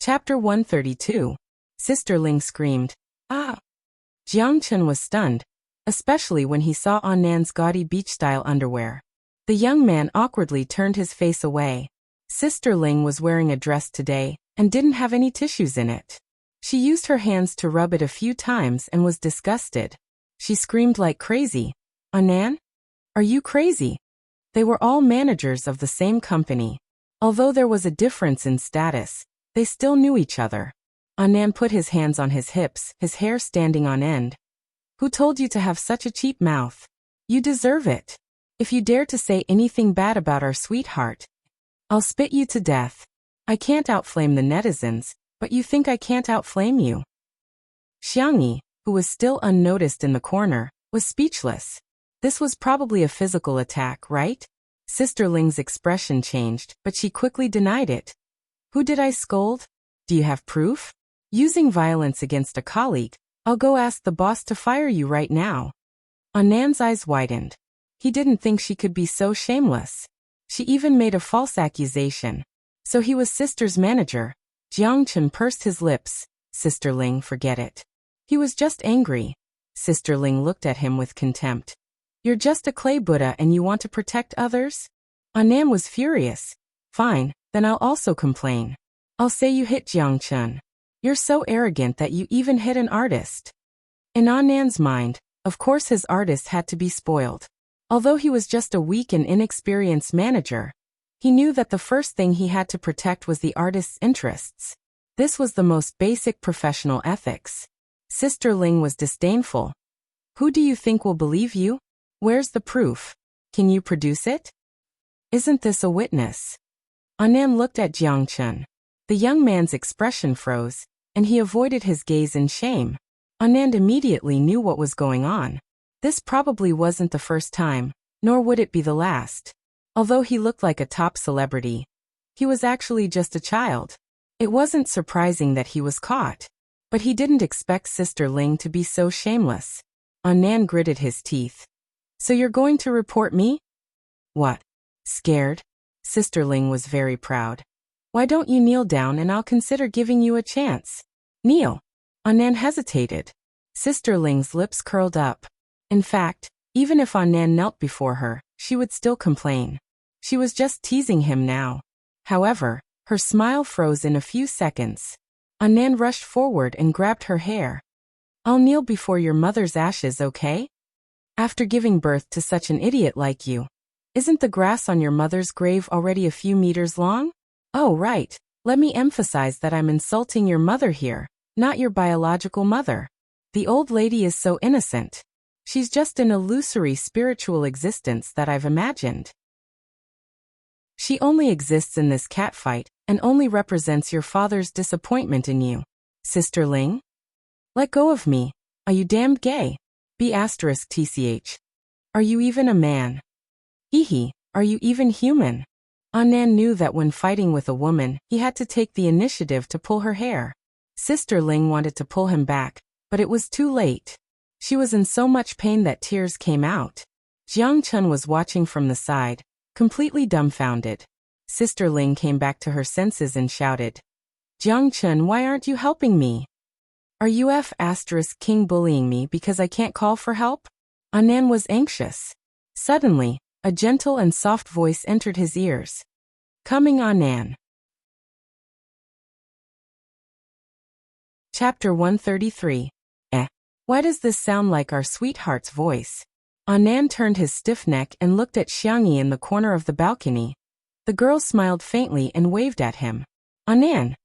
Chapter 132. Sister Ling screamed, "Ah!" Jiang Chun was stunned, especially when he saw Annan's gaudy beach-style underwear. The young man awkwardly turned his face away. Sister Ling was wearing a dress today and didn't have any tissues in it. She used her hands to rub it a few times and was disgusted. She screamed like crazy, "Annan? Are you crazy?" They were all managers of the same company. Although there was a difference in status, they still knew each other. Annan put his hands on his hips, his hair standing on end. "Who told you to have such a cheap mouth? You deserve it. If you dare to say anything bad about our sweetheart, I'll spit you to death. I can't outflame the netizens, but you think I can't outflame you?" Xiangyi, who was still unnoticed in the corner, was speechless. This was probably a physical attack, right? Sister Ling's expression changed, but she quickly denied it. "Who did I scold? Do you have proof? Using violence against a colleague, I'll go ask the boss to fire you right now." Annan's eyes widened. He didn't think she could be so shameless. She even made a false accusation. So he was Sister's manager. Jiang Chun pursed his lips. "Sister Ling, forget it." He was just angry. Sister Ling looked at him with contempt. "You're just a clay Buddha and you want to protect others?" Annan was furious. "Fine, then I'll also complain. I'll say you hit Jiang Chun. You're so arrogant that you even hit an artist." In Annan's mind, of course his artist had to be spoiled. Although he was just a weak and inexperienced manager, he knew that the first thing he had to protect was the artist's interests. This was the most basic professional ethics. Sister Ling was disdainful. "Who do you think will believe you? Where's the proof? Can you produce it? Isn't this a witness?" Annan looked at Jiang Chun. The young man's expression froze, and he avoided his gaze in shame. Annan immediately knew what was going on. This probably wasn't the first time, nor would it be the last. Although he looked like a top celebrity, he was actually just a child. It wasn't surprising that he was caught. But he didn't expect Sister Ling to be so shameless. Annan gritted his teeth. "So you're going to report me?" "What? Scared?" Sister Ling was very proud. "Why don't you kneel down and I'll consider giving you a chance." "Kneel?" Annan hesitated. Sister Ling's lips curled up. In fact, even if Annan knelt before her, she would still complain. She was just teasing him now. However, her smile froze in a few seconds. Annan rushed forward and grabbed her hair. "I'll kneel before your mother's ashes, okay? After giving birth to such an idiot like you. Isn't the grass on your mother's grave already a few meters long? Oh, right. Let me emphasize that I'm insulting your mother here, not your biological mother. The old lady is so innocent. She's just an illusory spiritual existence that I've imagined. She only exists in this catfight and only represents your father's disappointment in you. Sister Ling? Let go of me. Are you damned gay? B*TCH. Are you even a man? Hehe, are you even human?" Annan knew that when fighting with a woman, he had to take the initiative to pull her hair. Sister Ling wanted to pull him back, but it was too late. She was in so much pain that tears came out. Jiang Chun was watching from the side, completely dumbfounded. Sister Ling came back to her senses and shouted, "Jiang Chun, why aren't you helping me? Are you King bullying me because I can't call for help?" Annan was anxious. Suddenly, a gentle and soft voice entered his ears. "Coming, Annan." Chapter 133. Why does this sound like our sweetheart's voice? Annan turned his stiff neck and looked at Xiangyi in the corner of the balcony. The girl smiled faintly and waved at him. "Annan."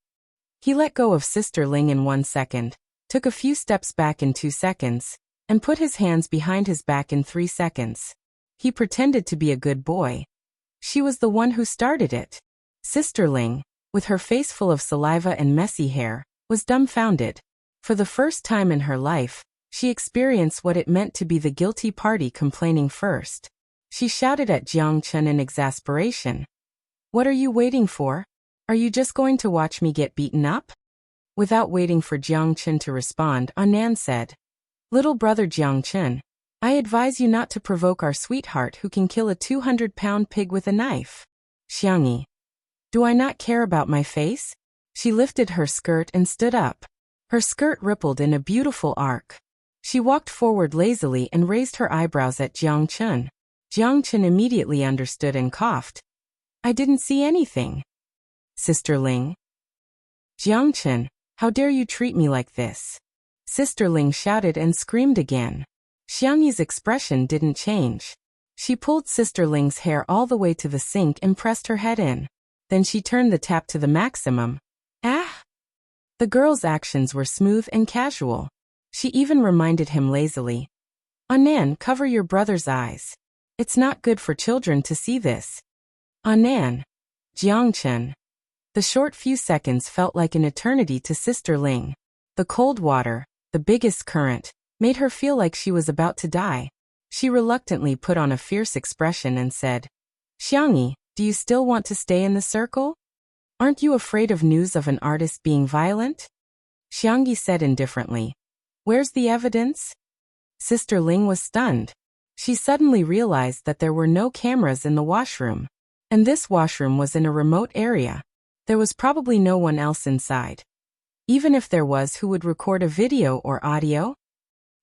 He let go of Sister Ling in 1 second, took a few steps back in 2 seconds, and put his hands behind his back in 3 seconds. He pretended to be a good boy. She was the one who started it. Sister Ling, with her face full of saliva and messy hair, was dumbfounded. For the first time in her life, she experienced what it meant to be the guilty party complaining first. She shouted at Jiang Chun in exasperation. "What are you waiting for? Are you just going to watch me get beaten up?" Without waiting for Jiang Chun to respond, Annan said, "Little brother Jiang Chun, I advise you not to provoke our sweetheart who can kill a 200-pound pig with a knife." "Xiangyi, do I not care about my face? She lifted her skirt and stood up. Her skirt rippled in a beautiful arc. She walked forward lazily and raised her eyebrows at Jiang Chun. Jiang Chun immediately understood and coughed. I didn't see anything. Sister Ling. Jiang Chun, how dare you treat me like this? Sister Ling shouted and screamed again. Xiangyi's expression didn't change. She pulled Sister Ling's hair all the way to the sink and pressed her head in. Then she turned the tap to the maximum. Ah! The girl's actions were smooth and casual. She even reminded him lazily. Anan, cover your brother's eyes. It's not good for children to see this. Anan. Jiangchen. The short few seconds felt like an eternity to Sister Ling. The cold water, the biggest current, made her feel like she was about to die. She reluctantly put on a fierce expression and said, Xiangyi, do you still want to stay in the circle? Aren't you afraid of news of an artist being violent? Xiangyi said indifferently. Where's the evidence? Sister Ling was stunned. She suddenly realized that there were no cameras in the washroom. And this washroom was in a remote area. There was probably no one else inside. Even if there was, who would record a video or audio?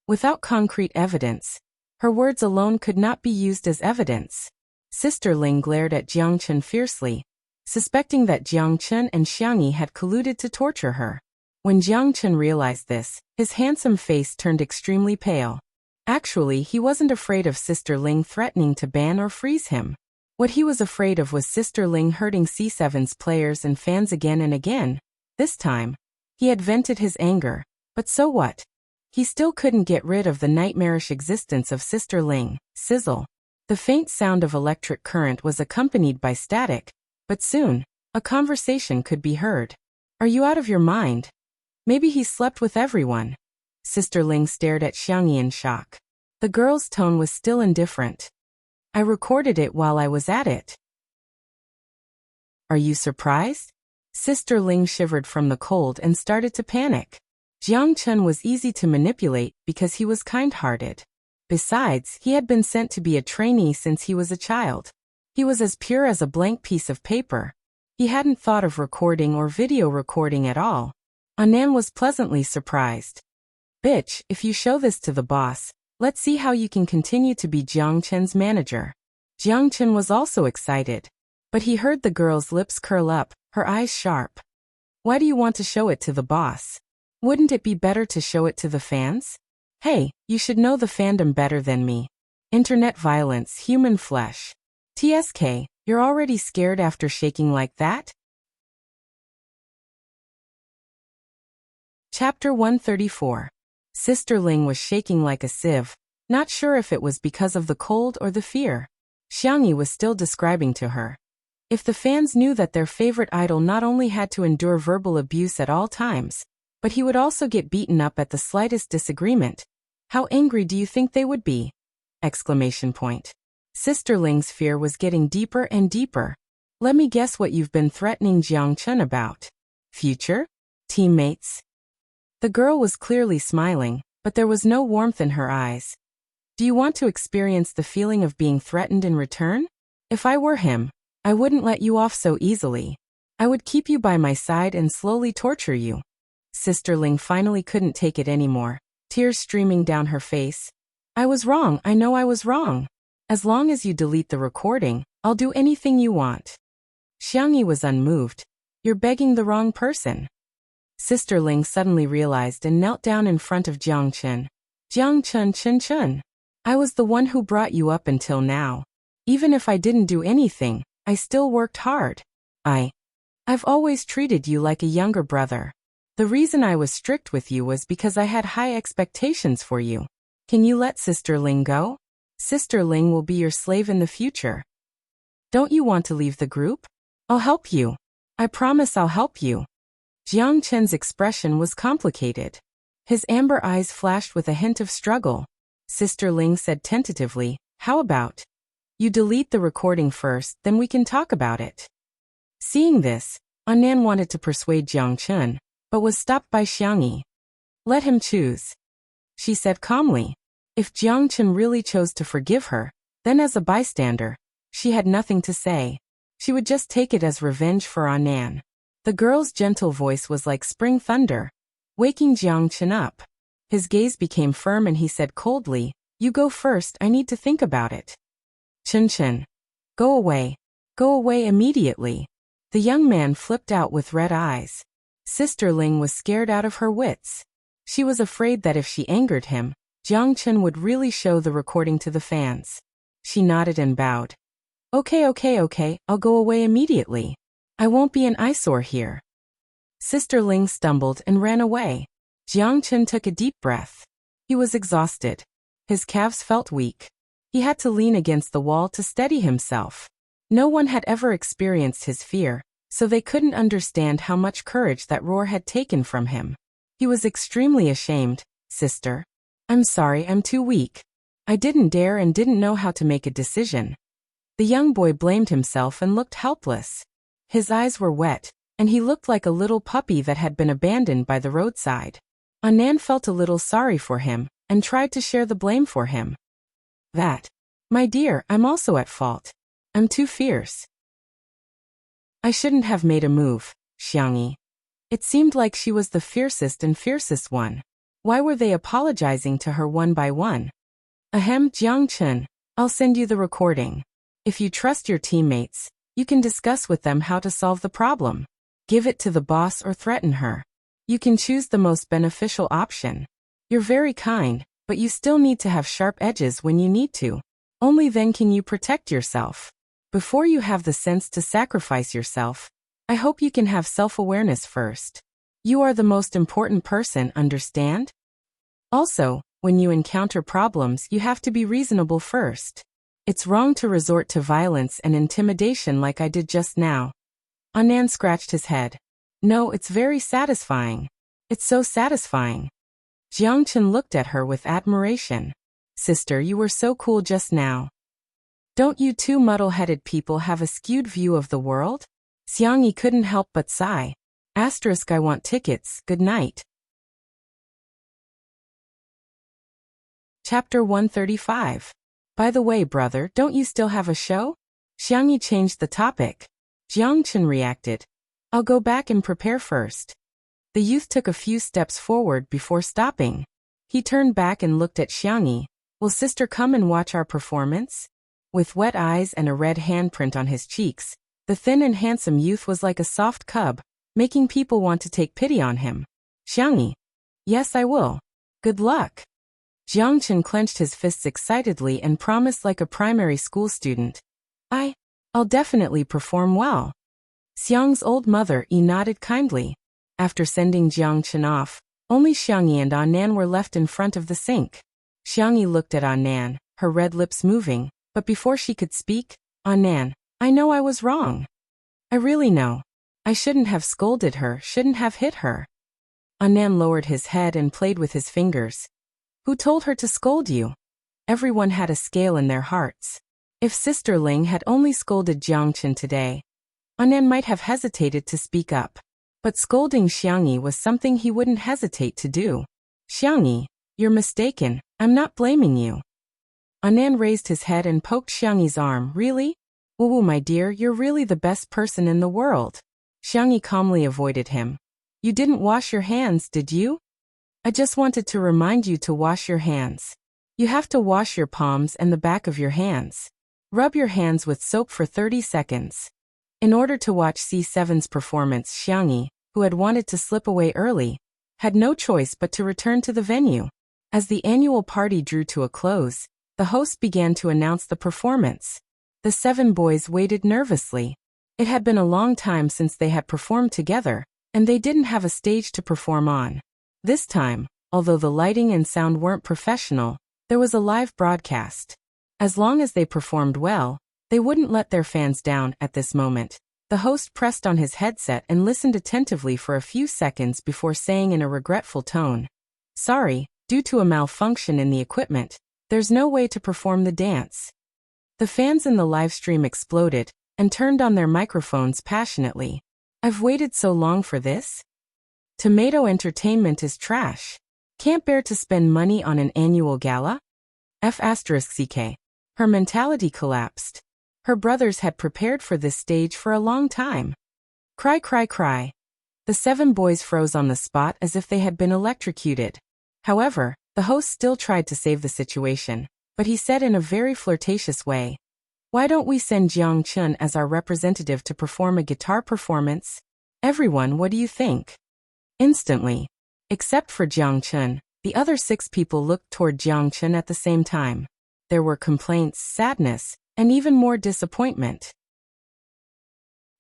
Without concrete evidence, her words alone could not be used as evidence. Sister Ling glared at Jiang Chun fiercely, suspecting that Jiang Chun and Xiangyi had colluded to torture her. When Jiang Chun realized this, his handsome face turned extremely pale. Actually, he wasn't afraid of Sister Ling threatening to ban or freeze him. What he was afraid of was Sister Ling hurting C7's players and fans again and again. This time, he had vented his anger, but so what? He still couldn't get rid of the nightmarish existence of Sister Ling. Sizzle. The faint sound of electric current was accompanied by static, but soon, a conversation could be heard. Are you out of your mind? Maybe he slept with everyone. Sister Ling stared at Xiangyi in shock. The girl's tone was still indifferent. I recorded it while I was at it. Are you surprised? Sister Ling shivered from the cold and started to panic. Jiang Chun was easy to manipulate because he was kind-hearted. Besides, he had been sent to be a trainee since he was a child. He was as pure as a blank piece of paper. He hadn't thought of recording or video recording at all. Anan was pleasantly surprised. Bitch, if you show this to the boss, let's see how you can continue to be Jiang Chen's manager. Jiang Chen was also excited. But he heard the girl's lips curl up, her eyes sharp. Why do you want to show it to the boss? Wouldn't it be better to show it to the fans? Hey, you should know the fandom better than me. Internet violence, human flesh. TSK, you're already scared after shaking like that? Chapter 134. Sister Ling was shaking like a sieve, not sure if it was because of the cold or the fear. Xiangyi was still describing to her. If the fans knew that their favorite idol not only had to endure verbal abuse at all times, but he would also get beaten up at the slightest disagreement, how angry do you think they would be? Exclamation point. Sister Ling's fear was getting deeper and deeper. Let me guess what you've been threatening Jiang Chun about. Future? Teammates? The girl was clearly smiling, but there was no warmth in her eyes. Do you want to experience the feeling of being threatened in return? If I were him, I wouldn't let you off so easily. I would keep you by my side and slowly torture you. Sister Ling finally couldn't take it anymore, tears streaming down her face. I was wrong, I know I was wrong. As long as you delete the recording, I'll do anything you want. Xiangyi was unmoved. You're begging the wrong person. Sister Ling suddenly realized and knelt down in front of Jiang Chun. Jiang Chun Chun Chun. I was the one who brought you up until now. Even if I didn't do anything, I still worked hard. I've always treated you like a younger brother. The reason I was strict with you was because I had high expectations for you. Can you let Sister Ling go? Sister Ling will be your slave in the future. Don't you want to leave the group? I'll help you. I promise I'll help you. Jiang Chen's expression was complicated. His amber eyes flashed with a hint of struggle. Sister Ling said tentatively, how about you delete the recording first, then we can talk about it. Seeing this, Anan wanted to persuade Jiang Chun, but was stopped by Xiangyi. Let him choose, she said calmly. If Jiang Chun really chose to forgive her, then as a bystander, she had nothing to say. She would just take it as revenge for Anan. The girl's gentle voice was like spring thunder, waking Jiang Chen up. His gaze became firm and he said coldly, "You go first, I need to think about it." Chen, go away. Go away immediately. The young man flipped out with red eyes. Sister Ling was scared out of her wits. She was afraid that if she angered him, Jiang Chen would really show the recording to the fans. She nodded and bowed. Okay, I'll go away immediately. I won't be an eyesore here." Sister Ling stumbled and ran away. Jiang Chen took a deep breath. He was exhausted. His calves felt weak. He had to lean against the wall to steady himself. No one had ever experienced his fear, so they couldn't understand how much courage that roar had taken from him. He was extremely ashamed. "Sister, I'm sorry, I'm too weak. I didn't dare and didn't know how to make a decision." The young boy blamed himself and looked helpless. His eyes were wet, and he looked like a little puppy that had been abandoned by the roadside. Anan felt a little sorry for him, and tried to share the blame for him. My dear, I'm also at fault. I'm too fierce. I shouldn't have made a move, Xiangyi. It seemed like she was the fiercest and fiercest one. Why were they apologizing to her one by one? Ahem, Jiang Chen, I'll send you the recording. If you trust your teammates, you can discuss with them how to solve the problem. Give it to the boss or threaten her. You can choose the most beneficial option. You're very kind, but you still need to have sharp edges when you need to. Only then can you protect yourself. Before you have the sense to sacrifice yourself, I hope you can have self-awareness first. You are the most important person, understand? Also, when you encounter problems, you have to be reasonable first. It's wrong to resort to violence and intimidation like I did just now. Anan scratched his head. No, it's very satisfying. It's so satisfying. Jiang Chen looked at her with admiration. Sister, you were so cool just now. Don't you two muddle-headed people have a skewed view of the world? Xiangyi couldn't help but sigh. Asterisk, I want tickets, good night. Chapter 135. By the way, brother, don't you still have a show? Xiangyi changed the topic. Jiang Chen reacted. I'll go back and prepare first. The youth took a few steps forward before stopping. He turned back and looked at Xiangyi. Will sister come and watch our performance? With wet eyes and a red handprint on his cheeks, the thin and handsome youth was like a soft cub, making people want to take pity on him. Xiangyi. Yes, I will. Good luck. Jiang Chen clenched his fists excitedly and promised like a primary school student. I'll definitely perform well. Xiang's old mother nodded kindly. After sending Jiang Chen off, only Xiangyi and Anan were left in front of the sink. Xiangyi looked at Anan, her red lips moving, but before she could speak, Anan, I know I was wrong. I really know. I shouldn't have scolded her, shouldn't have hit her. Anan lowered his head and played with his fingers. Who told her to scold you? Everyone had a scale in their hearts. If Sister Ling had only scolded Jiang Chen today, Anan might have hesitated to speak up. But scolding Xiangyi was something he wouldn't hesitate to do. Xiangyi, you're mistaken, I'm not blaming you. Anan raised his head and poked Xiangyi's arm. Really? Woo, my dear, you're really the best person in the world. Xiangyi calmly avoided him. You didn't wash your hands, did you? I just wanted to remind you to wash your hands. You have to wash your palms and the back of your hands. Rub your hands with soap for 30 seconds. In order to watch C7's performance, Xiangyi, who had wanted to slip away early, had no choice but to return to the venue. As the annual party drew to a close, the host began to announce the performance. The 7 boys waited nervously. It had been a long time since they had performed together, and they didn't have a stage to perform on. This time, although the lighting and sound weren't professional, there was a live broadcast. As long as they performed well, they wouldn't let their fans down. At this moment, the host pressed on his headset and listened attentively for a few seconds before saying in a regretful tone, Sorry, due to a malfunction in the equipment, there's no way to perform the dance. The fans in the live stream exploded and turned on their microphones passionately. I've waited so long for this? Tomato Entertainment is trash. Can't bear to spend money on an annual gala? F***ck. Her mentality collapsed. Her brothers had prepared for this stage for a long time. Cry, cry, cry. The 7 boys froze on the spot as if they had been electrocuted. However, the host still tried to save the situation, but he said in a very flirtatious way, "Why don't we send Jiang Chun as our representative to perform a guitar performance? Everyone, what do you think?" Instantly, except for Jiang Chun, the other 6 people looked toward Jiang Chun at the same time. There were complaints, sadness, and even more disappointment.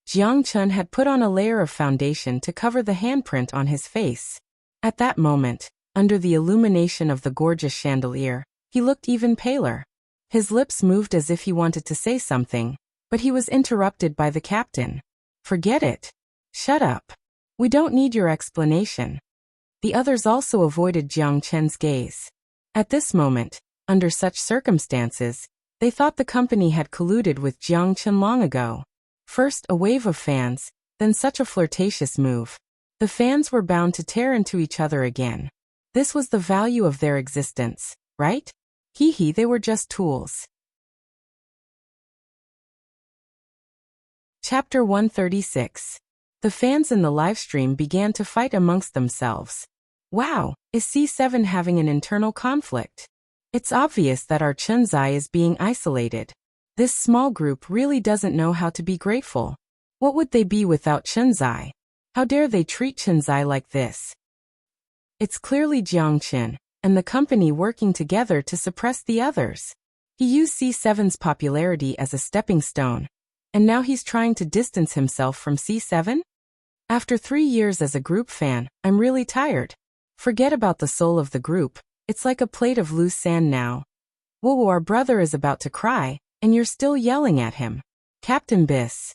Jiang Chun had put on a layer of foundation to cover the handprint on his face. At that moment, under the illumination of the gorgeous chandelier, he looked even paler. His lips moved as if he wanted to say something, but he was interrupted by the captain. "Forget it. Shut up. We don't need your explanation." The others also avoided Jiang Chen's gaze. At this moment, under such circumstances, they thought the company had colluded with Jiang Chen long ago. First a wave of fans, then such a flirtatious move. The fans were bound to tear into each other again. This was the value of their existence, right? Hee hee, they were just tools. Chapter 136. The fans in the livestream began to fight amongst themselves. Wow, is C7 having an internal conflict? It's obvious that our Chunzai is being isolated. This small group really doesn't know how to be grateful. What would they be without Chunzai? How dare they treat Chunzai like this? It's clearly Jiang Chen and the company working together to suppress the others. He used C7's popularity as a stepping stone, and now he's trying to distance himself from C7? After 3 years as a group fan, I'm really tired. Forget about the soul of the group, it's like a plate of loose sand now. Whoa, our brother is about to cry, and you're still yelling at him. Captain Biss.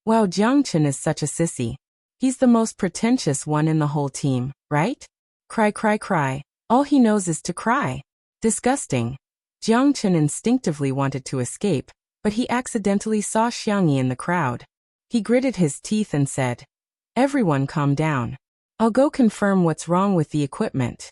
Wow, Jiang Chen is such a sissy. He's the most pretentious one in the whole team, right? Cry, cry, cry. All he knows is to cry. Disgusting. Jiang Chen instinctively wanted to escape, but he accidentally saw Xiangyi in the crowd. He gritted his teeth and said, "Everyone calm down. I'll go confirm what's wrong with the equipment."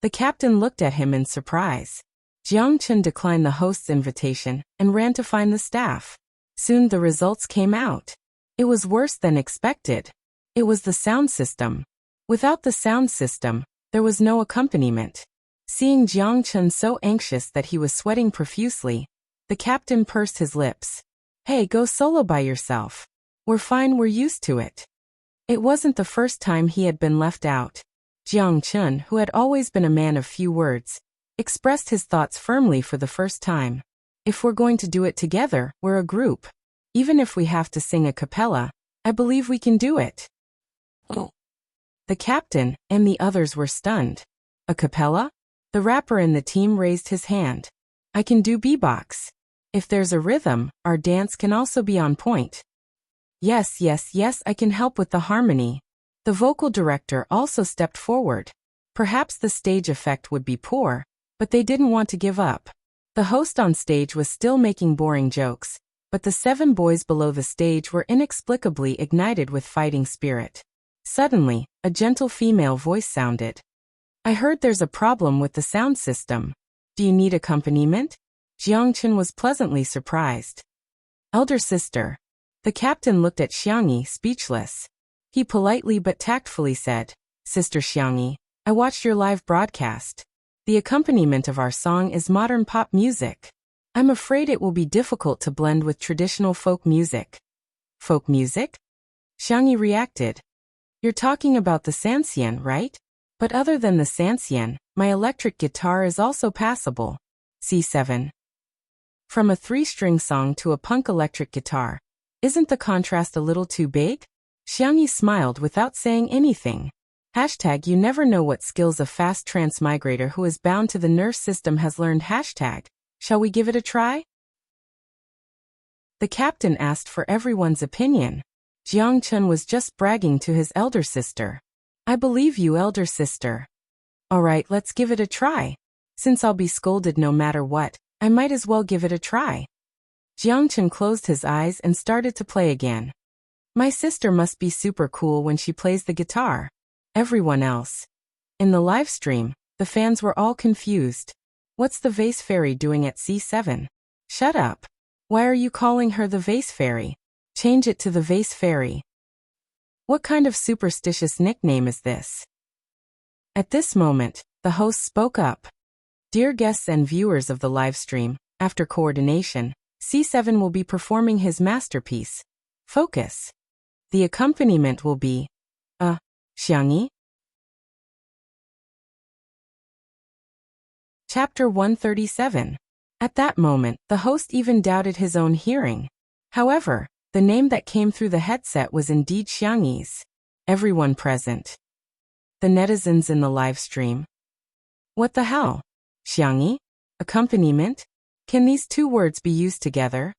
The captain looked at him in surprise. Jiang Chen declined the host's invitation and ran to find the staff. Soon the results came out. It was worse than expected. It was the sound system. Without the sound system, there was no accompaniment. Seeing Jiang Chen so anxious that he was sweating profusely, the captain pursed his lips. "Hey, go solo by yourself. We're fine, we're used to it." It wasn't the first time he had been left out. Jiang Chen, who had always been a man of few words, expressed his thoughts firmly for the first time. "If we're going to do it together, we're a group. Even if we have to sing a cappella, I believe we can do it." Oh. The captain and the others were stunned. A cappella? The rapper in the team raised his hand. "I can do beatbox. If there's a rhythm, our dance can also be on point." Yes, yes, yes, I can help with the harmony." The vocal director also stepped forward. Perhaps the stage effect would be poor, but they didn't want to give up. The host on stage was still making boring jokes, but the 7 boys below the stage were inexplicably ignited with fighting spirit. Suddenly, a gentle female voice sounded. "I heard there's a problem with the sound system. Do you need accompaniment?" Jiang Chen was pleasantly surprised. "Elder sister." The captain looked at Xiangyi, speechless. He politely but tactfully said, "Sister Xiangyi, I watched your live broadcast. The accompaniment of our song is modern pop music. I'm afraid it will be difficult to blend with traditional folk music." "Folk music?" Xiangyi reacted. "You're talking about the Sanxian, right? But other than the Sanxian, my electric guitar is also passable." C7. From a 3-string song to a punk electric guitar. Isn't the contrast a little too big? Xiangyi smiled without saying anything. Hashtag you never know what skills a fast transmigrator who is bound to the nerve system has learned. Hashtag, shall we give it a try? The captain asked for everyone's opinion. Jiang Chen was just bragging to his elder sister. "I believe you, elder sister." "Alright, let's give it a try. Since I'll be scolded no matter what, I might as well give it a try." Jiang Chen closed his eyes and started to play again. "My sister must be super cool when she plays the guitar." Everyone else. In the live stream, the fans were all confused. "What's the vase fairy doing at C7? Shut up. Why are you calling her the vase fairy? Change it to the vase fairy." What kind of superstitious nickname is this? At this moment, the host spoke up. Dear guests and viewers of the live stream, after coordination, C7 will be performing his masterpiece. Focus. The accompaniment will be xiangyi. Chapter 137. At that moment, the host even doubted his own hearing. However, the name that came through the headset was indeed Xiangyi's. Everyone present. The netizens in the live stream. What the hell? Xiangyi? Accompaniment? Can these two words be used together?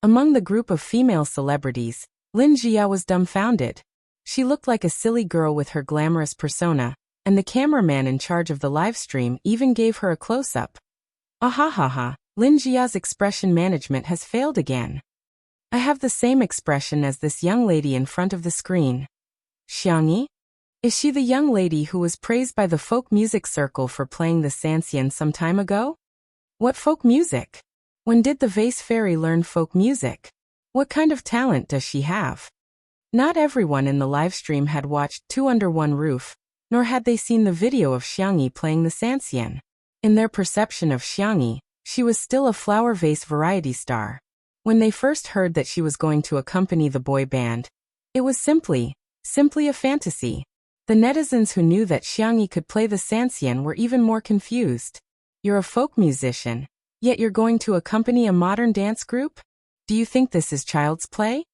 Among the group of female celebrities, Lin Jia was dumbfounded. She looked like a silly girl with her glamorous persona, and the cameraman in charge of the live stream even gave her a close-up. Ahahaha, Lin Jia's expression management has failed again. I have the same expression as this young lady in front of the screen. Xiangyi? Is she the young lady who was praised by the folk music circle for playing the sanxian some time ago? What folk music? When did the vase fairy learn folk music? What kind of talent does she have? Not everyone in the live stream had watched Two Under One Roof, nor had they seen the video of Xiangyi playing the sanxian. In their perception of Xiangyi, she was still a flower vase variety star. When they first heard that she was going to accompany the boy band, it was simply a fantasy. The netizens who knew that Xiangyi could play the sanxian were even more confused. You're a folk musician, yet you're going to accompany a modern dance group? Do you think this is child's play?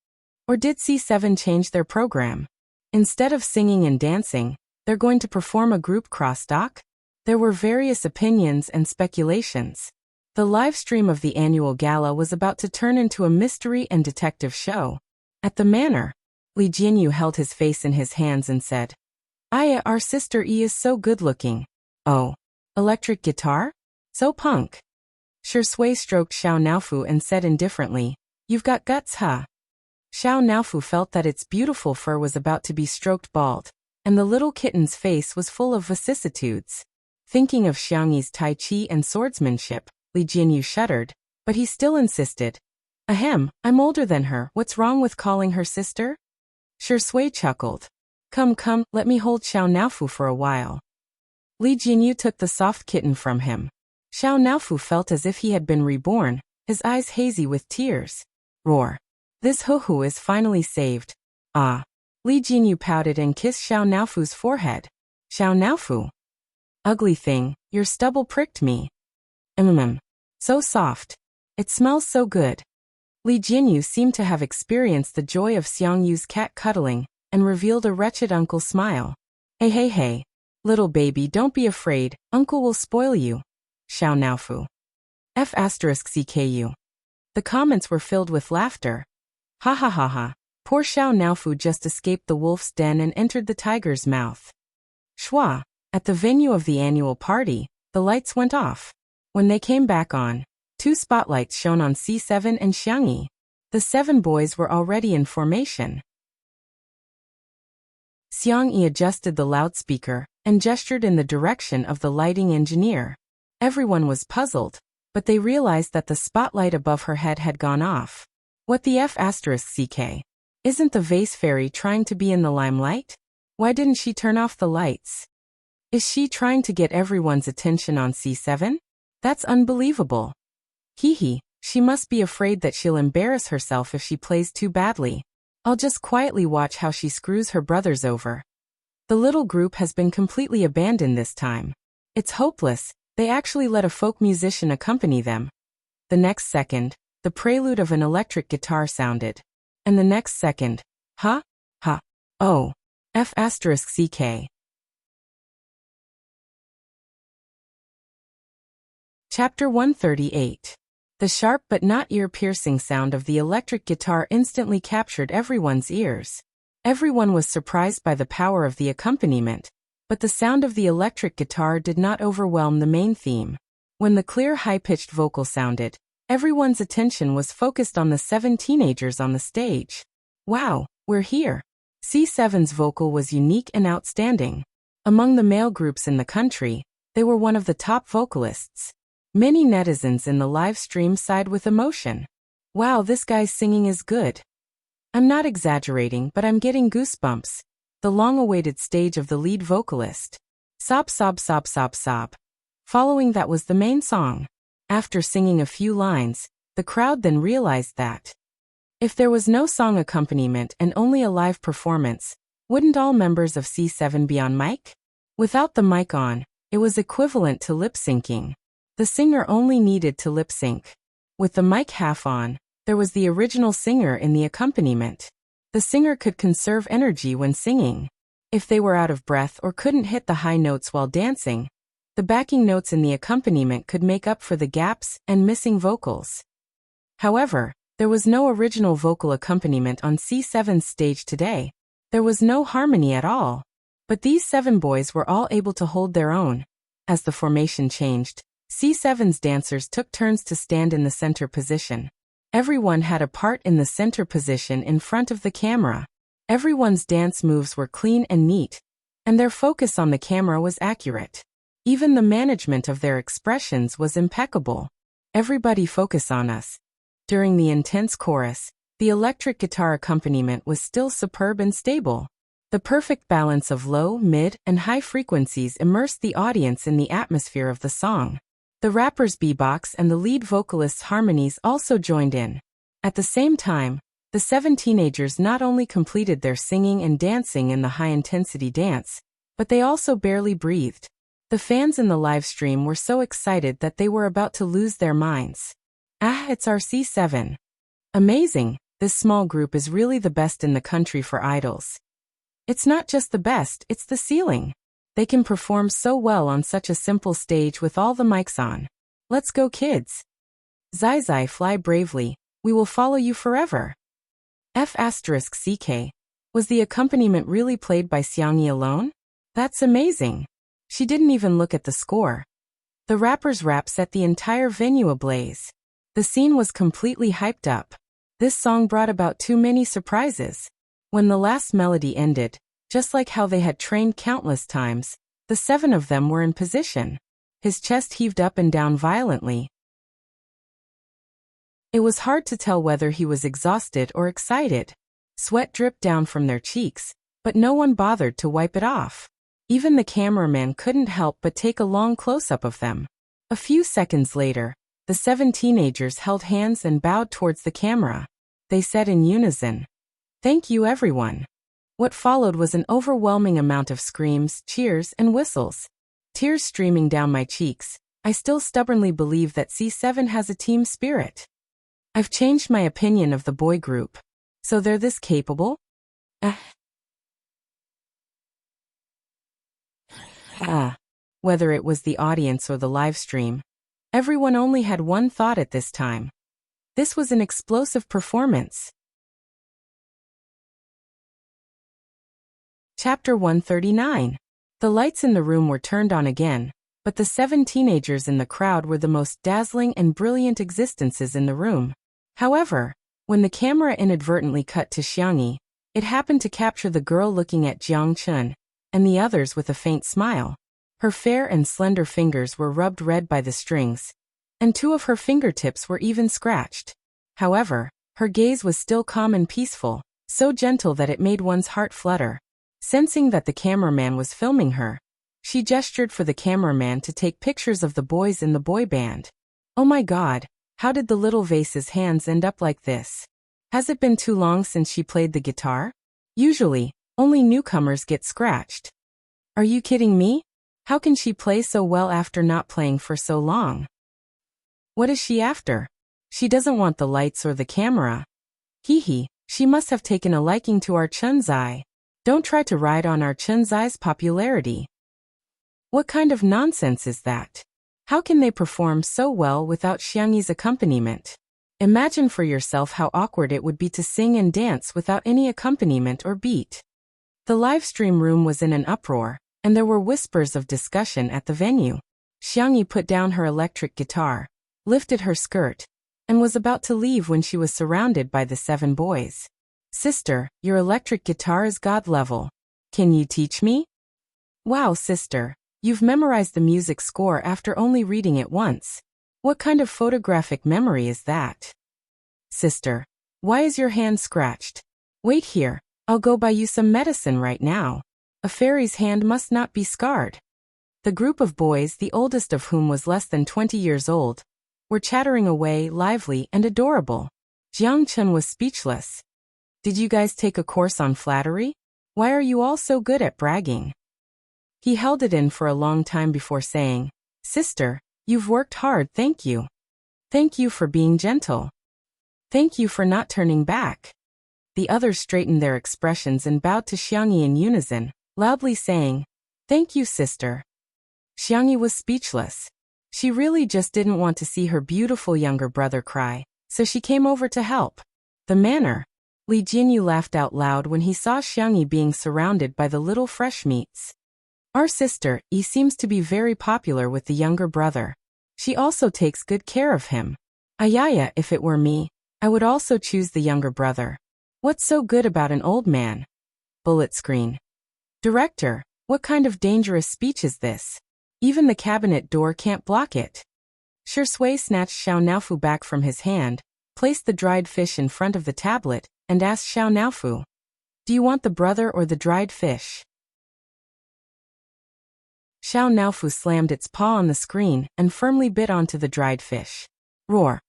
Or did C7 change their program? Instead of singing and dancing, they're going to perform a group crosstalk? There were various opinions and speculations. The live stream of the annual gala was about to turn into a mystery and detective show. At the manor, Li Jinyu held his face in his hands and said, Aya, our sister E is so good-looking. Oh, electric guitar? So punk. Shui stroked Xiao Naofu and said indifferently, You've got guts, huh? Xiao Naofu felt that its beautiful fur was about to be stroked bald, and the little kitten's face was full of vicissitudes. Thinking of Xiangyi's tai chi and swordsmanship, Li Jinyu shuddered, but he still insisted. Ahem, I'm older than her, what's wrong with calling her sister? Shui chuckled. Come, let me hold Xiao Naofu for a while. Li Jinyu took the soft kitten from him. Xiao Naofu felt as if he had been reborn, his eyes hazy with tears. Roar. This hoo-hoo is finally saved. Ah. Li Jinyu pouted and kissed Xiao Naofu's forehead. Xiao Naofu. Ugly thing, your stubble pricked me. So soft. It smells so good. Li Jinyu seemed to have experienced the joy of Xiangyu's cat cuddling, and revealed a wretched uncle smile. Hey. Little baby, don't be afraid, uncle will spoil you. Xiao Naofu. F*CKU. The comments were filled with laughter. Ha ha ha ha. Poor Xiao Naofu just escaped the wolf's den and entered the tiger's mouth. Schwa. At the venue of the annual party, the lights went off. When they came back on, 2 spotlights shone on C7 and Xiangyi. The 7 boys were already in formation. Xiangyi adjusted the loudspeaker and gestured in the direction of the lighting engineer. Everyone was puzzled, but they realized that the spotlight above her head had gone off. What the F***? Isn't the vase fairy trying to be in the limelight? Why didn't she turn off the lights? Is she trying to get everyone's attention on C7? That's unbelievable. Hee, she must be afraid that she'll embarrass herself if she plays too badly. I'll just quietly watch how she screws her brothers over. The little group has been completely abandoned this time. It's hopeless, they actually let a folk musician accompany them. The next second, the prelude of an electric guitar sounded. And the next second, oh, F***. Chapter 138. The sharp but not ear-piercing sound of the electric guitar instantly captured everyone's ears. Everyone was surprised by the power of the accompaniment, but the sound of the electric guitar did not overwhelm the main theme. When the clear high-pitched vocal sounded, everyone's attention was focused on the 7 teenagers on the stage. Wow, we're here. C7's vocal was unique and outstanding. Among the male groups in the country, they were one of the top vocalists. Many netizens in the live stream sighed with emotion. Wow, this guy's singing is good. I'm not exaggerating, but I'm getting goosebumps. The long-awaited stage of the lead vocalist. Sob, sob, sob, sob, sob. Following that was the main song. After singing a few lines, the crowd then realized that if there was no song accompaniment and only a live performance, wouldn't all members of C7 be on mic? Without the mic on, it was equivalent to lip-syncing. The singer only needed to lip-sync. With the mic half on, there was the original singer in the accompaniment. The singer could conserve energy when singing. If they were out of breath or couldn't hit the high notes while dancing, the backing notes in the accompaniment could make up for the gaps and missing vocals. However, there was no original vocal accompaniment on C7's stage today. There was no harmony at all. But these 7 boys were all able to hold their own. As the formation changed, C7's dancers took turns to stand in the center position. Everyone had a part in the center position in front of the camera. Everyone's dance moves were clean and neat, and their focus on the camera was accurate. Even the management of their expressions was impeccable. Everybody focus on us. During the intense chorus, the electric guitar accompaniment was still superb and stable. The perfect balance of low, mid, and high frequencies immersed the audience in the atmosphere of the song. The rapper's beatbox and the lead vocalist's harmonies also joined in. At the same time, the 7 teenagers not only completed their singing and dancing in the high-intensity dance, but they also barely breathed. The fans in the live stream were so excited that they were about to lose their minds. It's our C7. Amazing, this small group is really the best in the country for idols. It's not just the best, it's the ceiling. They can perform so well on such a simple stage with all the mics on. Let's go kids. Zai Zai, fly bravely, we will follow you forever. F***CK. Was the accompaniment really played by Xiangyi alone? That's amazing. She didn't even look at the score. The rapper's rap set the entire venue ablaze. The scene was completely hyped up. This song brought about too many surprises. When the last melody ended, just like how they had trained countless times, the 7 of them were in position. His chest heaved up and down violently. It was hard to tell whether he was exhausted or excited. Sweat dripped down from their cheeks, but no one bothered to wipe it off. Even the cameraman couldn't help but take a long close-up of them. A few seconds later, the 7 teenagers held hands and bowed towards the camera. They said in unison, "Thank you everyone." What followed was an overwhelming amount of screams, cheers, and whistles. Tears streaming down my cheeks, I still stubbornly believe that C7 has a team spirit. I've changed my opinion of the boy group. So they're this capable? Whether it was the audience or the live stream, everyone only had one thought at this time. This was an explosive performance. Chapter 139. The lights in the room were turned on again, but the 7 teenagers in the crowd were the most dazzling and brilliant existences in the room. However, when the camera inadvertently cut to Xiangyi, it happened to capture the girl looking at Jiang Chun, and the others with a faint smile. Her fair and slender fingers were rubbed red by the strings, and 2 of her fingertips were even scratched. However, her gaze was still calm and peaceful, so gentle that it made one's heart flutter. Sensing that the cameraman was filming her, she gestured for the cameraman to take pictures of the boys in the boy band. Oh my God, how did the little vase's hands end up like this? Has it been too long since she played the guitar? Usually, only newcomers get scratched. Are you kidding me? How can she play so well after not playing for so long? What is she after? She doesn't want the lights or the camera. Hee, she must have taken a liking to our Chunzai. Don't try to ride on our Chunzai's popularity. What kind of nonsense is that? How can they perform so well without Xiangyi's accompaniment? Imagine for yourself how awkward it would be to sing and dance without any accompaniment or beat. The live stream room was in an uproar, and there were whispers of discussion at the venue. Xiangyi put down her electric guitar, lifted her skirt, and was about to leave when she was surrounded by the 7 boys. "Sister, your electric guitar is god level. Can you teach me?" "Wow, sister, you've memorized the music score after only reading it once. What kind of photographic memory is that?" "Sister, why is your hand scratched? Wait here, I'll go buy you some medicine right now. A fairy's hand must not be scarred. The group of boys, the oldest of whom was less than 20 years old, were chattering away, lively and adorable. Jiangchun was speechless. Did you guys take a course on flattery? Why are you all so good at bragging? He held it in for a long time before saying, Sister, you've worked hard, thank you. Thank you for being gentle. Thank you for not turning back. The others straightened their expressions and bowed to Xiangyi in unison, loudly saying, Thank you, sister. Xiangyi was speechless. She really just didn't want to see her beautiful younger brother cry, so she came over to help. The manner. Li Jinyu laughed out loud when he saw Xiangyi being surrounded by the little fresh meats. Our sister, Yi, seems to be very popular with the younger brother. She also takes good care of him. Ayaya, if it were me, I would also choose the younger brother. What's so good about an old man? Bullet screen. Director, what kind of dangerous speech is this? Even the cabinet door can't block it. Shui snatched Xiao Naofu back from his hand, placed the dried fish in front of the tablet, and asked Xiao Naofu, Do you want the brother or the dried fish? Xiao Naofu slammed its paw on the screen and firmly bit onto the dried fish. Roar.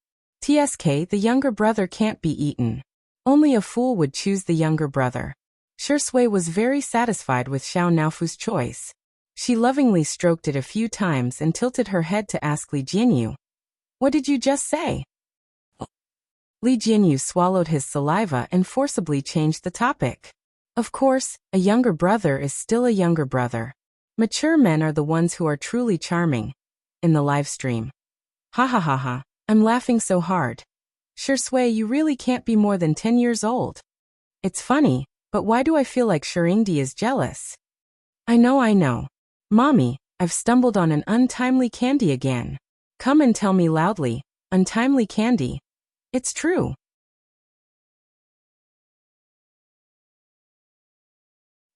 TSK, the younger brother can't be eaten. Only a fool would choose the younger brother. Shui was very satisfied with Xiao Naofu's choice. She lovingly stroked it a few times and tilted her head to ask Li Jinyu, What did you just say? Li Jinyu swallowed his saliva and forcibly changed the topic. Of course, a younger brother is still a younger brother. Mature men are the ones who are truly charming. In the live stream. Ha ha ha ha, I'm laughing so hard. Shui, you really can't be more than 10 years old. It's funny, but why do I feel like Shuringdi is jealous? I know. Mommy, I've stumbled on an untimely candy again. Come and tell me loudly, untimely candy. It's true.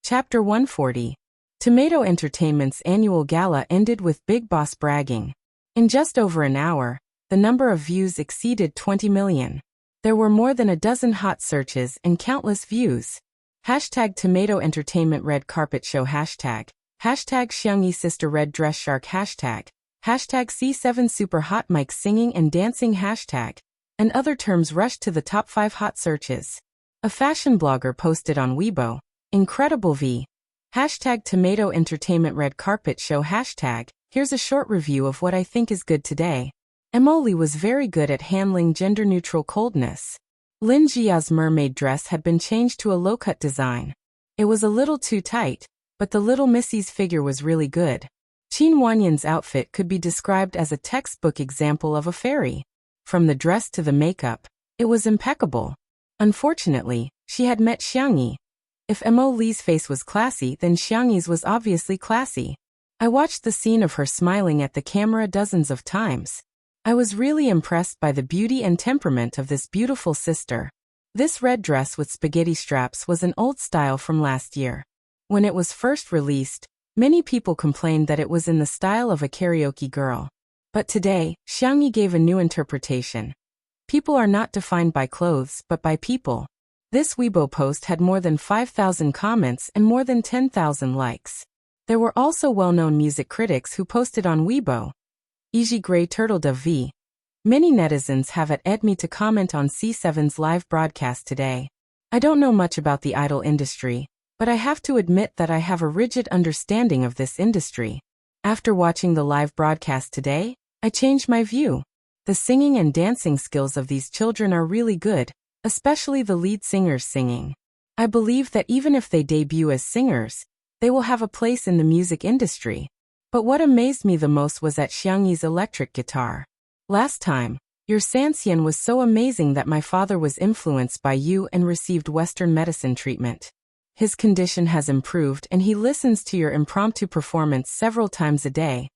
Chapter 140. Tomato Entertainment's annual gala ended with Big Boss bragging. In just over an hour, the number of views exceeded 20 million. There were more than a dozen hot searches and countless views. Hashtag Tomato Entertainment Red Carpet Show Hashtag Xiangyi Sister Red Dress Shark Hashtag C7 Super Hot Mic Singing and Dancing Hashtag and other terms rushed to the top 5 hot searches. A fashion blogger posted on Weibo, Incredible V. Hashtag Tomato Entertainment Red Carpet Show Hashtag, here's a short review of what I think is good today. Emily was very good at handling gender-neutral coldness. Lin Jia's mermaid dress had been changed to a low-cut design. It was a little too tight, but the little Missy's figure was really good. Qin Wanyan's outfit could be described as a textbook example of a fairy. From the dress to the makeup, it was impeccable. Unfortunately, she had met Xiangyi. If Mo Li's face was classy, then Xiangyi's was obviously classy. I watched the scene of her smiling at the camera dozens of times. I was really impressed by the beauty and temperament of this beautiful sister. This red dress with spaghetti straps was an old style from last year. When it was first released, many people complained that it was in the style of a karaoke girl. But today, Xiangyi gave a new interpretation. People are not defined by clothes but by people. This Weibo post had more than 5,000 comments and more than 10,000 likes. There were also well-known music critics who posted on Weibo. E.g. Grey Turtle Dove V. Many netizens have added me to comment on C7's live broadcast today. I don't know much about the idol industry, but I have to admit that I have a rigid understanding of this industry. After watching the live broadcast today, I changed my view. The singing and dancing skills of these children are really good, especially the lead singers singing. I believe that even if they debut as singers, they will have a place in the music industry. But what amazed me the most was at Xiangyi's electric guitar. Last time, your Sanxian was so amazing that my father was influenced by you and received Western medicine treatment. His condition has improved and he listens to your impromptu performance several times a day.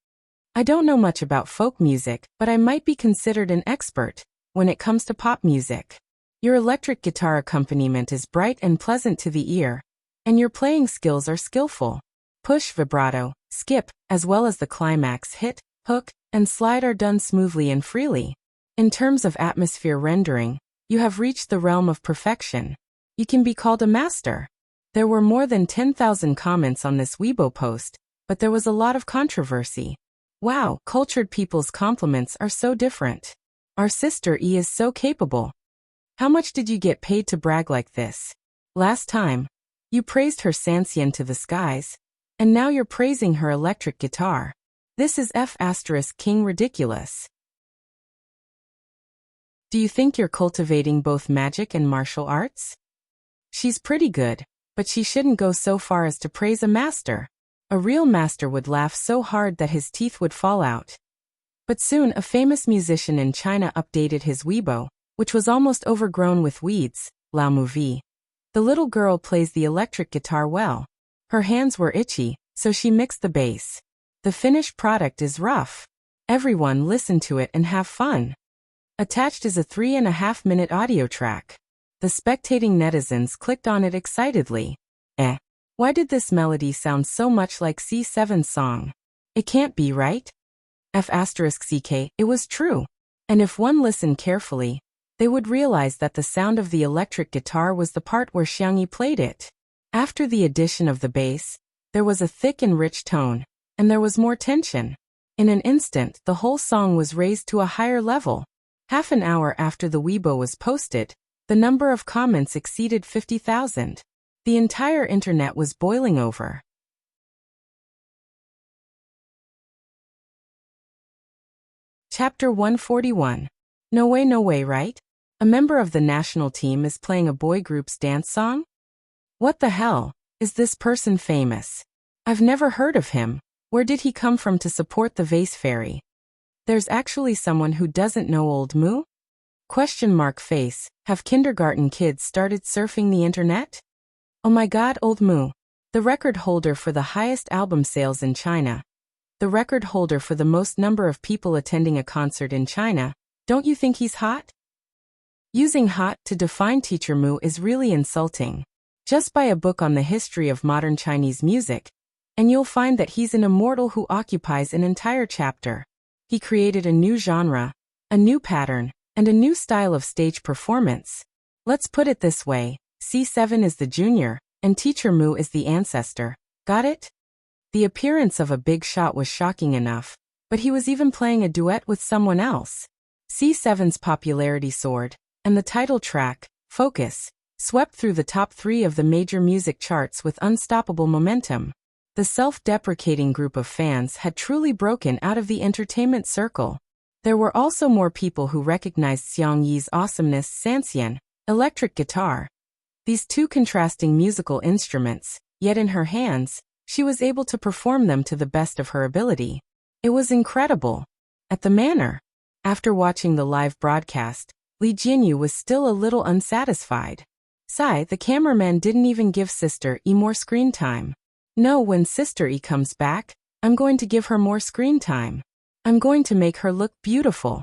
I don't know much about folk music, but I might be considered an expert when it comes to pop music. Your electric guitar accompaniment is bright and pleasant to the ear, and your playing skills are skillful. Push, vibrato, skip, as well as the climax hit, hook, and slide are done smoothly and freely. In terms of atmosphere rendering, you have reached the realm of perfection. You can be called a master. There were more than 10,000 comments on this Weibo post, but there was a lot of controversy. Wow, cultured people's compliments are so different. Our sister E is so capable. How much did you get paid to brag like this? Last time, you praised her Sanxian to the skies, and now you're praising her electric guitar. This is King ridiculous. Do you think you're cultivating both magic and martial arts? She's pretty good, but she shouldn't go so far as to praise a master. A real master would laugh so hard that his teeth would fall out. But soon a famous musician in China updated his Weibo, which was almost overgrown with weeds, Lao Muvi. The little girl plays the electric guitar well. Her hands were itchy, so she mixed the bass. The finished product is rough. Everyone listen to it and have fun. Attached is a 3.5-minute audio track. The spectating netizens clicked on it excitedly. Why did this melody sound so much like C7's song? It can't be right? It was true. And if one listened carefully, they would realize that the sound of the electric guitar was the part where Xiangyi played it. After the addition of the bass, there was a thick and rich tone, and there was more tension. In an instant, the whole song was raised to a higher level. Half an hour after the Weibo was posted, the number of comments exceeded 50,000. The entire internet was boiling over. Chapter 141. No way, right? A member of the national team is playing a boy group's dance song? What the hell? Is this person famous? I've never heard of him. Where did he come from to support the vase fairy? There's actually someone who doesn't know Old Moo? Question mark face. Have kindergarten kids started surfing the internet? Oh my god, Old Moo. The record holder for the highest album sales in China. The record holder for the most number of people attending a concert in China. Don't you think he's hot? Using hot to define Teacher Moo is really insulting. Just buy a book on the history of modern Chinese music, and you'll find that he's an immortal who occupies an entire chapter. He created a new genre, a new pattern, and a new style of stage performance. Let's put it this way, C7 is the junior, and Teacher Moo is the ancestor. Got it? The appearance of a big shot was shocking enough, but he was even playing a duet with someone else. C7's popularity soared, and the title track, Focus, swept through the top 3 of the major music charts with unstoppable momentum. The self-deprecating group of fans had truly broken out of the entertainment circle. There were also more people who recognized Xiangyi's awesomeness, Sanxian, electric guitar. These two contrasting musical instruments, yet in her hands, she was able to perform them to the best of her ability. It was incredible. At the manor. After watching the live broadcast, Li Jinyu was still a little unsatisfied. The cameraman didn't even give Sister E more screen time. No, when Sister E comes back, I'm going to give her more screen time. I'm going to make her look beautiful.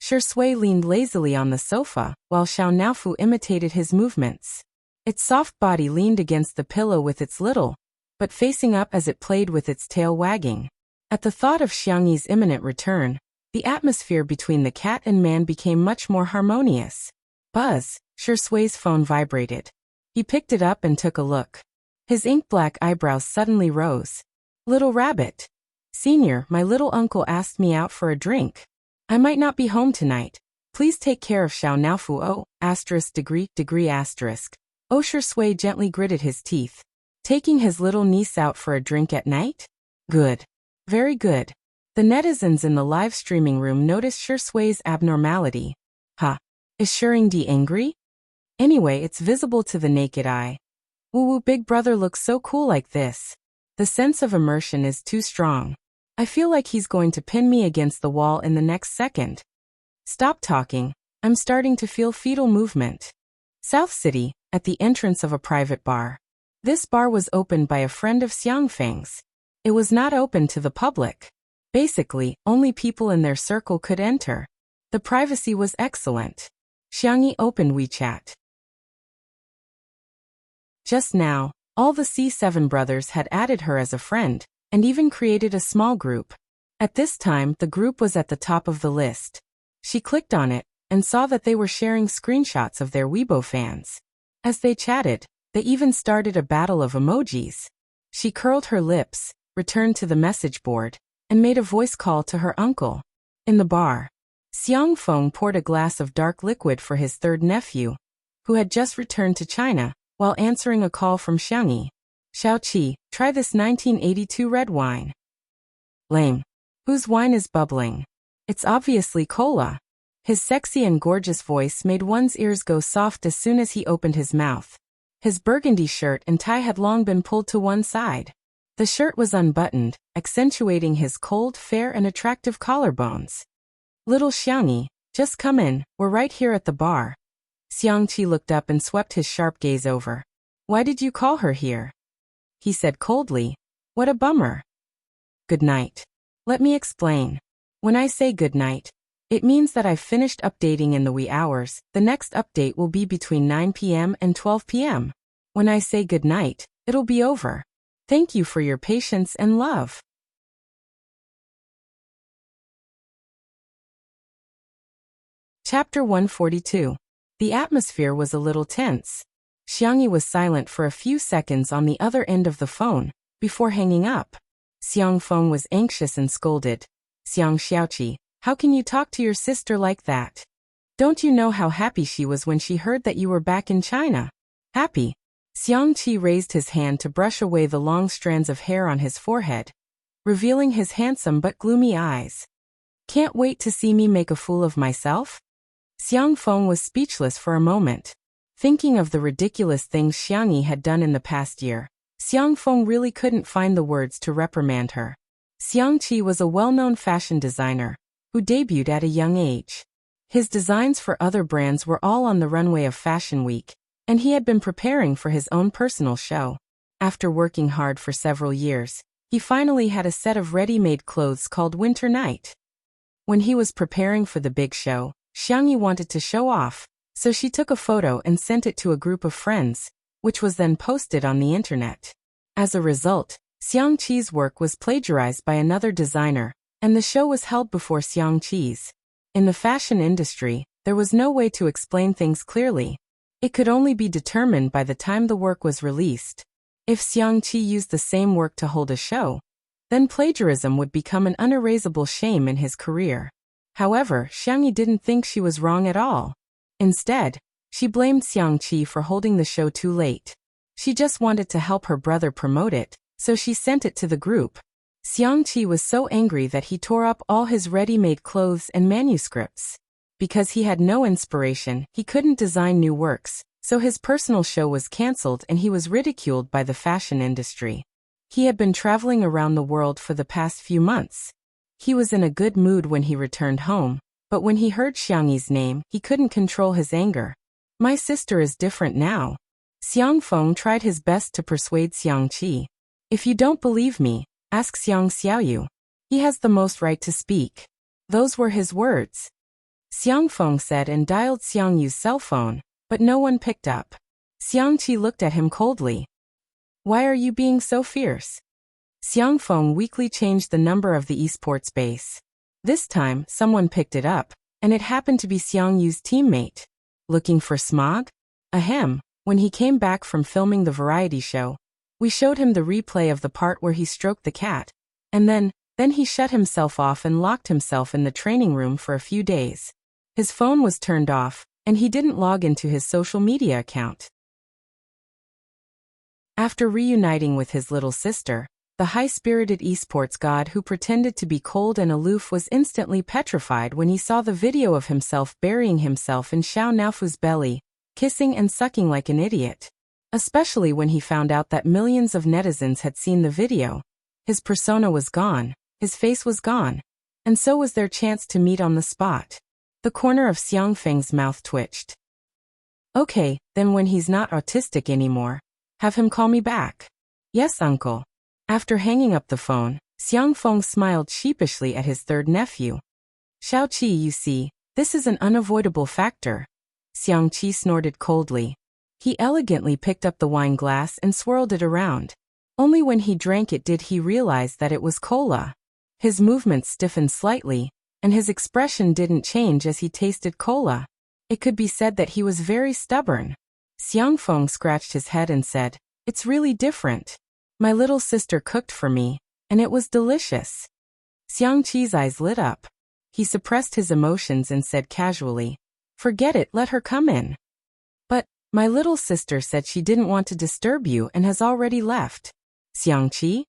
Shui leaned lazily on the sofa, while Xiao Naofu imitated his movements. Its soft body leaned against the pillow with its little, but facing up as it played with its tail wagging. At the thought of Xiangyi's imminent return, the atmosphere between the cat and man became much more harmonious. Buzz, Shui's phone vibrated. He picked it up and took a look. His ink-black eyebrows suddenly rose. Little rabbit. Senior, my little uncle asked me out for a drink. I might not be home tonight. Please take care of Xiao Naofu. Shui gently gritted his teeth. Taking his little niece out for a drink at night? Good. Very good. The netizens in the live streaming room noticed Shui's abnormality. Is Shuringdi angry? Anyway, it's visible to the naked eye. Woo, Big Brother looks so cool like this. The sense of immersion is too strong. I feel like he's going to pin me against the wall in the next second. Stop talking. I'm starting to feel fetal movement. South City, at the entrance of a private bar. This bar was opened by a friend of Xiangfeng's. It was not open to the public. Basically, only people in their circle could enter. The privacy was excellent. Xiangyi opened WeChat. Just now, all the C7 brothers had added her as a friend, and even created a small group. At this time, the group was at the top of the list. She clicked on it, and saw that they were sharing screenshots of their Weibo fans. As they chatted, they even started a battle of emojis. She curled her lips, returned to the message board, and made a voice call to her uncle. In the bar, Xiang Feng poured a glass of dark liquid for his third nephew, who had just returned to China, while answering a call from Xiangyi. Xiaoqi, try this 1982 red wine. Lame. Whose wine is bubbling? It's obviously cola. His sexy and gorgeous voice made one's ears go soft as soon as he opened his mouth. His burgundy shirt and tie had long been pulled to one side. The shirt was unbuttoned, accentuating his cold, fair and attractive collarbones. Little Xiangyi, just come in, we're right here at the bar. Xiangqi looked up and swept his sharp gaze over. Why did you call her here? He said coldly. What a bummer. Good night. Let me explain. When I say good night, it means that I've finished updating in the wee hours. The next update will be between 9 p.m. and 12 p.m. When I say good night, it'll be over. Thank you for your patience and love. Chapter 142. The atmosphere was a little tense. Xiangyi was silent for a few seconds on the other end of the phone, before hanging up. Xiang Feng was anxious and scolded. Xiang Xiaoqi, how can you talk to your sister like that? Don't you know how happy she was when she heard that you were back in China? Happy? Xiang Qi raised his hand to brush away the long strands of hair on his forehead, revealing his handsome but gloomy eyes. Can't wait to see me make a fool of myself? Xiang Feng was speechless for a moment. Thinking of the ridiculous things Xiangyi had done in the past year, Xiang Feng really couldn't find the words to reprimand her. Xiang Qi was a well-known fashion designer, who debuted at a young age. His designs for other brands were all on the runway of Fashion Week, and he had been preparing for his own personal show. After working hard for several years, he finally had a set of ready-made clothes called Winter Night. When he was preparing for the big show, Xiangyi wanted to show off, so she took a photo and sent it to a group of friends, which was then posted on the internet. As a result, Xiang Qi's work was plagiarized by another designer, and the show was held before Xiang Qi's. In the fashion industry, there was no way to explain things clearly. It could only be determined by the time the work was released. If Xiang Qi used the same work to hold a show, then plagiarism would become an unerasable shame in his career. However, Xiangyi didn't think she was wrong at all. Instead, she blamed Xiang Qi for holding the show too late. She just wanted to help her brother promote it, so she sent it to the group. Xiang Qi was so angry that he tore up all his ready-made clothes and manuscripts. Because he had no inspiration, he couldn't design new works, so his personal show was cancelled and he was ridiculed by the fashion industry. He had been traveling around the world for the past few months. He was in a good mood when he returned home, but when he heard Xiangyi's name, he couldn't control his anger. My sister is different now. Xiang Feng tried his best to persuade Xiang Qi. If you don't believe me, ask Xiang Xiaoyu. He has the most right to speak. Those were his words. Xiang Feng said and dialed Xiang Yu's cell phone, but no one picked up. Xiang Qi looked at him coldly. Why are you being so fierce? Xiang Feng weakly changed the number of the esports base. This time, someone picked it up, and it happened to be Xiang Yu's teammate. Looking for Smog? Ahem, when he came back from filming the variety show, we showed him the replay of the part where he stroked the cat, and then he shut himself off and locked himself in the training room for a few days. His phone was turned off, and he didn't log into his social media account. After reuniting with his little sister, the high-spirited esports god who pretended to be cold and aloof was instantly petrified when he saw the video of himself burying himself in Xiao Naofu's belly, kissing and sucking like an idiot. Especially when he found out that millions of netizens had seen the video. His persona was gone, his face was gone, and so was their chance to meet on the spot. The corner of Xiang Feng's mouth twitched. Okay, then when he's not autistic anymore, have him call me back. Yes, uncle. After hanging up the phone, Xiang Feng smiled sheepishly at his third nephew. Xiaoqi, you see, this is an unavoidable factor. Xiang Qi snorted coldly. He elegantly picked up the wine glass and swirled it around. Only when he drank it did he realize that it was cola. His movements stiffened slightly, and his expression didn't change as he tasted cola. It could be said that he was very stubborn. Xiangfeng scratched his head and said, "It's really different. My little sister cooked for me, and it was delicious." Xiangqi's eyes lit up. He suppressed his emotions and said casually, "Forget it, let her come in." "But, my little sister said she didn't want to disturb you and has already left." Xiangqi?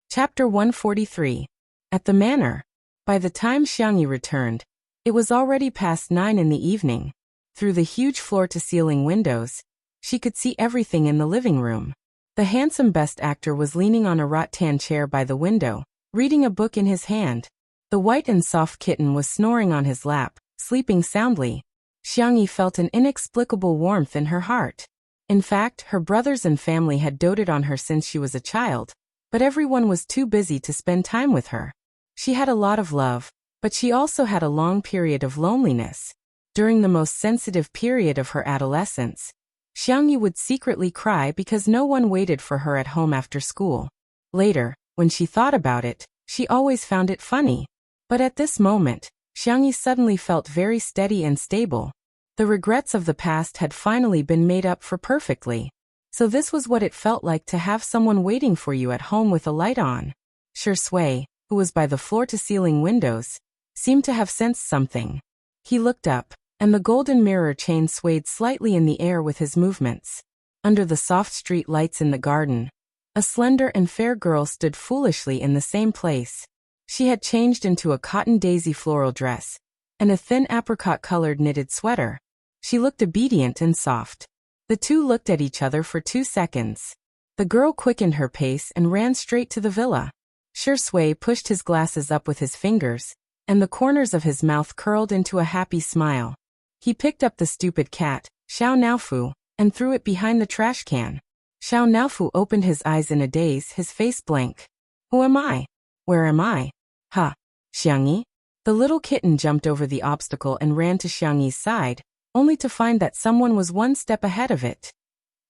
Chapter 143. At the manor. By the time Xiangyi returned, it was already past 9 in the evening. Through the huge floor-to-ceiling windows, she could see everything in the living room. The handsome best actor was leaning on a rattan chair by the window, reading a book in his hand. The white and soft kitten was snoring on his lap, sleeping soundly. Xiangyi felt an inexplicable warmth in her heart. In fact, her brothers and family had doted on her since she was a child, but everyone was too busy to spend time with her. She had a lot of love, but she also had a long period of loneliness. During the most sensitive period of her adolescence, Xiangyi would secretly cry because no one waited for her at home after school. Later, when she thought about it, she always found it funny. But at this moment, Xiangyi suddenly felt very steady and stable. The regrets of the past had finally been made up for perfectly. So this was what it felt like to have someone waiting for you at home with a light on. Shui, who was by the floor-to-ceiling windows, seemed to have sensed something. He looked up, and the golden mirror chain swayed slightly in the air with his movements. Under the soft street lights in the garden, a slender and fair girl stood foolishly in the same place. She had changed into a cotton daisy floral dress and a thin apricot-colored knitted sweater. She looked obedient and soft. The two looked at each other for 2 seconds. The girl quickened her pace and ran straight to the villa. Shui pushed his glasses up with his fingers, and the corners of his mouth curled into a happy smile. He picked up the stupid cat, Xiao Naofu, and threw it behind the trash can. Xiao Naofu opened his eyes in a daze, his face blank. "Who am I? Where am I? Ha! Xiangyi?" The little kitten jumped over the obstacle and ran to Xiangyi's side, only to find that someone was 1 step ahead of it.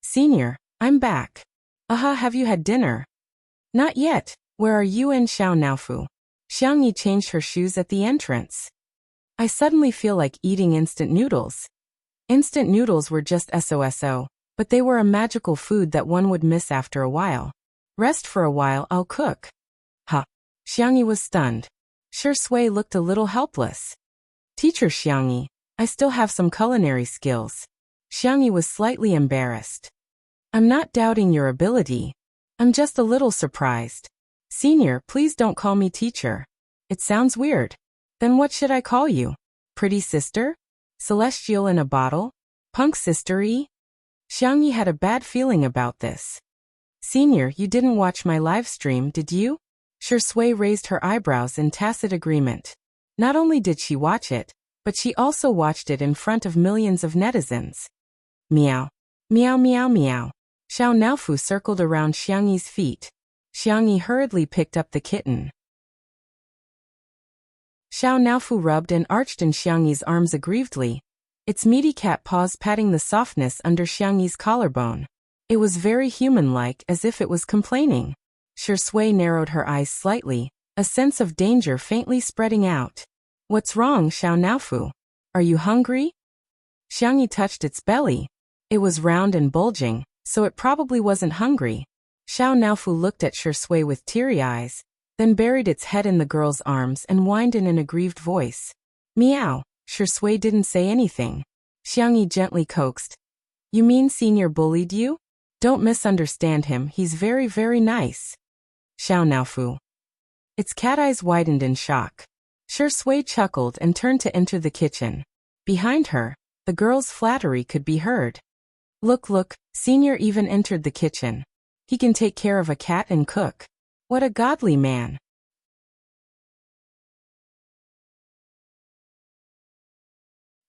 "Senior, I'm back." "Aha, have you had dinner?" "Not yet. Where are you and Xiao Naofu?" Xiangyi changed her shoes at the entrance. "I suddenly feel like eating instant noodles." Instant noodles were just SOSO, but they were a magical food that one would miss after a while. "Rest for a while, I'll cook." "Ha!" Xiangyi was stunned. Shui looked a little helpless. "Teacher Xiangyi, I still have some culinary skills." Xiangyi was slightly embarrassed. "I'm not doubting your ability. I'm just a little surprised." "Senior, please don't call me teacher. It sounds weird." "Then what should I call you? Pretty sister? Celestial in a bottle? Punk sister-y?" Xiangyi had a bad feeling about this. "Senior, you didn't watch my live stream, did you?" Shui raised her eyebrows in tacit agreement. Not only did she watch it, but she also watched it in front of millions of netizens. Meow. Meow meow meow. Xiao Naofu circled around Xiangyi's feet. Xiangyi hurriedly picked up the kitten. Xiao Naofu rubbed and arched in Xiangyi's arms aggrievedly, its meaty cat paws patting the softness under Xiangyi's collarbone. It was very human-like, as if it was complaining. Shui narrowed her eyes slightly, a sense of danger faintly spreading out. "What's wrong, Xiao Naofu? Are you hungry?" Xiangyi touched its belly. It was round and bulging, so it probably wasn't hungry. Xiao Naofu looked at Shui with teary eyes, then buried its head in the girl's arms and whined in an aggrieved voice. "Meow." Shui didn't say anything. Xiangyi gently coaxed. "You mean Senior bullied you? Don't misunderstand him, he's very, very nice." Xiao Naofu. Its cat eyes widened in shock. Shui chuckled and turned to enter the kitchen. Behind her, the girl's flattery could be heard. Look, Senior even entered the kitchen. He can take care of a cat and cook. What a godly man."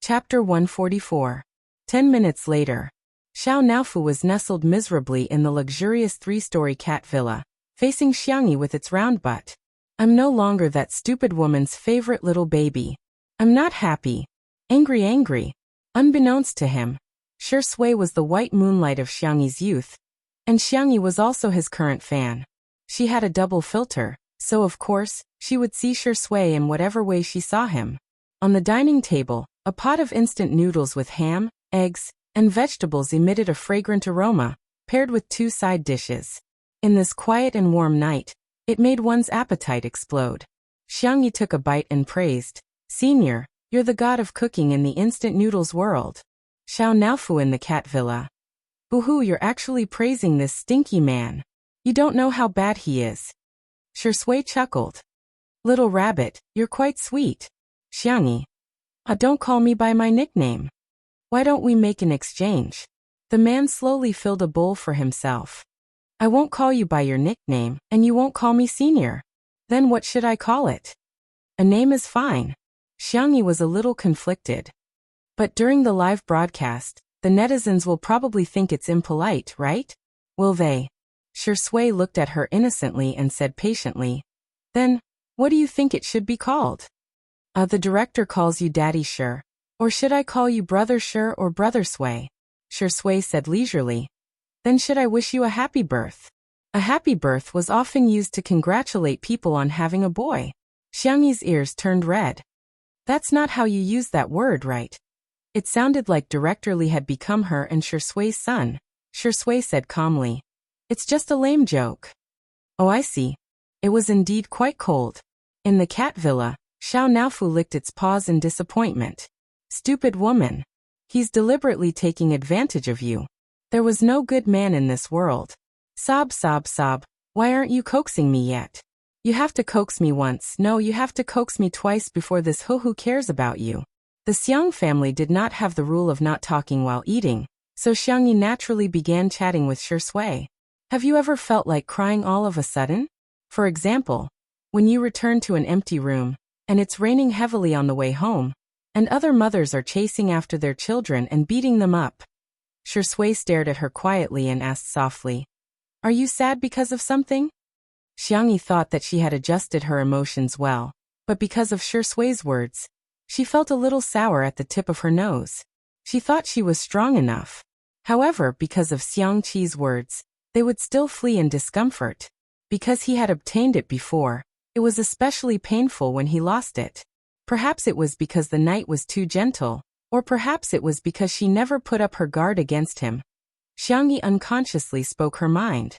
Chapter 144. 10 minutes later. Xiao Naofu was nestled miserably in the luxurious 3-story cat villa, facing Xiangyi with its round butt. "I'm no longer that stupid woman's favorite little baby. I'm not happy. Angry. Unbeknownst to him, Shui was the white moonlight of Xiangyi's youth, and Xiangyi was also his current fan. She had a double filter, so of course, she would see Shui in whatever way she saw him. On the dining table, a pot of instant noodles with ham, eggs, and vegetables emitted a fragrant aroma, paired with 2 side dishes. In this quiet and warm night, it made one's appetite explode. Xiangyi took a bite and praised, "Senior, you're the god of cooking in the instant noodles world." Xiao Naofu in the cat villa. "Boo-hoo, you're actually praising this stinky man. You don't know how bad he is." Shui chuckled. "Little rabbit, you're quite sweet." Xiangyi. Don't call me by my nickname. Why don't we make an exchange?" The man slowly filled a bowl for himself. "I won't call you by your nickname, and you won't call me senior. Then what should I call it?" "A name is fine." Xiangyi was a little conflicted. "But during the live broadcast, the netizens will probably think it's impolite, right? Will they?" Shui looked at her innocently and said patiently, "Then, what do you think it should be called?" The director calls you Daddy Sure. Or should I call you Brother Sure or Brother Sui?" Shui said leisurely. "Then should I wish you a happy birth?" A happy birth was often used to congratulate people on having a boy. Xiangyi's ears turned red. "That's not how you use that word, right?" It sounded like Director Li had become her and Shui's son. Shui said calmly, "It's just a lame joke." "Oh, I see." It was indeed quite cold. In the cat villa, Xiao Naofu licked its paws in disappointment. "Stupid woman. He's deliberately taking advantage of you. There was no good man in this world." Sob, sob, sob. "Why aren't you coaxing me yet? You have to coax me once. No, you have to coax me twice before this who cares about you." The Xiang family did not have the rule of not talking while eating, so Xiangyi naturally began chatting with Shui. "Have you ever felt like crying all of a sudden? For example, when you return to an empty room, and it's raining heavily on the way home, and other mothers are chasing after their children and beating them up." Shui stared at her quietly and asked softly, "Are you sad because of something?" Xiangyi thought that she had adjusted her emotions well, but because of Shui's words, she felt a little sour at the tip of her nose. She thought she was strong enough. However, because of Xiang Qi's words, they would still flee in discomfort. Because he had obtained it before, it was especially painful when he lost it. Perhaps it was because the night was too gentle, or perhaps it was because she never put up her guard against him. Xiangyi unconsciously spoke her mind.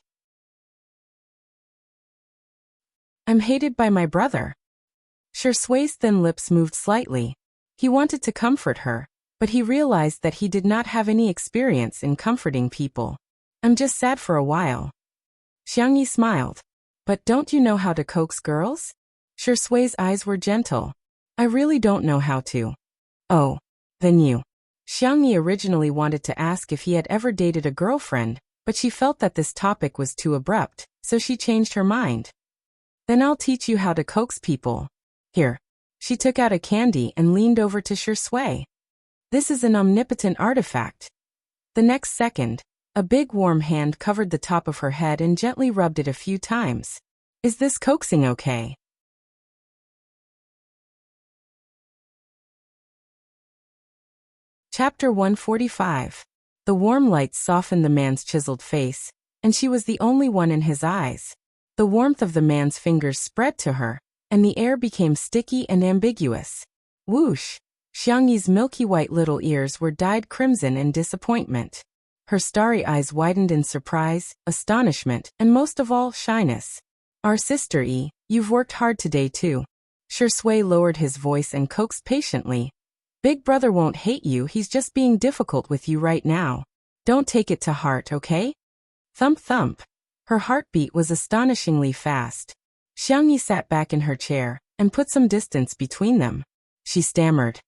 "I'm hated by my brother." Shui's thin lips moved slightly. He wanted to comfort her, but he realized that he did not have any experience in comforting people. "I'm just sad for a while." Xiangyi smiled. "But don't you know how to coax girls?" Shui's eyes were gentle. "I really don't know how to." "Oh, then you." Xiangyi originally wanted to ask if he had ever dated a girlfriend, but she felt that this topic was too abrupt, so she changed her mind. "Then I'll teach you how to coax people. Here." She took out a candy and leaned over to Shui. "This is an omnipotent artifact." The next second, a big warm hand covered the top of her head and gently rubbed it a few times. "Is this coaxing okay?" Chapter 145. The warm lights softened the man's chiseled face, and she was the only one in his eyes. The warmth of the man's fingers spread to her, and the air became sticky and ambiguous. Whoosh! Xiangyi's milky white little ears were dyed crimson in disappointment. Her starry eyes widened in surprise, astonishment, and most of all, shyness. "Our sister E, you've worked hard today too." Shui lowered his voice and coaxed patiently. "Big brother won't hate you, he's just being difficult with you right now. Don't take it to heart, okay?" Thump thump. Her heartbeat was astonishingly fast. Xiangyi sat back in her chair and put some distance between them. She stammered.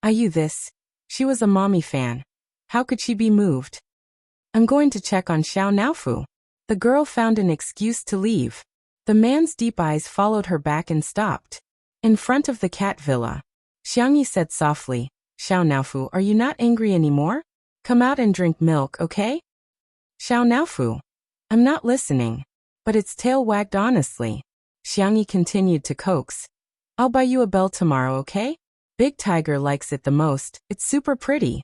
"Are you this?" She was a mommy fan. How could she be moved? "I'm going to check on Xiao Naofu." The girl found an excuse to leave. The man's deep eyes followed her back and stopped. In front of the cat villa, Xiangyi said softly, "Xiao Naofu, are you not angry anymore? Come out and drink milk, okay?" "Xiao Naofu." "I'm not listening." But its tail wagged honestly. Xiangyi continued to coax. "I'll buy you a bell tomorrow, okay? Big Tiger likes it the most, it's super pretty."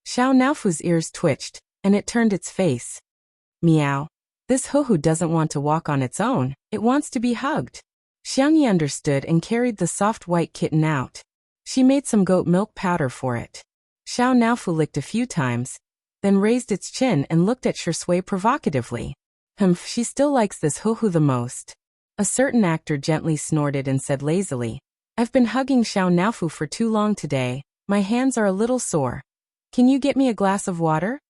Xiao Naofu's ears twitched, and it turned its face. "Meow. This hoo-hoo doesn't want to walk on its own, it wants to be hugged." Xiangyi understood and carried the soft white kitten out. She made some goat milk powder for it. Xiao Naofu licked a few times, then raised its chin and looked at Shui provocatively. She still likes this hoo-hoo the most. A certain actor gently snorted and said lazily, I've been hugging Xiao Naofu for too long today, my hands are a little sore. Can you get me a glass of water?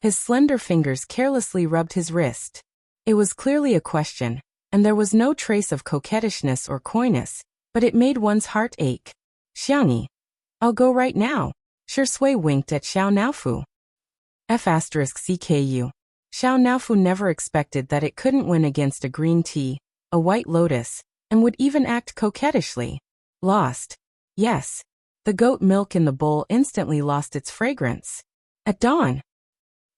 His slender fingers carelessly rubbed his wrist. It was clearly a question, and there was no trace of coquettishness or coyness, but it made one's heart ache. Xiangyi. I'll go right now. Shui winked at Xiao Naofu. F*CKU. Xiao Naofu never expected that it couldn't win against a green tea, a white lotus, and would even act coquettishly. Lost. Yes. The goat milk in the bowl instantly lost its fragrance. At dawn.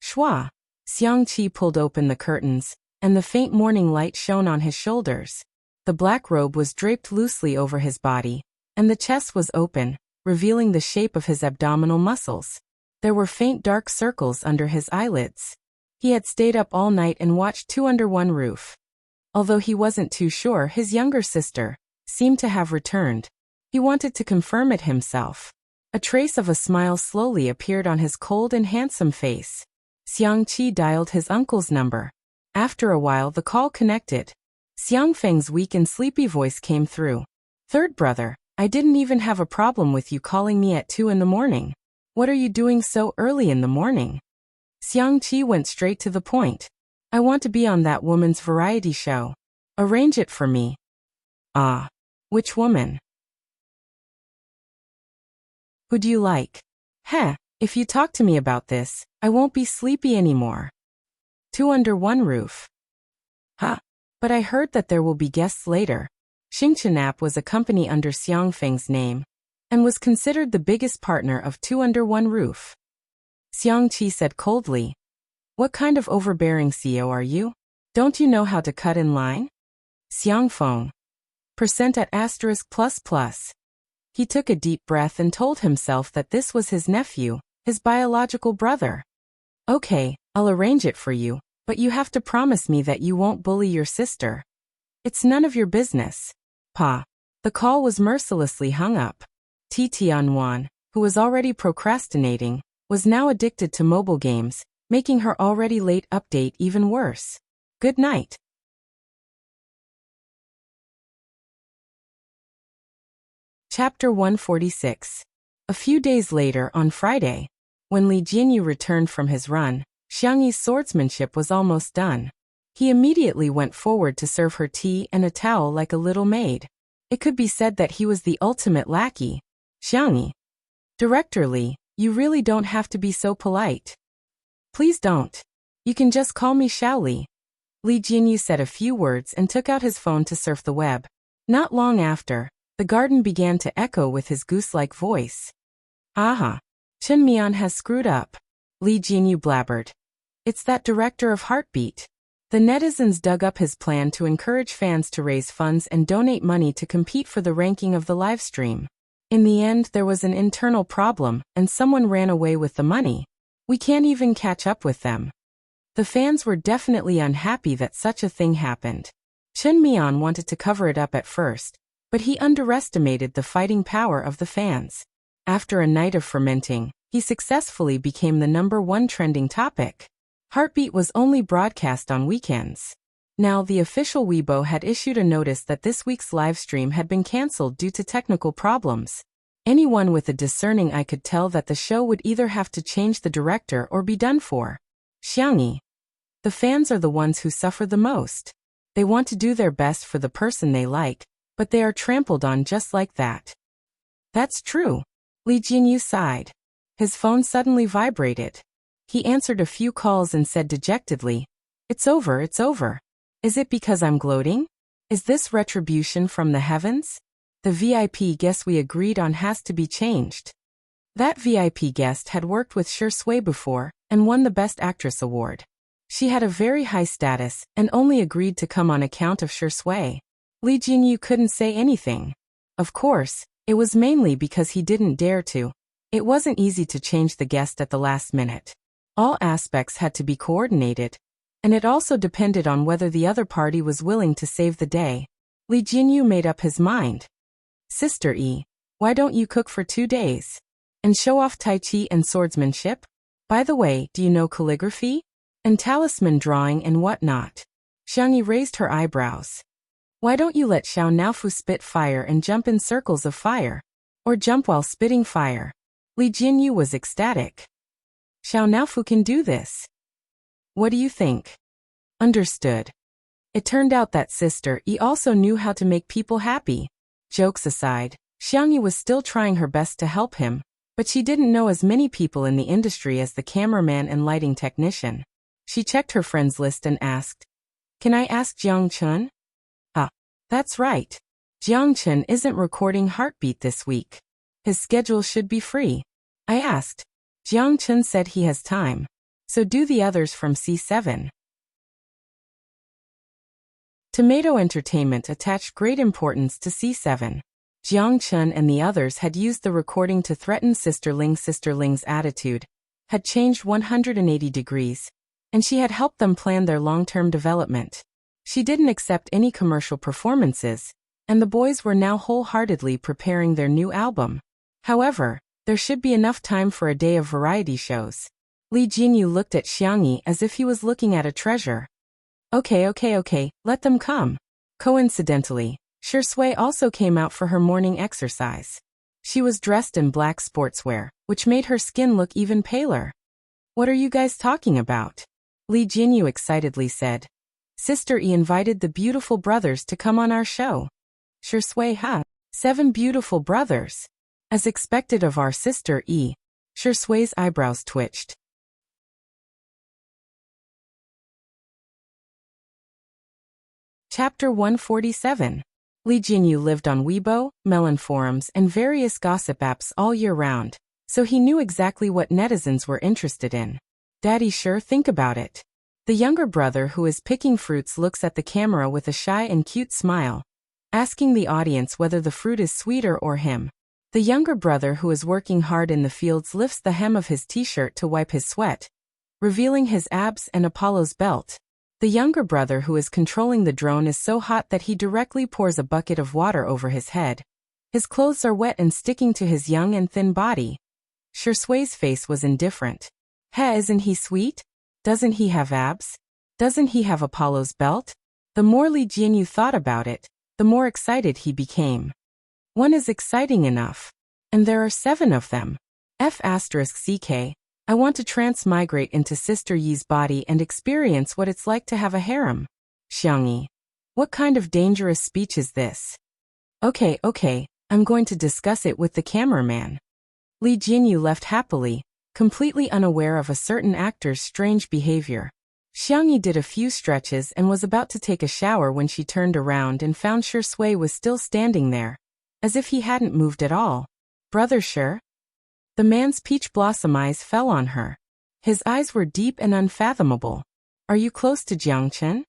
Shua. Xiangqi pulled open the curtains, and the faint morning light shone on his shoulders. The black robe was draped loosely over his body, and the chest was open, revealing the shape of his abdominal muscles. There were faint dark circles under his eyelids. He had stayed up all night and watched Two Under One Roof. Although he wasn't too sure his younger sister seemed to have returned, he wanted to confirm it himself. A trace of a smile slowly appeared on his cold and handsome face. Xiangqi dialed his uncle's number. After a while the call connected. Xiangfeng's weak and sleepy voice came through. Third brother, I didn't even have a problem with you calling me at 2 in the morning. What are you doing so early in the morning? Xiangqi went straight to the point. I want to be on that woman's variety show. Arrange it for me. Ah. Which woman? Who do you like? Heh, if you talk to me about this, I won't be sleepy anymore. 2 Under One Roof. Huh. But I heard that there will be guests later. Xingchenap was a company under Xiangfeng's name, and was considered the biggest partner of 2 Under One Roof. Xiangqi said coldly, What kind of overbearing CEO are you? Don't you know how to cut in line? Xiangfeng. Percent at *++. He took a deep breath and told himself that this was his nephew, his biological brother. Okay, I'll arrange it for you, but you have to promise me that you won't bully your sister. It's none of your business. Pa. The call was mercilessly hung up. Tianwan, who was already procrastinating, was now addicted to mobile games, making her already late update even worse. Good night. Chapter 146. A few days later, on Friday, when Li Jinyu returned from his run, Xiangyi's swordsmanship was almost done. He immediately went forward to serve her tea and a towel like a little maid. It could be said that he was the ultimate lackey. Xiangyi. Director Li, you really don't have to be so polite. Please don't. You can just call me Xiao Li. Li Jinyu said a few words and took out his phone to surf the web. Not long after, the garden began to echo with his goose-like voice. Aha. Chen Mian has screwed up. Li Jinyu blabbered. It's that director of Heartbeat. The netizens dug up his plan to encourage fans to raise funds and donate money to compete for the ranking of the livestream. In the end, there was an internal problem, and someone ran away with the money. We can't even catch up with them. The fans were definitely unhappy that such a thing happened. Chen Mian wanted to cover it up at first, but he underestimated the fighting power of the fans. After a night of fermenting, he successfully became the #1 trending topic. Heartbeat was only broadcast on weekends. Now, the official Weibo had issued a notice that this week's livestream had been cancelled due to technical problems. Anyone with a discerning eye could tell that the show would either have to change the director or be done for. Xiangyi. The fans are the ones who suffer the most. They want to do their best for the person they like, but they are trampled on just like that. That's true. Li Jinyu sighed. His phone suddenly vibrated. He answered a few calls and said dejectedly, It's over, it's over. Is it because I'm gloating? Is this retribution from the heavens? The VIP guest we agreed on has to be changed. That VIP guest had worked with Shui before and won the Best Actress award. She had a very high status and only agreed to come on account of Shui. Li Jinyu couldn't say anything. Of course, it was mainly because he didn't dare to. It wasn't easy to change the guest at the last minute. All aspects had to be coordinated, and it also depended on whether the other party was willing to save the day. Li Jinyu made up his mind. Sister E. Why don't you cook for 2 days? And show off Tai Chi and swordsmanship? By the way, do you know calligraphy? And talisman drawing and whatnot? Xiangyi raised her eyebrows. Why don't you let Xiao Naofu spit fire and jump in circles of fire? Or jump while spitting fire? Li Jinyu was ecstatic. Xiao Naofu can do this. What do you think? Understood. It turned out that Sister Yi also knew how to make people happy. Jokes aside, Xiangyi was still trying her best to help him, but she didn't know as many people in the industry as the cameraman and lighting technician. She checked her friends list and asked, "Can I ask Jiang Chun?" "Ah, that's right. Jiang Chun isn't recording Heartbeat this week. His schedule should be free." I asked. Jiang Chun said he has time. So do the others from C7. Tomato Entertainment attached great importance to C7. Jiang Chun and the others had used the recording to threaten Sister Ling. Sister Ling's attitude had changed 180 degrees, and she had helped them plan their long-term development. She didn't accept any commercial performances, and the boys were now wholeheartedly preparing their new album. However, there should be enough time for a day of variety shows. Li Jinyu looked at Xiangyi as if he was looking at a treasure. Okay, let them come. Coincidentally, Shi Sui also came out for her morning exercise. She was dressed in black sportswear, which made her skin look even paler. What are you guys talking about? Li Jinyu excitedly said. Sister Yi invited the beautiful brothers to come on our show. Shi Sui, huh? 7 beautiful brothers. As expected of our Sister Yi. Shi Sui's eyebrows twitched. Chapter 147. Li Jinyu lived on Weibo, Melon forums, and various gossip apps all year round, so he knew exactly what netizens were interested in. Daddy, sure, think about it. The younger brother who is picking fruits looks at the camera with a shy and cute smile, asking the audience whether the fruit is sweeter or him. The younger brother who is working hard in the fields lifts the hem of his t-shirt to wipe his sweat, revealing his abs and Apollo's belt. The younger brother who is controlling the drone is so hot that he directly pours a bucket of water over his head. His clothes are wet and sticking to his young and thin body. Shi Sui's face was indifferent. Isn't he sweet? Doesn't he have abs? Doesn't he have Apollo's belt? The more Li Jinyu thought about it, the more excited he became. One is exciting enough. And there are 7 of them. F***CK. I want to transmigrate into Sister Yi's body and experience what it's like to have a harem. Xiangyi. What kind of dangerous speech is this? Okay, I'm going to discuss it with the cameraman. Li Jinyu left happily, completely unaware of a certain actor's strange behavior. Xiangyi did a few stretches and was about to take a shower when she turned around and found Shi Sui was still standing there, as if he hadn't moved at all. Brother Shi? The man's peach blossom eyes fell on her. His eyes were deep and unfathomable. Are you close to Jiang Chun?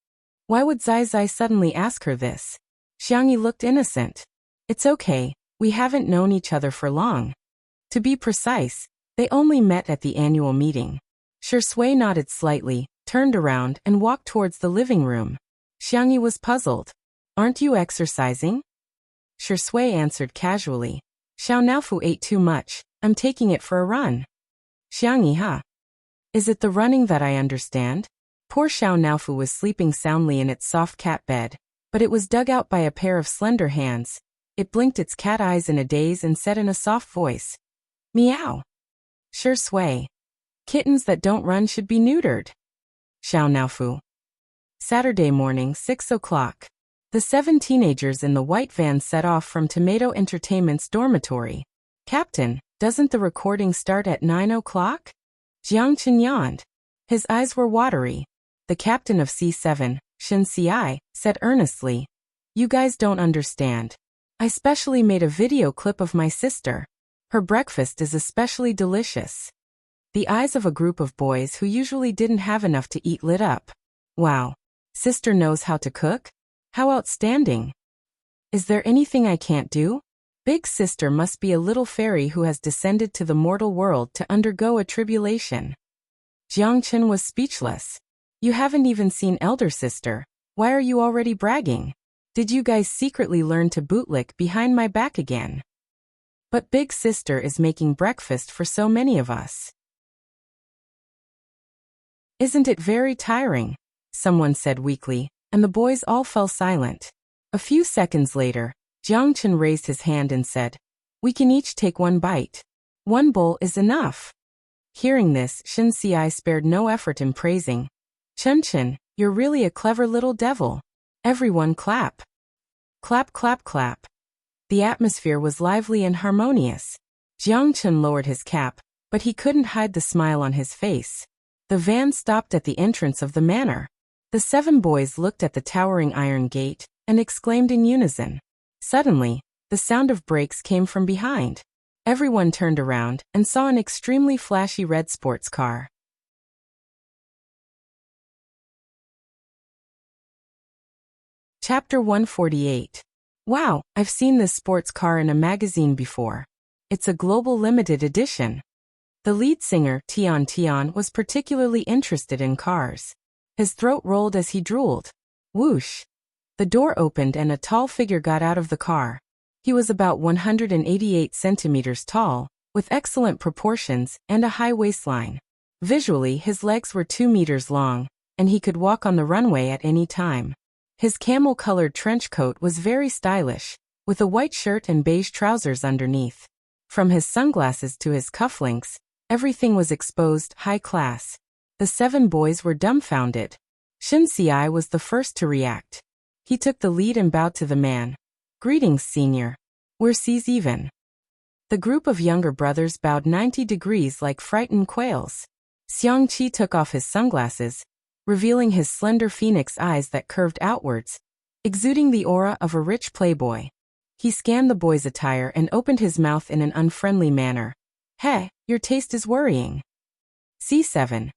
Why would Zai Zai suddenly ask her this? Xiangyi looked innocent. It's okay, we haven't known each other for long. To be precise, they only met at the annual meeting. Shi Sui nodded slightly, turned around and walked towards the living room. Xiangyi was puzzled. Aren't you exercising? Shi Sui answered casually. Xiao Naofu ate too much. I'm taking it for a run. Xiangyi, huh? Is it the running that I understand? Poor Xiao Naofu was sleeping soundly in its soft cat bed, but it was dug out by a pair of slender hands. It blinked its cat eyes in a daze and said in a soft voice, "Meow." Shi Sui. Kittens that don't run should be neutered. Xiao Naofu. Saturday morning, 6 o'clock. The 7 teenagers in the white van set off from Tomato Entertainment's dormitory. Captain, doesn't the recording start at 9 o'clock? Jiang Chun yawned. His eyes were watery. The captain of C7, Shin Ci, said earnestly, "You guys don't understand. I specially made a video clip of my sister. Her breakfast is especially delicious." The eyes of a group of boys who usually didn't have enough to eat lit up. Wow. Sister knows how to cook? How outstanding. Is there anything I can't do? Big sister must be a little fairy who has descended to the mortal world to undergo a tribulation. Jiang Chun was speechless. You haven't even seen elder sister. Why are you already bragging? Did you guys secretly learn to bootlick behind my back again? But big sister is making breakfast for so many of us. Isn't it very tiring? Someone said weakly, and the boys all fell silent. A few seconds later, Jiangchen raised his hand and said, "We can each take one bite. One bowl is enough." Hearing this, Shen Xiai spared no effort in praising. "Chen, you're really a clever little devil." Everyone clap. Clap, clap, clap. The atmosphere was lively and harmonious. Jiangchen lowered his cap, but he couldn't hide the smile on his face. The van stopped at the entrance of the manor. The 7 boys looked at the towering iron gate and exclaimed in unison. Suddenly, the sound of brakes came from behind. Everyone turned around and saw an extremely flashy red sports car. Chapter 148. Wow, I've seen this sports car in a magazine before. It's a global limited edition. The lead singer, Tian, was particularly interested in cars. His throat rolled as he drooled. Whoosh! The door opened and a tall figure got out of the car. He was about 188 centimeters tall, with excellent proportions and a high waistline. Visually, his legs were 2 meters long, and he could walk on the runway at any time. His camel-colored trench coat was very stylish, with a white shirt and beige trousers underneath. From his sunglasses to his cufflinks, everything was exposed, high class. The 7 boys were dumbfounded. Shen Xiai was the first to react. He took the lead and bowed to the man. "Greetings, senior. We're C's even." The group of younger brothers bowed 90 degrees like frightened quails. Xiangqi took off his sunglasses, revealing his slender phoenix eyes that curved outwards, exuding the aura of a rich playboy. He scanned the boy's attire and opened his mouth in an unfriendly manner. "Hey, your taste is worrying." C7.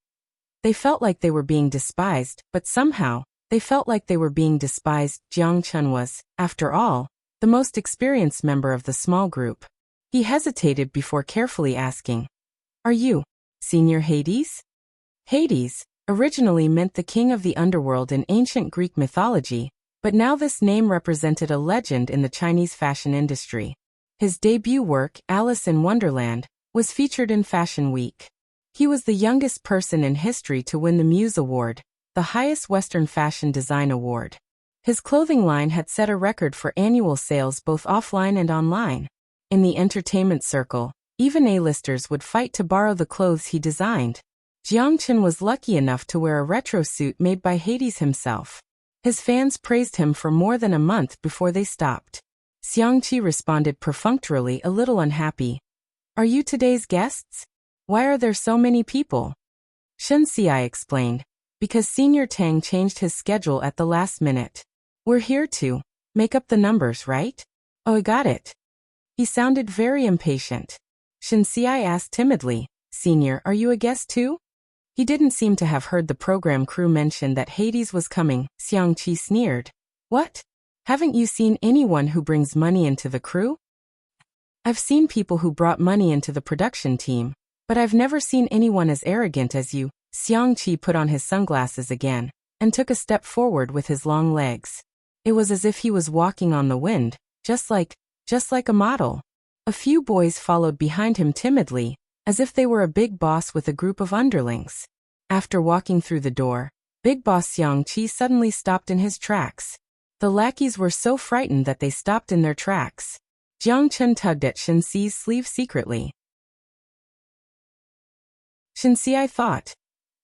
They felt like they were being despised, but somehow, they felt like they were being despised. Jiangchen was, after all, the most experienced member of the small group. He hesitated before carefully asking, "Are you Senior Hades?" Hades originally meant the king of the underworld in ancient Greek mythology, but now this name represented a legend in the Chinese fashion industry. His debut work, Alice in Wonderland, was featured in Fashion Week. He was the youngest person in history to win the Muse Award, the highest Western fashion design award. His clothing line had set a record for annual sales both offline and online. In the entertainment circle, even A-listers would fight to borrow the clothes he designed. Jiangchen was lucky enough to wear a retro suit made by Hades himself. His fans praised him for more than a month before they stopped. Xiangqi responded perfunctorily, a little unhappy. "Are you today's guests? Why are there so many people?" Shen Xiai explained, "Because Senior Tang changed his schedule at the last minute. We're here to make up the numbers, right?" "Oh, I got it." He sounded very impatient. Shen Xiai asked timidly, "Senior, are you a guest too?" He didn't seem to have heard the program crew mention that Hades was coming. Xiangqi sneered. "What? Haven't you seen anyone who brings money into the crew?" "I've seen people who brought money into the production team, but I've never seen anyone as arrogant as you." Xiangqi put on his sunglasses again and took a step forward with his long legs. It was as if he was walking on the wind, just like a model. A few boys followed behind him timidly, as if they were a big boss with a group of underlings. After walking through the door, Big Boss Xiangqi suddenly stopped in his tracks. The lackeys were so frightened that they stopped in their tracks. Jiangchen tugged at Shen Xi's sleeve secretly. Shen Xi thought,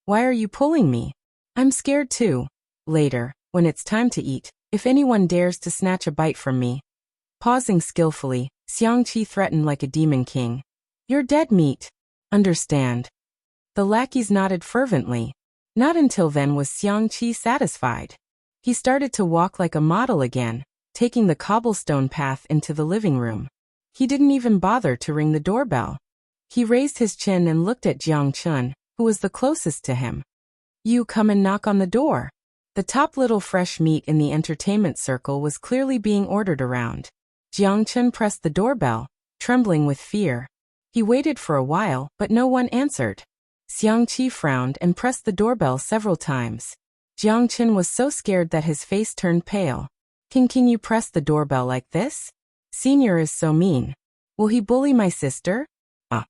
"Why are you pulling me? I'm scared too. Later, when it's time to eat, if anyone dares to snatch a bite from me." Pausing skillfully, Xiangqi threatened like a demon king. "You're dead meat. Understand?" The lackeys nodded fervently. Not until then was Xiangqi satisfied. He started to walk like a model again, taking the cobblestone path into the living room. He didn't even bother to ring the doorbell. He raised his chin and looked at Jiangchen, who was the closest to him. "You come and knock on the door." The top little fresh meat in the entertainment circle was clearly being ordered around. Jiangchen pressed the doorbell, trembling with fear. He waited for a while, but no one answered. Xiangqi frowned and pressed the doorbell several times. Jiangchen was so scared that his face turned pale. Can you press the doorbell like this? Senior is so mean." Will he bully my sister? Ah.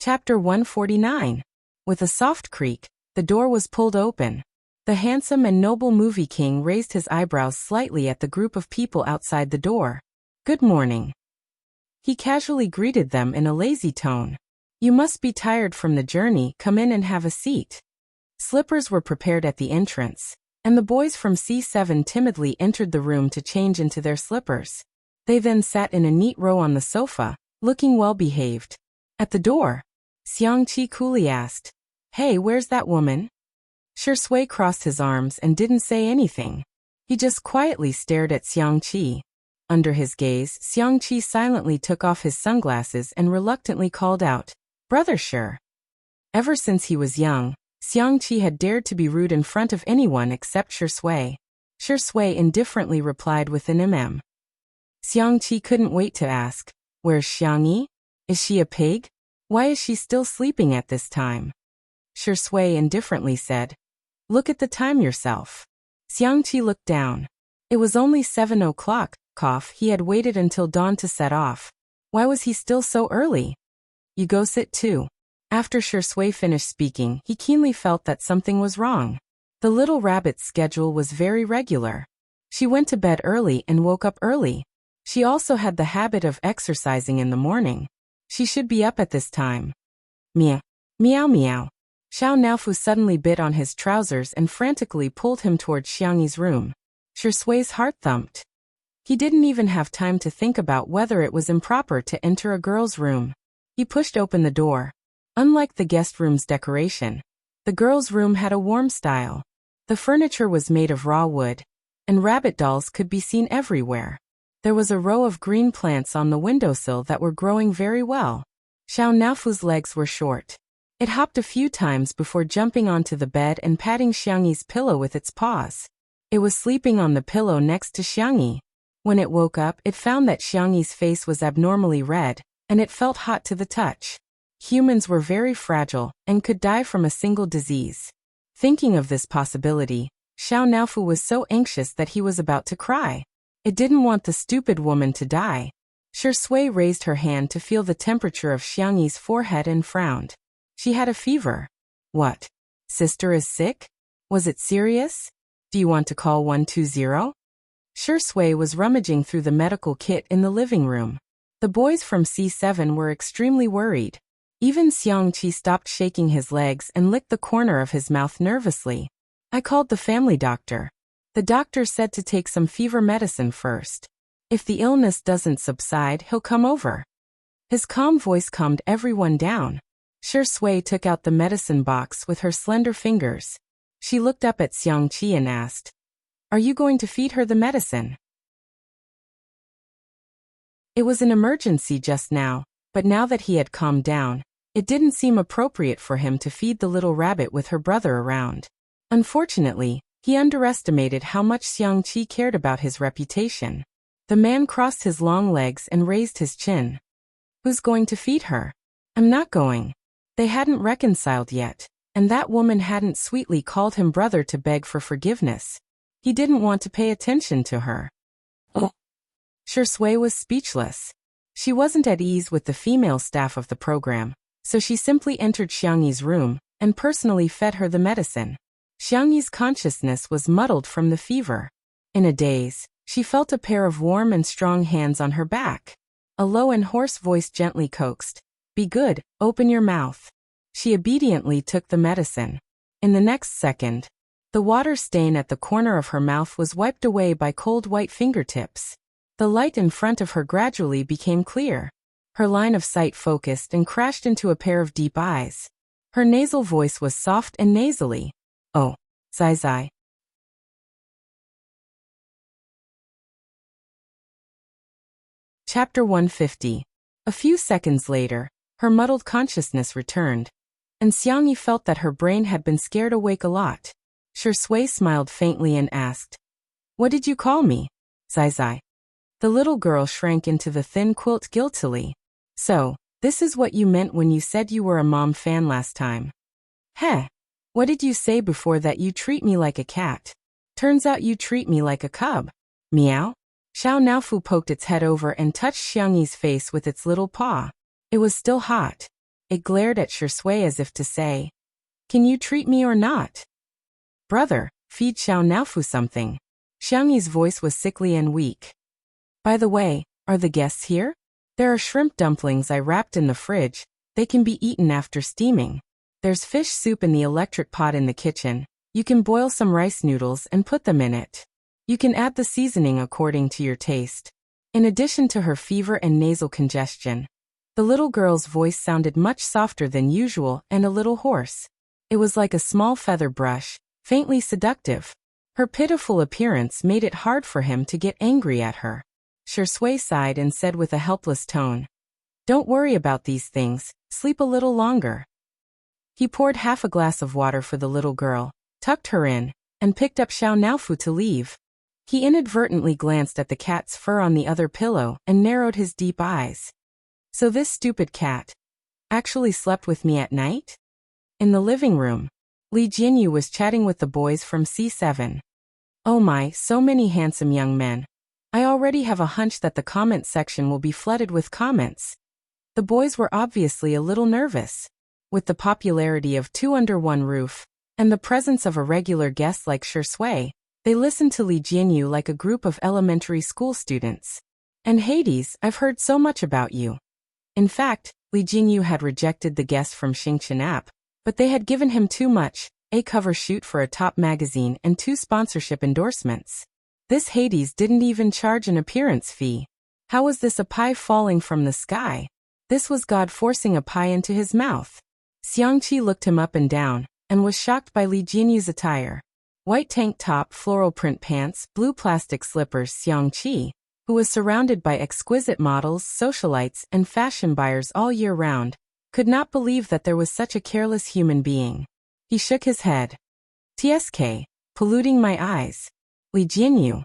Chapter 149. With a soft creak, the door was pulled open. The handsome and noble movie king raised his eyebrows slightly at the group of people outside the door. Good morning. He casually greeted them in a lazy tone. You must be tired from the journey, come in and have a seat. Slippers were prepared at the entrance, and the boys from C7 timidly entered the room to change into their slippers. They then sat in a neat row on the sofa, looking well behaved. At the door, Xiangqi coolly asked, Hey, where's that woman? Shui crossed his arms and didn't say anything. He just quietly stared at Xiangqi. Under his gaze, Xiangqi silently took off his sunglasses and reluctantly called out, Brother Shi. Ever since he was young, Xiangqi had dared to be rude in front of anyone except Shui. Shui indifferently replied with an mm. Xiangqi couldn't wait to ask, Where's Xiangyi? Is she a pig? Why is she still sleeping at this time? Shui indifferently said, Look at the time yourself. Xiangqi looked down. It was only 7 o'clock, he had waited until dawn to set off. Why was he still so early? You go sit too. After Shui finished speaking, he keenly felt that something was wrong. The little rabbit's schedule was very regular. She went to bed early and woke up early. She also had the habit of exercising in the morning. She should be up at this time. Meow. Meow meow. Xiao Naofu suddenly bit on his trousers and frantically pulled him towards Xiangyi's room. Shui's heart thumped. He didn't even have time to think about whether it was improper to enter a girl's room. He pushed open the door. Unlike the guest room's decoration, the girl's room had a warm style. The furniture was made of raw wood, and rabbit dolls could be seen everywhere. There was a row of green plants on the windowsill that were growing very well. Xiao Naofu's legs were short. It hopped a few times before jumping onto the bed and patting Xiangyi's pillow with its paws. It was sleeping on the pillow next to Xiangyi. When it woke up, it found that Xiangyi's face was abnormally red, and it felt hot to the touch. Humans were very fragile and could die from a single disease. Thinking of this possibility, Xiao Naofu was so anxious that he was about to cry. It didn't want the stupid woman to die. Shui raised her hand to feel the temperature of Xiangyi's forehead and frowned. She had a fever. What? Sister is sick? Was it serious? Do you want to call 120? Shui was rummaging through the medical kit in the living room. The boys from C7 were extremely worried. Even Xiangqi stopped shaking his legs and licked the corner of his mouth nervously. I called the family doctor. The doctor said to take some fever medicine first. If the illness doesn't subside, he'll come over. His calm voice calmed everyone down. Shui took out the medicine box with her slender fingers. She looked up at Xiangqi and asked, Are you going to feed her the medicine? It was an emergency just now, but now that he had calmed down, it didn't seem appropriate for him to feed the little rabbit with her brother around. Unfortunately, he underestimated how much Xiangqi cared about his reputation. The man crossed his long legs and raised his chin. Who's going to feed her? I'm not going. They hadn't reconciled yet, and that woman hadn't sweetly called him brother to beg for forgiveness. He didn't want to pay attention to her. Oh. Shui was speechless. She wasn't at ease with the female staff of the program, so she simply entered Xiangyi's room and personally fed her the medicine. Xiangyi's consciousness was muddled from the fever. In a daze, she felt a pair of warm and strong hands on her back. A low and hoarse voice gently coaxed, Be good, open your mouth. She obediently took the medicine. In the next second, the water stain at the corner of her mouth was wiped away by cold white fingertips. The light in front of her gradually became clear. Her line of sight focused and crashed into a pair of deep eyes. Her nasal voice was soft and nasally. Oh, Zai. Chapter 150. A few seconds later, her muddled consciousness returned, and Xiangyi felt that her brain had been scared awake a lot. Shui smiled faintly and asked, What did you call me? Zai. The little girl shrank into the thin quilt guiltily. So, this is what you meant when you said you were a mom fan last time. Heh. What did you say before that? You treat me like a cat. Turns out you treat me like a cub. Meow? Xiao Naofu poked its head over and touched Xiangyi's face with its little paw. It was still hot. It glared at Shui as if to say, "Can you treat me or not?" "Brother, feed Xiao Naofu something." Xiangyi's voice was sickly and weak. "By the way, are the guests here? There are shrimp dumplings I wrapped in the fridge. They can be eaten after steaming. There's fish soup in the electric pot in the kitchen. You can boil some rice noodles and put them in it. You can add the seasoning according to your taste." In addition to her fever and nasal congestion, the little girl's voice sounded much softer than usual and a little hoarse. It was like a small feather brush, faintly seductive. Her pitiful appearance made it hard for him to get angry at her. Shui sighed and said with a helpless tone, "Don't worry about these things, sleep a little longer." He poured half a glass of water for the little girl, tucked her in, and picked up Xiao Naofu to leave. He inadvertently glanced at the cat's fur on the other pillow and narrowed his deep eyes. So this stupid cat actually slept with me at night? In the living room, Li Jinyu was chatting with the boys from C7. "Oh my, so many handsome young men. I already have a hunch that the comment section will be flooded with comments." The boys were obviously a little nervous. With the popularity of Two Under One Roof, and the presence of a regular guest like Shui, they listened to Li Jinyu like a group of elementary school students. "And Hades, I've heard so much about you." In fact, Li Jinyu had rejected the guest from Xingchen app, but they had given him too much, a cover shoot for a top magazine and 2 sponsorship endorsements. This Hades didn't even charge an appearance fee. How was this a pie falling from the sky? This was God forcing a pie into his mouth. Xiangqi looked him up and down, and was shocked by Li Jinyu's attire. White tank top, floral print pants, blue plastic slippers. Xiangqi, who was surrounded by exquisite models, socialites, and fashion buyers all year round, could not believe that there was such a careless human being. He shook his head. "TSK, polluting my eyes. Li Jinyu."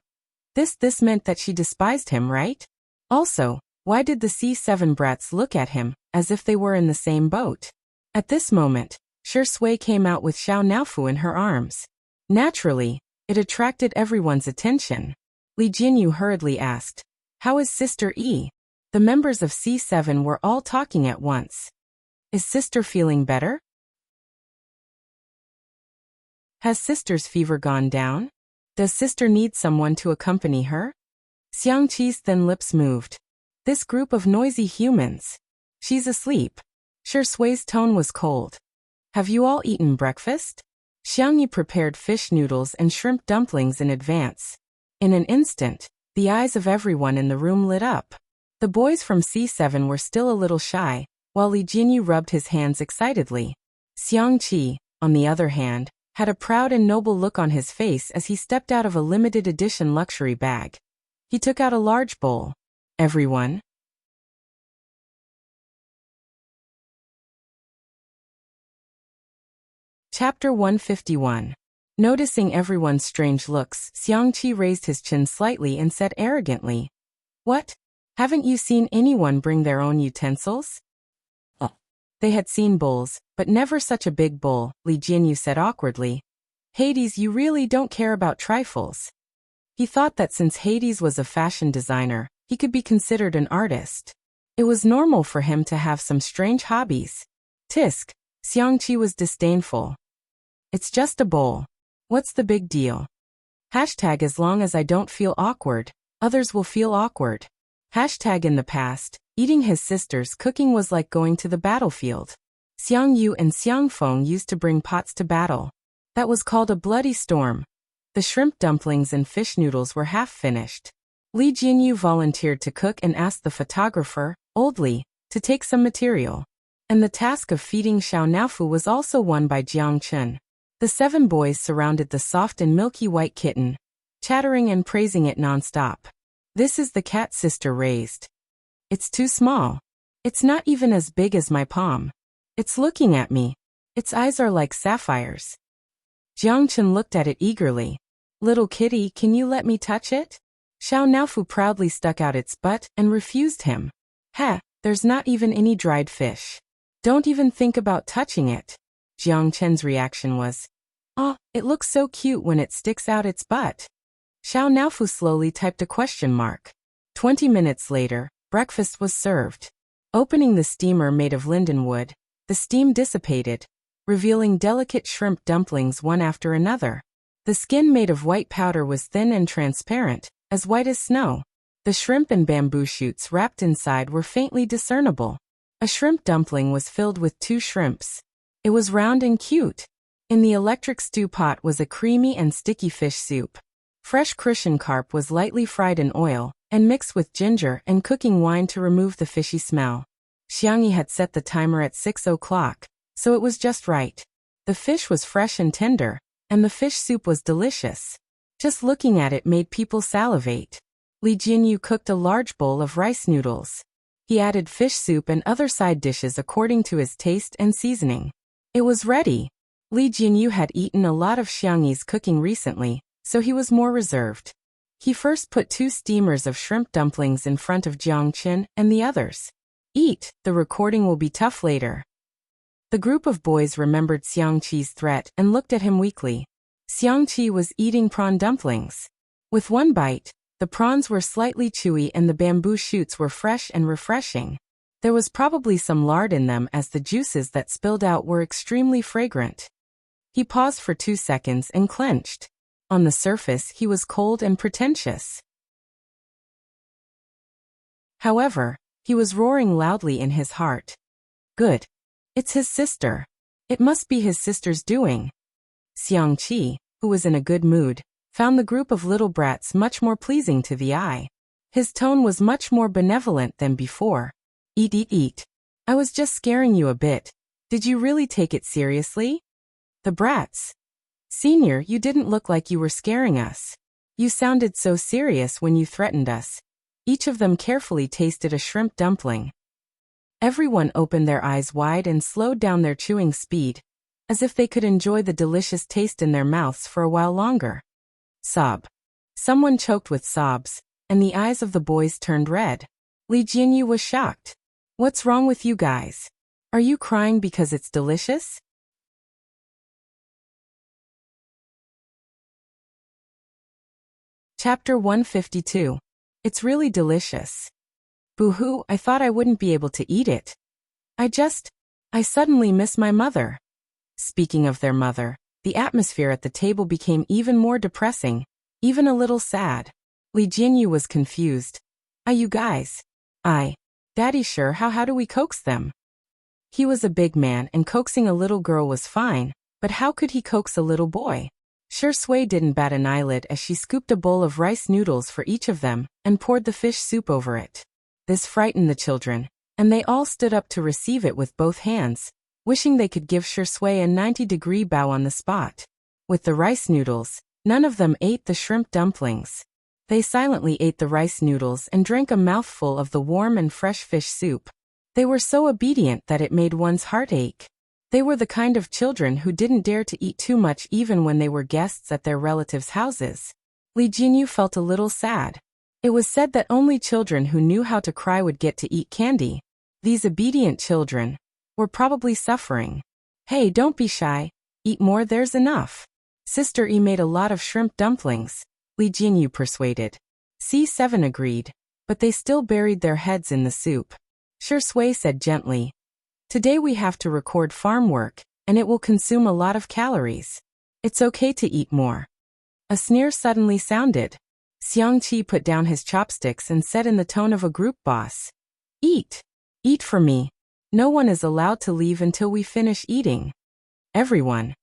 This meant that she despised him, right? Also, why did the C7 brats look at him, as if they were in the same boat? At this moment, Shui came out with Xiao Naofu in her arms. Naturally, it attracted everyone's attention. Li Jinyu hurriedly asked, "How is Sister E?" The members of C7 were all talking at once. "Is Sister feeling better? Has Sister's fever gone down? Does Sister need someone to accompany her?" Xiangqi's thin lips moved. This group of noisy humans. "She's asleep." Shui's tone was cold. "Have you all eaten breakfast?" Xiangyi prepared fish noodles and shrimp dumplings in advance. In an instant, the eyes of everyone in the room lit up. The boys from C7 were still a little shy, while Li Jinyu rubbed his hands excitedly. Xiangqi, on the other hand, had a proud and noble look on his face as he stepped out of a limited edition luxury bag. He took out a large bowl. "Everyone?" Chapter 151. Noticing everyone's strange looks, Xiangqi raised his chin slightly and said arrogantly, "What? Haven't you seen anyone bring their own utensils?" They had seen bowls, but never such a big bowl, Li Jinyu said awkwardly. "Hades, you really don't care about trifles." He thought that since Hades was a fashion designer, he could be considered an artist. It was normal for him to have some strange hobbies. "Tisk," Xiangqi was disdainful. "It's just a bowl. What's the big deal? Hashtag as long as I don't feel awkward, others will feel awkward." Hashtag in the past, eating his sister's cooking was like going to the battlefield. Xiang Yu and Xiang Feng used to bring pots to battle. That was called a bloody storm. The shrimp dumplings and fish noodles were half finished. Li Jinyu volunteered to cook and asked the photographer, Old Li, to take some material. And the task of feeding Xiao Naofu was also won by Jiang Chun. The 7 boys surrounded the soft and milky white kitten, chattering and praising it non-stop. "This is the cat Sister raised. It's too small. It's not even as big as my palm. It's looking at me. Its eyes are like sapphires." Jiang Chun looked at it eagerly. "Little kitty, can you let me touch it?" Xiao Naofu proudly stuck out its butt and refused him. "Heh, there's not even any dried fish. Don't even think about touching it." Jiang Chen's reaction was, "Oh, it looks so cute when it sticks out its butt." Xiao Naofu slowly typed a question mark. 20 minutes later, breakfast was served. Opening the steamer made of lindenwood, the steam dissipated, revealing delicate shrimp dumplings one after another. The skin made of white powder was thin and transparent, as white as snow. The shrimp and bamboo shoots wrapped inside were faintly discernible. A shrimp dumpling was filled with 2 shrimps. It was round and cute. In the electric stew pot was a creamy and sticky fish soup. Fresh crucian carp was lightly fried in oil, and mixed with ginger and cooking wine to remove the fishy smell. Xiangyi had set the timer at 6 o'clock, so it was just right. The fish was fresh and tender, and the fish soup was delicious. Just looking at it made people salivate. Li Jinyu cooked a large bowl of rice noodles. He added fish soup and other side dishes according to his taste and seasoning. It was ready. Li Jinyu had eaten a lot of Xiangyi's cooking recently, so he was more reserved. He first put 2 steamers of shrimp dumplings in front of Jiangchen and the others. Eat, the recording will be tough later. The group of boys remembered Xiangqi's threat and looked at him weakly. Xiangqi was eating prawn dumplings. With one bite, the prawns were slightly chewy and the bamboo shoots were fresh and refreshing. There was probably some lard in them as the juices that spilled out were extremely fragrant. He paused for 2 seconds and clenched. On the surface, he was cold and pretentious. However, he was roaring loudly in his heart. Good. It's his sister. It must be his sister's doing. Xiangqi, who was in a good mood, found the group of little brats much more pleasing to the eye. His tone was much more benevolent than before. Eat, eat, eat. I was just scaring you a bit. Did you really take it seriously? The brats. Senior, you didn't look like you were scaring us. You sounded so serious when you threatened us. Each of them carefully tasted a shrimp dumpling. Everyone opened their eyes wide and slowed down their chewing speed, as if they could enjoy the delicious taste in their mouths for a while longer. Sob. Someone choked with sobs, and the eyes of the boys turned red. Li Jinyu was shocked. What's wrong with you guys? Are you crying because it's delicious? Chapter 152. It's really delicious. Boo-hoo, I thought I wouldn't be able to eat it. I suddenly miss my mother. Speaking of their mother, the atmosphere at the table became even more depressing, even a little sad. Li Jinyu was confused. You guys. Daddy sure, how do we coax them? He was a big man and coaxing a little girl was fine, but how could he coax a little boy? Shi Sui didn't bat an eyelid as she scooped a bowl of rice noodles for each of them and poured the fish soup over it. This frightened the children, and they all stood up to receive it with both hands, wishing they could give Shi Sui a 90-degree bow on the spot. With the rice noodles, none of them ate the shrimp dumplings. They silently ate the rice noodles and drank a mouthful of the warm and fresh fish soup. They were so obedient that it made one's heart ache. They were the kind of children who didn't dare to eat too much even when they were guests at their relatives' houses. Li Jinyu felt a little sad. It was said that only children who knew how to cry would get to eat candy. These obedient children were probably suffering. Hey, don't be shy. Eat more, there's enough. Sister E made a lot of shrimp dumplings, Li Jinyu persuaded. C7 agreed, but they still buried their heads in the soup. Shi Sui said gently, today we have to record farm work, and it will consume a lot of calories. It's okay to eat more. A sneer suddenly sounded. Xiangqi put down his chopsticks and said in the tone of a group boss, eat. Eat for me. No one is allowed to leave until we finish eating. Everyone.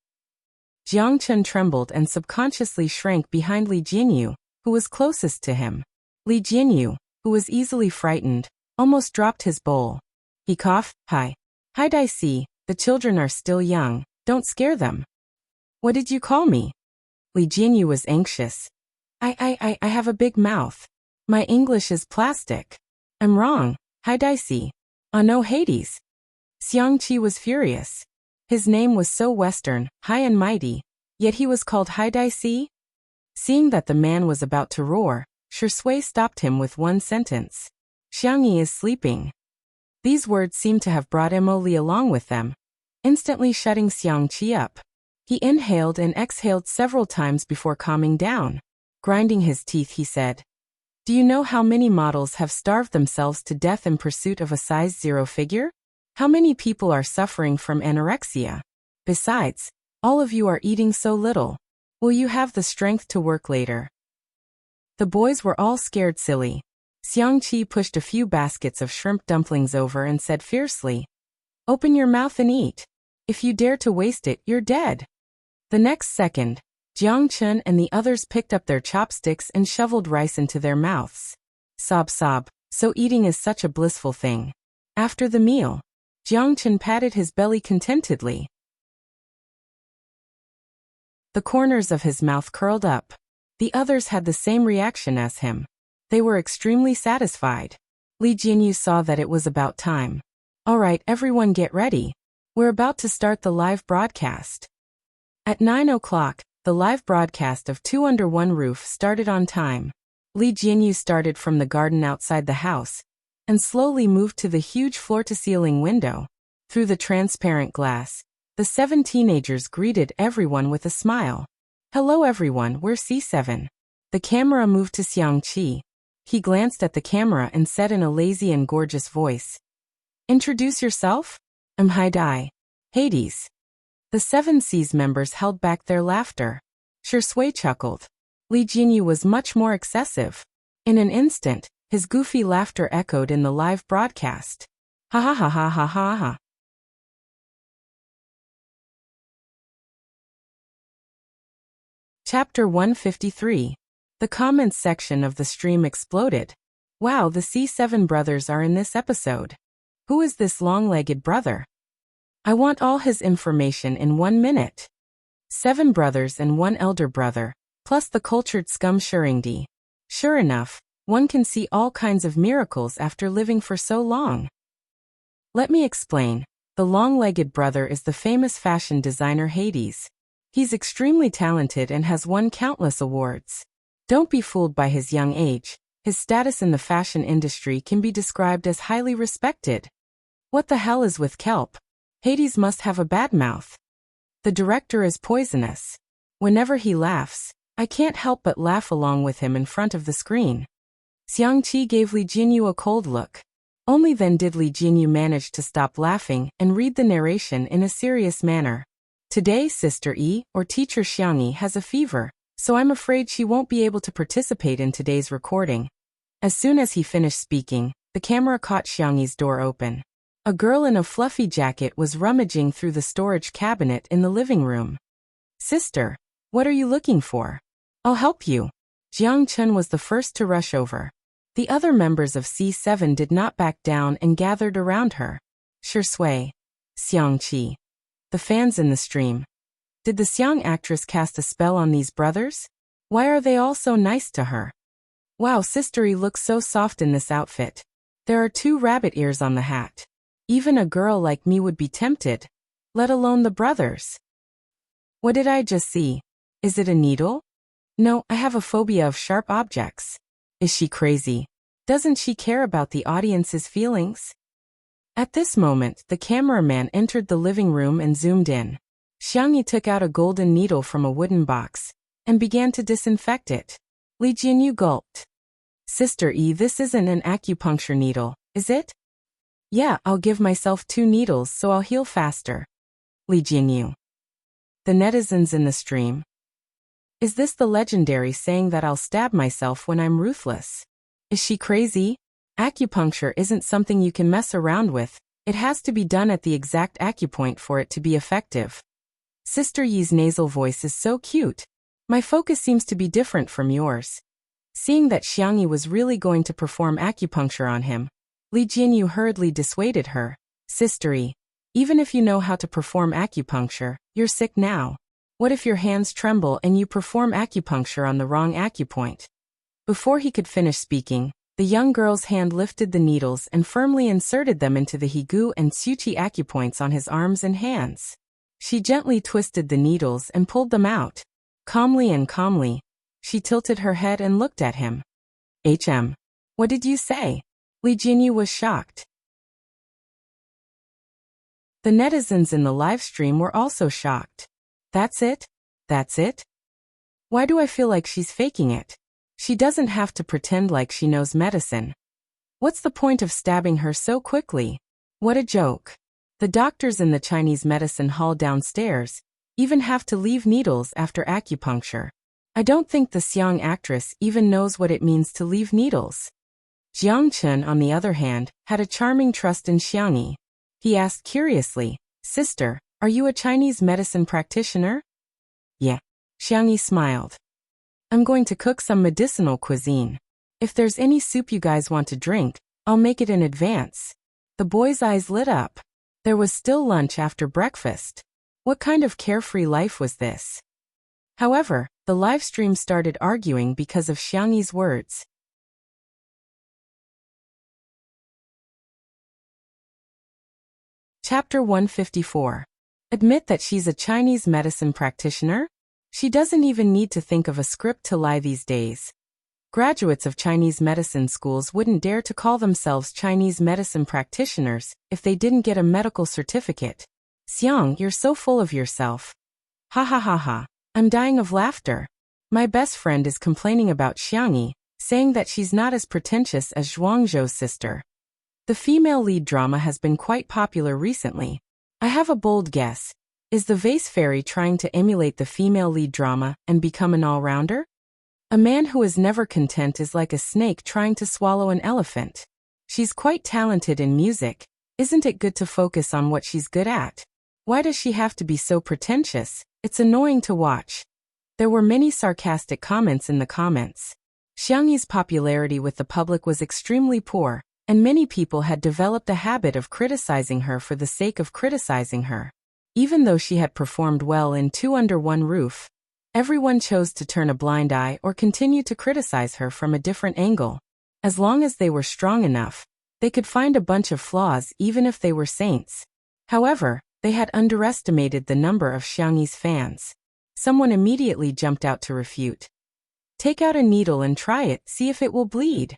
Jiangchen trembled and subconsciously shrank behind Li Jinyu, who was closest to him. Li Jinyu, who was easily frightened, almost dropped his bowl. He coughed. Hi, Daisy, the children are still young, don't scare them. What did you call me? Li Jinyu was anxious. I have a big mouth. My English is plastic. I'm wrong, Daisy. Oh no, Hades. Xiangqi was furious. His name was so Western, high and mighty, yet he was called Daisy. Seeing that the man was about to roar, Shi Sui stopped him with one sentence. Xiangyi is sleeping. These words seemed to have brought Emily along with them, instantly shutting Xiangqi up. He inhaled and exhaled several times before calming down. Grinding his teeth, he said, "Do you know how many models have starved themselves to death in pursuit of a size 0 figure? How many people are suffering from anorexia? Besides, all of you are eating so little. Will you have the strength to work later?" The boys were all scared silly. Xiangqi pushed a few baskets of shrimp dumplings over and said fiercely, "Open your mouth and eat. If you dare to waste it, you're dead." The next second, Jiang Chun and the others picked up their chopsticks and shoveled rice into their mouths. Sob sob, so eating is such a blissful thing. After the meal, Jiang Chun patted his belly contentedly. The corners of his mouth curled up. The others had the same reaction as him. They were extremely satisfied. Li Jinyu saw that it was about time. "All right, everyone get ready. We're about to start the live broadcast." At 9 o'clock, the live broadcast of Two Under One Roof started on time. Li Jinyu started from the garden outside the house and slowly moved to the huge floor-to-ceiling window. Through the transparent glass, the 7 teenagers greeted everyone with a smile. "Hello everyone, we're C7. The camera moved to Xiangqi. He glanced at the camera and said in a lazy and gorgeous voice, "Introduce yourself?" "I'm Haidai. Hades." The 7C's members held back their laughter. Shui chuckled. Li Jinyu was much more excessive. In an instant, his goofy laughter echoed in the live broadcast. "Ha ha ha ha ha ha ha." Chapter 153. The comments section of the stream exploded. "Wow, the C7 brothers are in this episode. Who is this long-legged brother? I want all his information in 1 minute. 7 brothers and 1 elder brother, plus the cultured scum Shuringdi. Sure enough, one can see all kinds of miracles after living for so long." Let me explain. The long-legged brother is the famous fashion designer Hades. He's extremely talented and has won countless awards. Don't be fooled by his young age. His status in the fashion industry can be described as highly respected. What the hell is with Kelp? Hades must have a bad mouth. The director is poisonous. Whenever he laughs, I can't help but laugh along with him in front of the screen. Xiangqi gave Li Jinyu a cold look. Only then did Li Jinyu manage to stop laughing and read the narration in a serious manner. "Today, Sister E, or Teacher Xiangyi, has a fever, so I'm afraid she won't be able to participate in today's recording." As soon as he finished speaking, the camera caught Xiangyi's door open. A girl in a fluffy jacket was rummaging through the storage cabinet in the living room. "Sister, what are you looking for? I'll help you." Jiang Chun was the first to rush over. The other members of C7 did not back down and gathered around her. Shui, Xiangqi. The fans in the stream. Did the Xiang actress cast a spell on these brothers? Why are they all so nice to her? Wow, Sistery looks so soft in this outfit. There are 2 rabbit ears on the hat. Even a girl like me would be tempted, let alone the brothers. What did I just see? Is it a needle? No, I have a phobia of sharp objects. Is she crazy? Doesn't she care about the audience's feelings? At this moment, the cameraman entered the living room and zoomed in. Xiangyi took out a golden needle from a wooden box and began to disinfect it. Li Jinyu gulped. "Sister E, this isn't an acupuncture needle, is it?" "Yeah, I'll give myself 2 needles so I'll heal faster." Li Jinyu. The netizens in the stream. Is this the legendary saying that I'll stab myself when I'm ruthless? Is she crazy? Acupuncture isn't something you can mess around with. It has to be done at the exact acupoint for it to be effective. Sister Yi's nasal voice is so cute. My focus seems to be different from yours. Seeing that Xiangyi was really going to perform acupuncture on him, Li Jinyu hurriedly dissuaded her. "Sister Yi, even if you know how to perform acupuncture, you're sick now. What if your hands tremble and you perform acupuncture on the wrong acupoint?" Before he could finish speaking, the young girl's hand lifted the needles and firmly inserted them into the Higu and Tsuchi acupoints on his arms and hands. She gently twisted the needles and pulled them out. Calmly, she tilted her head and looked at him. What did you say?" Li Jinyu was shocked. The netizens in the live stream were also shocked. That's it? Why do I feel like she's faking it? She doesn't have to pretend like she knows medicine. What's the point of stabbing her so quickly? What a joke. The doctors in the Chinese medicine hall downstairs even have to leave needles after acupuncture. I don't think the Xiang actress even knows what it means to leave needles. Jiang Chen, on the other hand, had a charming trust in Xiangyi. He asked curiously, "Sister, are you a Chinese medicine practitioner?" "Yeah." Xiangyi smiled. "I'm going to cook some medicinal cuisine. If there's any soup you guys want to drink, I'll make it in advance." The boy's eyes lit up. There was still lunch after breakfast. What kind of carefree life was this? However, the live stream started arguing because of Xiangyi's words. Chapter 154. Admit that she's a Chinese medicine practitioner? She doesn't even need to think of a script to lie these days. Graduates of Chinese medicine schools wouldn't dare to call themselves Chinese medicine practitioners if they didn't get a medical certificate. Xiang, you're so full of yourself. Ha ha ha ha. I'm dying of laughter. My best friend is complaining about Xiangyi, saying that she's not as pretentious as Zhuangzhou's sister. The female lead drama has been quite popular recently. I have a bold guess. Is the vase fairy trying to emulate the female lead drama and become an all-rounder? A man who is never content is like a snake trying to swallow an elephant. She's quite talented in music. Isn't it good to focus on what she's good at? Why does she have to be so pretentious? It's annoying to watch. There were many sarcastic comments in the comments. Xiangyi's popularity with the public was extremely poor, and many people had developed the habit of criticizing her for the sake of criticizing her. Even though she had performed well in Two Under One Roof, everyone chose to turn a blind eye or continue to criticize her from a different angle. As long as they were strong enough, they could find a bunch of flaws even if they were saints. However, they had underestimated the number of Xiangyi's fans. Someone immediately jumped out to refute. Take out a needle and try it, see if it will bleed.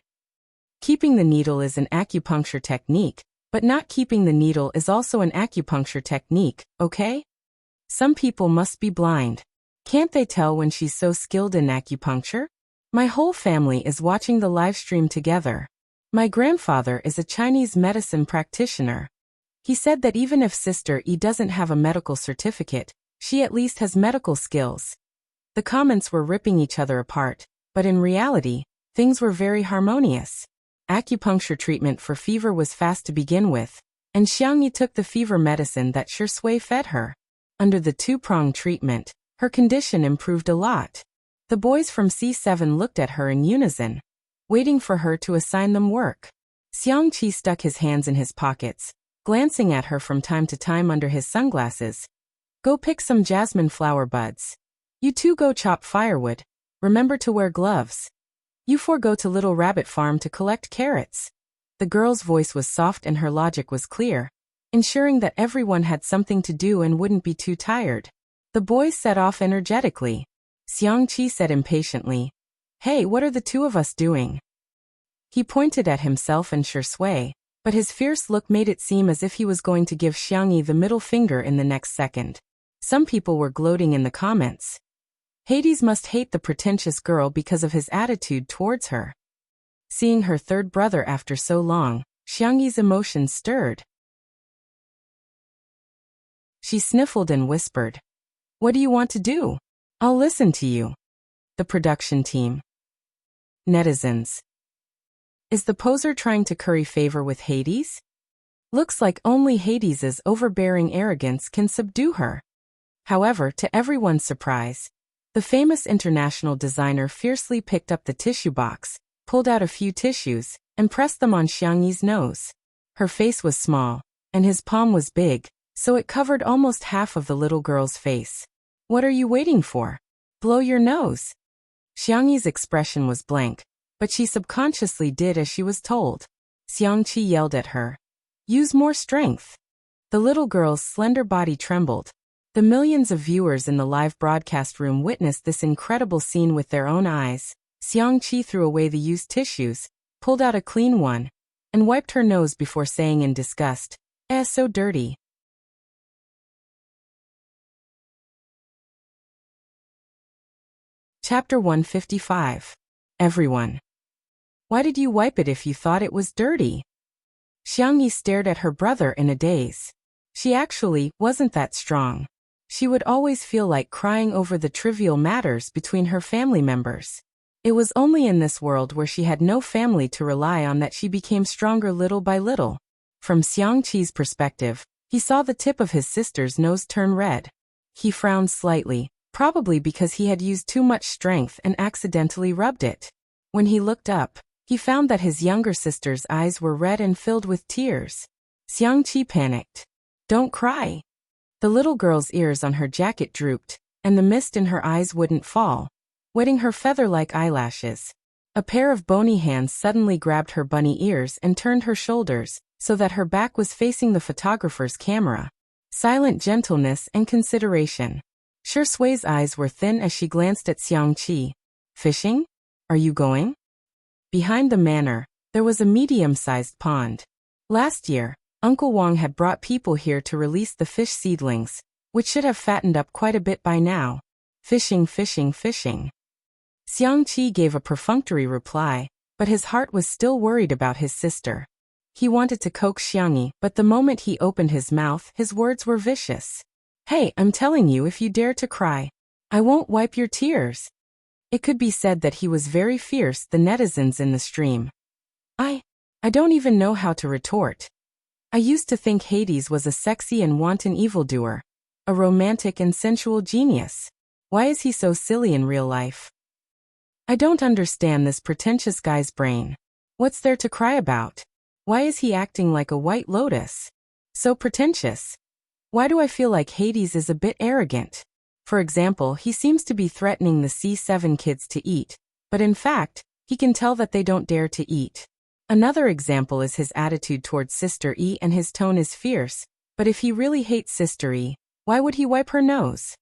Keeping the needle is an acupuncture technique, but not keeping the needle is also an acupuncture technique, okay? Some people must be blind. Can't they tell when she's so skilled in acupuncture? My whole family is watching the live stream together. My grandfather is a Chinese medicine practitioner. He said that even if Sister E doesn't have a medical certificate, she at least has medical skills. The comments were ripping each other apart, but in reality, things were very harmonious. Acupuncture treatment for fever was fast to begin with, and Xiangyi took the fever medicine that Shui fed her. Under the two-pronged treatment, her condition improved a lot. The boys from C7 looked at her in unison, waiting for her to assign them work. Xiangqi stuck his hands in his pockets, glancing at her from time to time under his sunglasses. Go pick some jasmine flower buds. You two go chop firewood. Remember to wear gloves. You four go to Little Rabbit Farm to collect carrots. The girl's voice was soft and her logic was clear, ensuring that everyone had something to do and wouldn't be too tired. The boys set off energetically. Xiangqi said impatiently, "Hey, what are the two of us doing?" He pointed at himself and Shui, but his fierce look made it seem as if he was going to give Xiangyi the middle finger in the next second. Some people were gloating in the comments. Hades must hate the pretentious girl because of his attitude towards her. Seeing her third brother after so long, Xiangyi's emotions stirred. She sniffled and whispered, "What do you want to do? I'll listen to you." The production team. Netizens. Is the poser trying to curry favor with Hades? Looks like only Hades's overbearing arrogance can subdue her. However, to everyone's surprise, the famous international designer fiercely picked up the tissue box, pulled out a few tissues, and pressed them on Xiangyi's nose. Her face was small, and his palm was big, so it covered almost half of the little girl's face. What are you waiting for? Blow your nose. Xiangyi's expression was blank, but she subconsciously did as she was told. Xiangqi yelled at her, "Use more strength." The little girl's slender body trembled. The millions of viewers in the live broadcast room witnessed this incredible scene with their own eyes. Xiangqi threw away the used tissues, pulled out a clean one, and wiped her nose before saying in disgust, so dirty." Chapter 155. Everyone. Why did you wipe it if you thought it was dirty? Xiangyi stared at her brother in a daze. She actually wasn't that strong. She would always feel like crying over the trivial matters between her family members. It was only in this world where she had no family to rely on that she became stronger little by little. From Xiangqi's perspective, he saw the tip of his sister's nose turn red. He frowned slightly, probably because he had used too much strength and accidentally rubbed it. When he looked up, he found that his younger sister's eyes were red and filled with tears. Xiangqi panicked. Don't cry. The little girl's ears on her jacket drooped, and the mist in her eyes wouldn't fall, wetting her feather-like eyelashes. A pair of bony hands suddenly grabbed her bunny ears and turned her shoulders, so that her back was facing the photographer's camera. Silent gentleness and consideration. Shi Sui's eyes were thin as she glanced at Xiangqi. Fishing? Are you going? Behind the manor, there was a medium-sized pond. Last year, Uncle Wang had brought people here to release the fish seedlings, which should have fattened up quite a bit by now. Fishing, fishing, fishing. Xiangqi gave a perfunctory reply, but his heart was still worried about his sister. He wanted to coax Xiangyi, but the moment he opened his mouth, his words were vicious. Hey, I'm telling you, if you dare to cry, I won't wipe your tears. It could be said that he was very fierce, the netizens in the stream. I don't even know how to retort. I used to think Hades was a sexy and wanton evildoer, a romantic and sensual genius. Why is he so silly in real life? I don't understand this pretentious guy's brain. What's there to cry about? Why is he acting like a white lotus? So pretentious. Why do I feel like Hades is a bit arrogant? For example, he seems to be threatening the C7 kids to eat, but in fact, he can tell that they don't dare to eat. Another example is his attitude towards Sister E, and his tone is fierce, but if he really hates Sister E, why would he wipe her nose?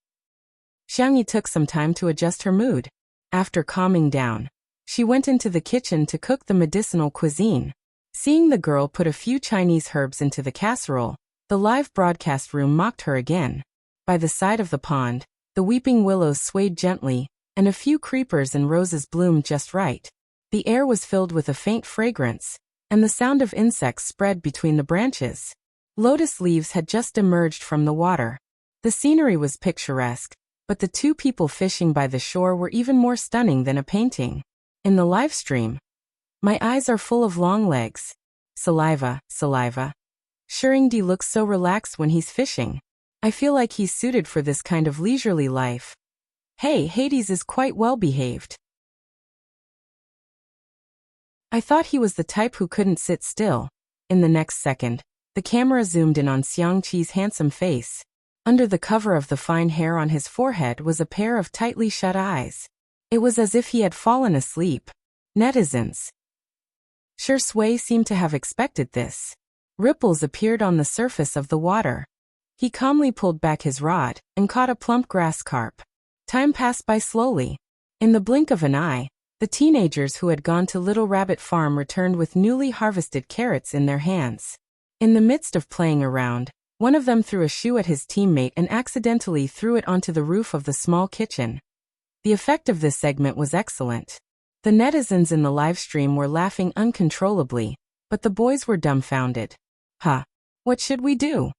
Xiangyi took some time to adjust her mood. After calming down, she went into the kitchen to cook the medicinal cuisine. Seeing the girl put a few Chinese herbs into the casserole, the live broadcast room mocked her again. By the side of the pond, the weeping willows swayed gently, and a few creepers and roses bloomed just right. The air was filled with a faint fragrance, and the sound of insects spread between the branches. Lotus leaves had just emerged from the water. The scenery was picturesque, but the two people fishing by the shore were even more stunning than a painting. In the live stream, my eyes are full of long legs. Saliva, saliva. Shiringdi looks so relaxed when he's fishing. I feel like he's suited for this kind of leisurely life. Hey, Hades is quite well behaved. I thought he was the type who couldn't sit still. In the next second, the camera zoomed in on Xiangqi's handsome face. Under the cover of the fine hair on his forehead was a pair of tightly shut eyes. It was as if he had fallen asleep. Netizens. Shi Sui seemed to have expected this. Ripples appeared on the surface of the water. He calmly pulled back his rod and caught a plump grass carp. Time passed by slowly. In the blink of an eye, the teenagers who had gone to Little Rabbit Farm returned with newly harvested carrots in their hands. In the midst of playing around, one of them threw a shoe at his teammate and accidentally threw it onto the roof of the small kitchen. The effect of this segment was excellent. The netizens in the live stream were laughing uncontrollably, but the boys were dumbfounded. Huh. What should we do?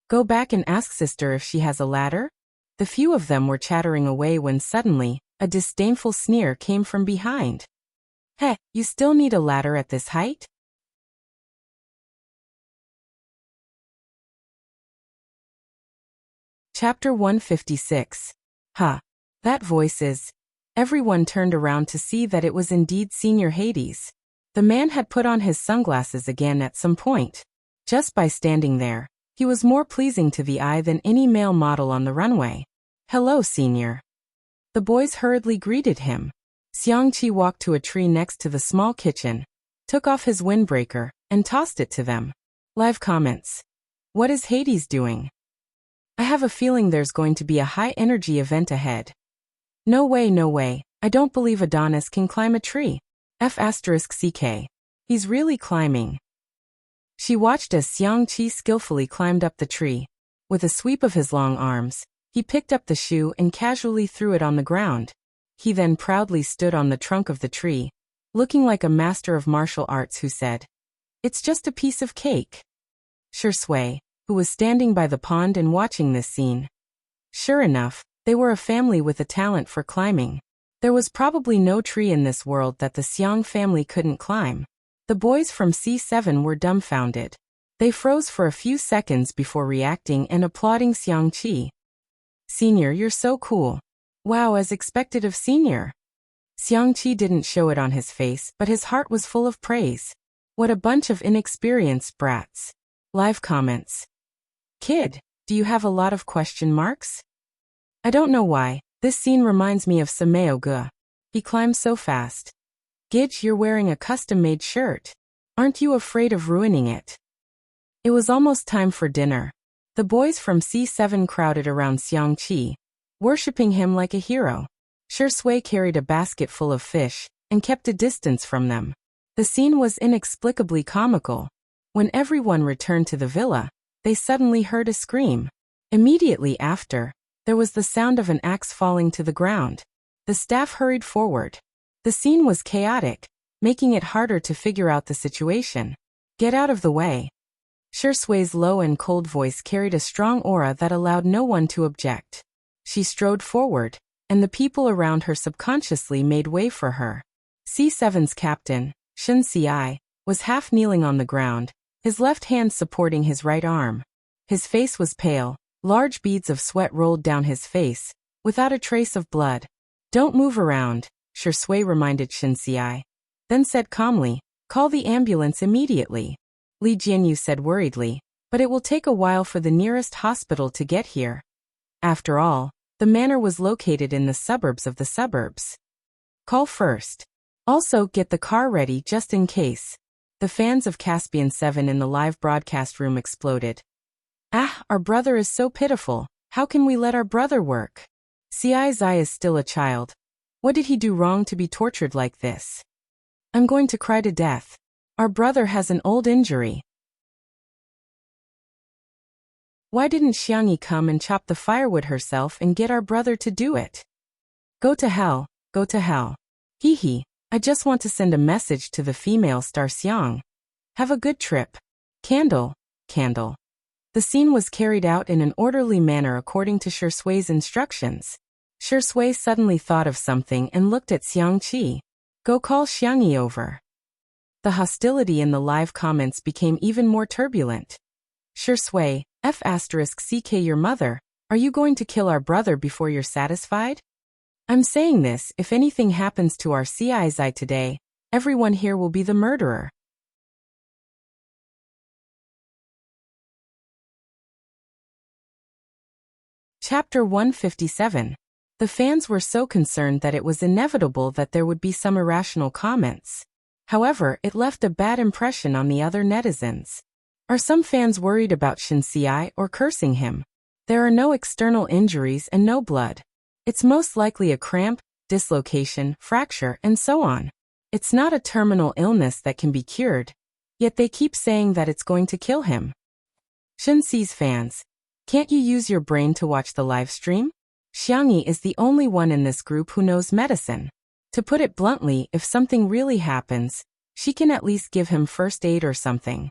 Go back and ask sister if she has a ladder? The few of them were chattering away when suddenly, a disdainful sneer came from behind. Heh, you still need a ladder at this height? Chapter 156. Huh. That voice is... Everyone turned around to see that it was indeed Senior Hades. The man had put on his sunglasses again at some point. Just by standing there, he was more pleasing to the eye than any male model on the runway. Hello, Senior. The boys hurriedly greeted him. Xiangqi walked to a tree next to the small kitchen, took off his windbreaker, and tossed it to them. Live comments. What is Hades doing? I have a feeling there's going to be a high-energy event ahead. No way, no way. I don't believe Adonis can climb a tree. F***CK. He's really climbing. She watched as Xiangqi skillfully climbed up the tree. With a sweep of his long arms, he picked up the shoe and casually threw it on the ground. He then proudly stood on the trunk of the tree, looking like a master of martial arts who said, "It's just a piece of cake." Shui, who was standing by the pond and watching this scene. Sure enough, they were a family with a talent for climbing. There was probably no tree in this world that the Xiang family couldn't climb. The boys from C7 were dumbfounded. They froze for a few seconds before reacting and applauding Xiang Qi. "Senior, you're so cool. Wow, as expected of Senior." Xiang Qi didn't show it on his face, but his heart was full of praise. What a bunch of inexperienced brats. Live comments. "Kid, do you have a lot of question marks? I don't know why, this scene reminds me of Sameo Ge. He climbs so fast. Gidge, you're wearing a custom-made shirt. Aren't you afraid of ruining it?" It was almost time for dinner. The boys from C7 crowded around Xiang Qi, worshipping him like a hero. Shui carried a basket full of fish and kept a distance from them. The scene was inexplicably comical. When everyone returned to the villa, they suddenly heard a scream. Immediately after, there was the sound of an axe falling to the ground. The staff hurried forward. The scene was chaotic, making it harder to figure out the situation. "Get out of the way." Shui's low and cold voice carried a strong aura that allowed no one to object. She strode forward, and the people around her subconsciously made way for her. C7's captain, Shen Ci, was half kneeling on the ground, his left hand supporting his right arm. His face was pale, large beads of sweat rolled down his face, without a trace of blood. "Don't move around," Shui reminded Shen Ci. Then said calmly, "Call the ambulance immediately." Li Jianyu said worriedly, "But it will take a while for the nearest hospital to get here." After all, the manor was located in the suburbs of the suburbs. "Call first. Also, get the car ready just in case." The fans of Caspian 7 in the live broadcast room exploded. "Ah, our brother is so pitiful. How can we let our brother work? Ci Zai is still a child. What did he do wrong to be tortured like this? I'm going to cry to death. Our brother has an old injury. Why didn't Xiangyi come and chop the firewood herself and get our brother to do it? Go to hell, go to hell. Hee hee, I just want to send a message to the female star Xiang. Have a good trip. Candle, candle." The scene was carried out in an orderly manner according to Shui's instructions. Shui suddenly thought of something and looked at Xiang Qi. "Go call Xiangyi over." The hostility in the live comments became even more turbulent. Shui, F***ck your mother, are you going to kill our brother before you're satisfied? I'm saying this, if anything happens to our Ci today, everyone here will be the murderer. Chapter 157. The fans were so concerned that it was inevitable that there would be some irrational comments. However, it left a bad impression on the other netizens. Are some fans worried about Shen Ci or cursing him? There are no external injuries and no blood. It's most likely a cramp, dislocation, fracture, and so on. It's not a terminal illness that can be cured. Yet they keep saying that it's going to kill him. Shen Ci's fans, can't you use your brain to watch the live stream? Xiangyi is the only one in this group who knows medicine. To put it bluntly, if something really happens, she can at least give him first aid or something.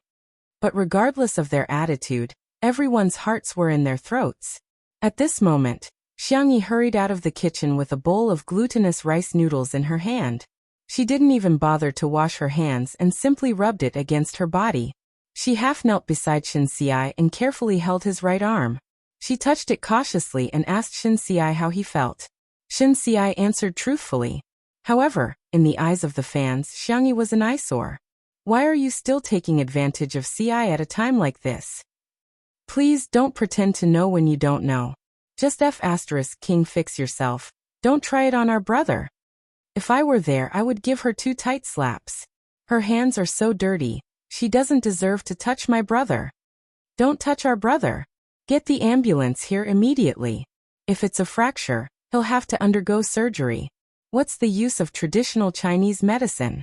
But regardless of their attitude, everyone's hearts were in their throats. At this moment, Xiangyi hurried out of the kitchen with a bowl of glutinous rice noodles in her hand. She didn't even bother to wash her hands and simply rubbed it against her body. She half knelt beside Shen Ci and carefully held his right arm. She touched it cautiously and asked Shen Ci how he felt. Shen Ci answered truthfully. However, in the eyes of the fans, Xiangyi was an eyesore. Why are you still taking advantage of Ci at a time like this? Please don't pretend to know when you don't know. Just King fix yourself. Don't try it on our brother. If I were there, I would give her 2 tight slaps. Her hands are so dirty. She doesn't deserve to touch my brother. Don't touch our brother. Get the ambulance here immediately. If it's a fracture, he'll have to undergo surgery. What's the use of traditional Chinese medicine?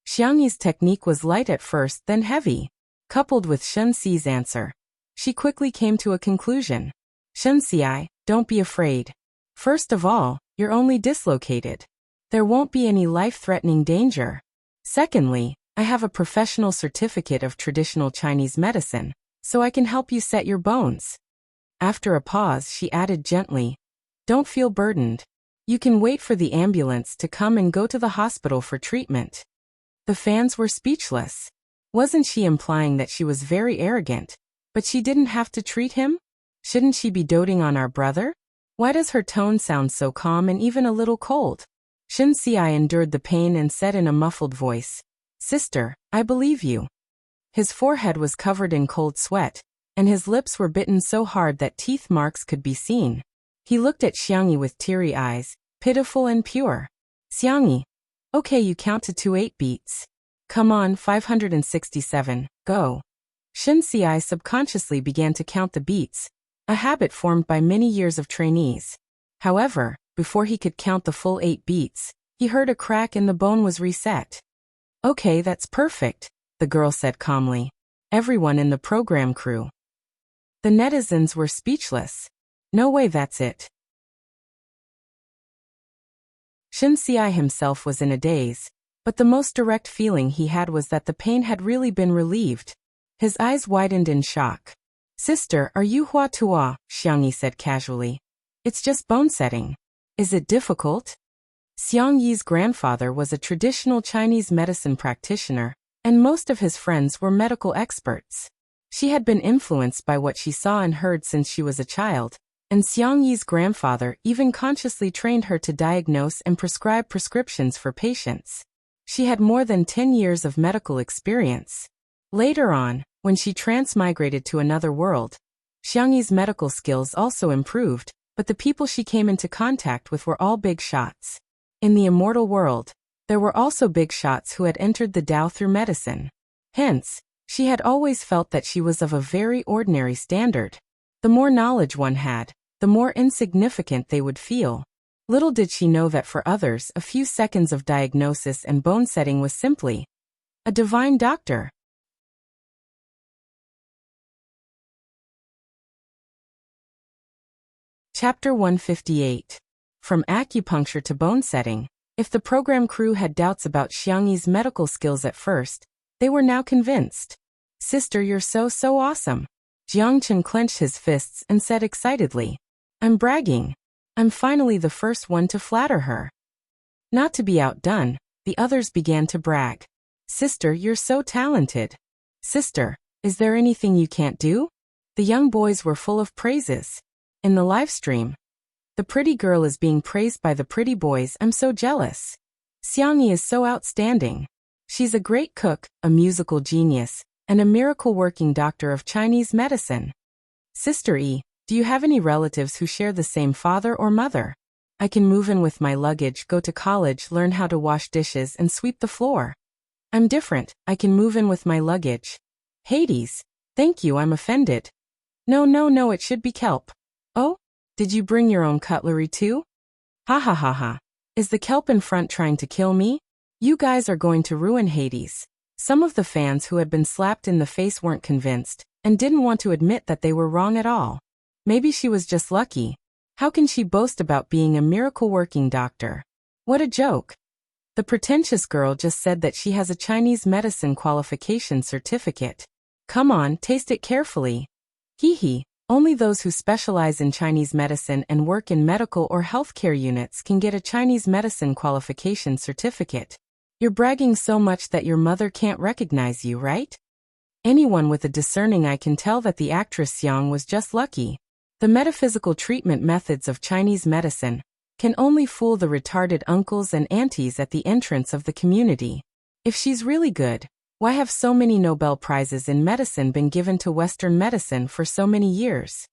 Xiangyi's technique was light at first, then heavy. Coupled with Shen Ci's answer, she quickly came to a conclusion. Shen Ci, don't be afraid. First of all, you're only dislocated. There won't be any life-threatening danger. Secondly, I have a professional certificate of traditional Chinese medicine, so I can help you set your bones. After a pause, she added gently, don't feel burdened. You can wait for the ambulance to come and go to the hospital for treatment. The fans were speechless. Wasn't she implying that she was very arrogant, but she didn't have to treat him? Shouldn't she be doting on our brother? Why does her tone sound so calm and even a little cold? Shen Xiai endured the pain and said in a muffled voice, Sister, I believe you. His forehead was covered in cold sweat, and his lips were bitten so hard that teeth marks could be seen. He looked at Xiangyi with teary eyes, pitiful and pure. Xiangyi. Okay, you count to 28 beats. Come on, 567, go. Shen Xiai subconsciously began to count the beats, a habit formed by many years of trainees. However, before he could count the full 8 beats, he heard a crack and the bone was reset. Okay, that's perfect, the girl said calmly. Everyone in the program crew. The netizens were speechless. No way, that's it. Shen Xiai himself was in a daze, but the most direct feeling he had was that the pain had really been relieved. His eyes widened in shock. Sister, are you Hua Tua? Xiangyi said casually. It's just bone setting. Is it difficult? Xiang Yi's grandfather was a traditional Chinese medicine practitioner, and most of his friends were medical experts. She had been influenced by what she saw and heard since she was a child, and Xiang Yi's grandfather even consciously trained her to diagnose and prescribe prescriptions for patients. She had more than 10 years of medical experience. Later on, when she transmigrated to another world, Xiang Yi's medical skills also improved, but the people she came into contact with were all big shots. In the immortal world, there were also big shots who had entered the Tao through medicine. Hence, she had always felt that she was of a very ordinary standard. The more knowledge one had, the more insignificant they would feel. Little did she know that for others, a few seconds of diagnosis and bone setting was simply a divine doctor. Chapter 158. From acupuncture to bone setting. If the program crew had doubts about Xiangyi's medical skills at first, they were now convinced. Sister, you're so awesome. Jiangchen clenched his fists and said excitedly. I'm bragging. I'm finally the first one to flatter her. Not to be outdone, the others began to brag. Sister, you're so talented. Sister, is there anything you can't do? The young boys were full of praises. In the live stream, the pretty girl is being praised by the pretty boys. I'm so jealous. Xiangyi is so outstanding. She's a great cook, a musical genius, and a miracle-working doctor of Chinese medicine. Sister E, do you have any relatives who share the same father or mother? I can move in with my luggage, go to college, learn how to wash dishes, and sweep the floor. I'm different. I can move in with my luggage. Hades. Thank you, I'm offended. No, it should be kelp. Oh? Did you bring your own cutlery too? Ha ha ha ha. Is the kelp in front trying to kill me? You guys are going to ruin Hades. Some of the fans who had been slapped in the face weren't convinced, and didn't want to admit that they were wrong at all. Maybe she was just lucky. How can she boast about being a miracle-working doctor? What a joke. The pretentious girl just said that she has a Chinese medicine qualification certificate. Come on, taste it carefully. Hee hee. Only those who specialize in Chinese medicine and work in medical or healthcare units can get a Chinese medicine qualification certificate. You're bragging so much that your mother can't recognize you, right? Anyone with a discerning eye can tell that the actress Xiang was just lucky. The metaphysical treatment methods of Chinese medicine can only fool the retarded uncles and aunties at the entrance of the community. If she's really good, why have so many Nobel Prizes in medicine been given to Western medicine for so many years?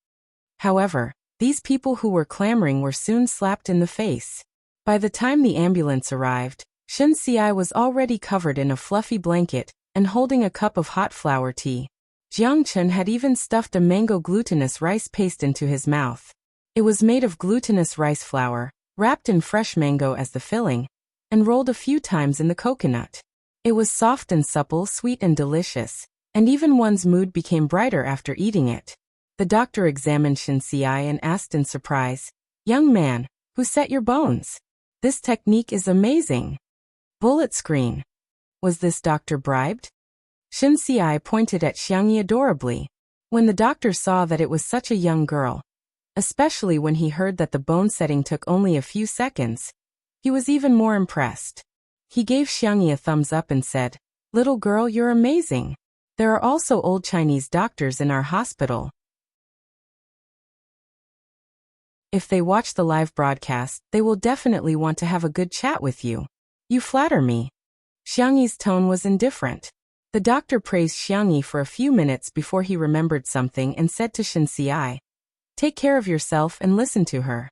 However, these people who were clamoring were soon slapped in the face. By the time the ambulance arrived, Shen Xiai was already covered in a fluffy blanket and holding a cup of hot flower tea. Jiang Chen had even stuffed a mango glutinous rice paste into his mouth. It was made of glutinous rice flour, wrapped in fresh mango as the filling, and rolled a few times in the coconut. It was soft and supple, sweet and delicious, and even one's mood became brighter after eating it. The doctor examined Shen Xiai and asked in surprise, "Young man, Who set your bones? This technique is amazing. Bullet screen. Was this doctor bribed? Shin Si pointed at Xiangyi adorably. When the doctor saw that it was such a young girl, especially when he heard that the bone setting took only a few seconds, he was even more impressed. He gave Xiangyi a thumbs up and said, "Little girl, you're amazing. There are also old Chinese doctors in our hospital. If they watch the live broadcast, they will definitely want to have a good chat with you. You flatter me." Xiangyi's tone was indifferent. The doctor praised Xiangyi for a few minutes before he remembered something and said to Shin Si, "Take care of yourself and listen to her."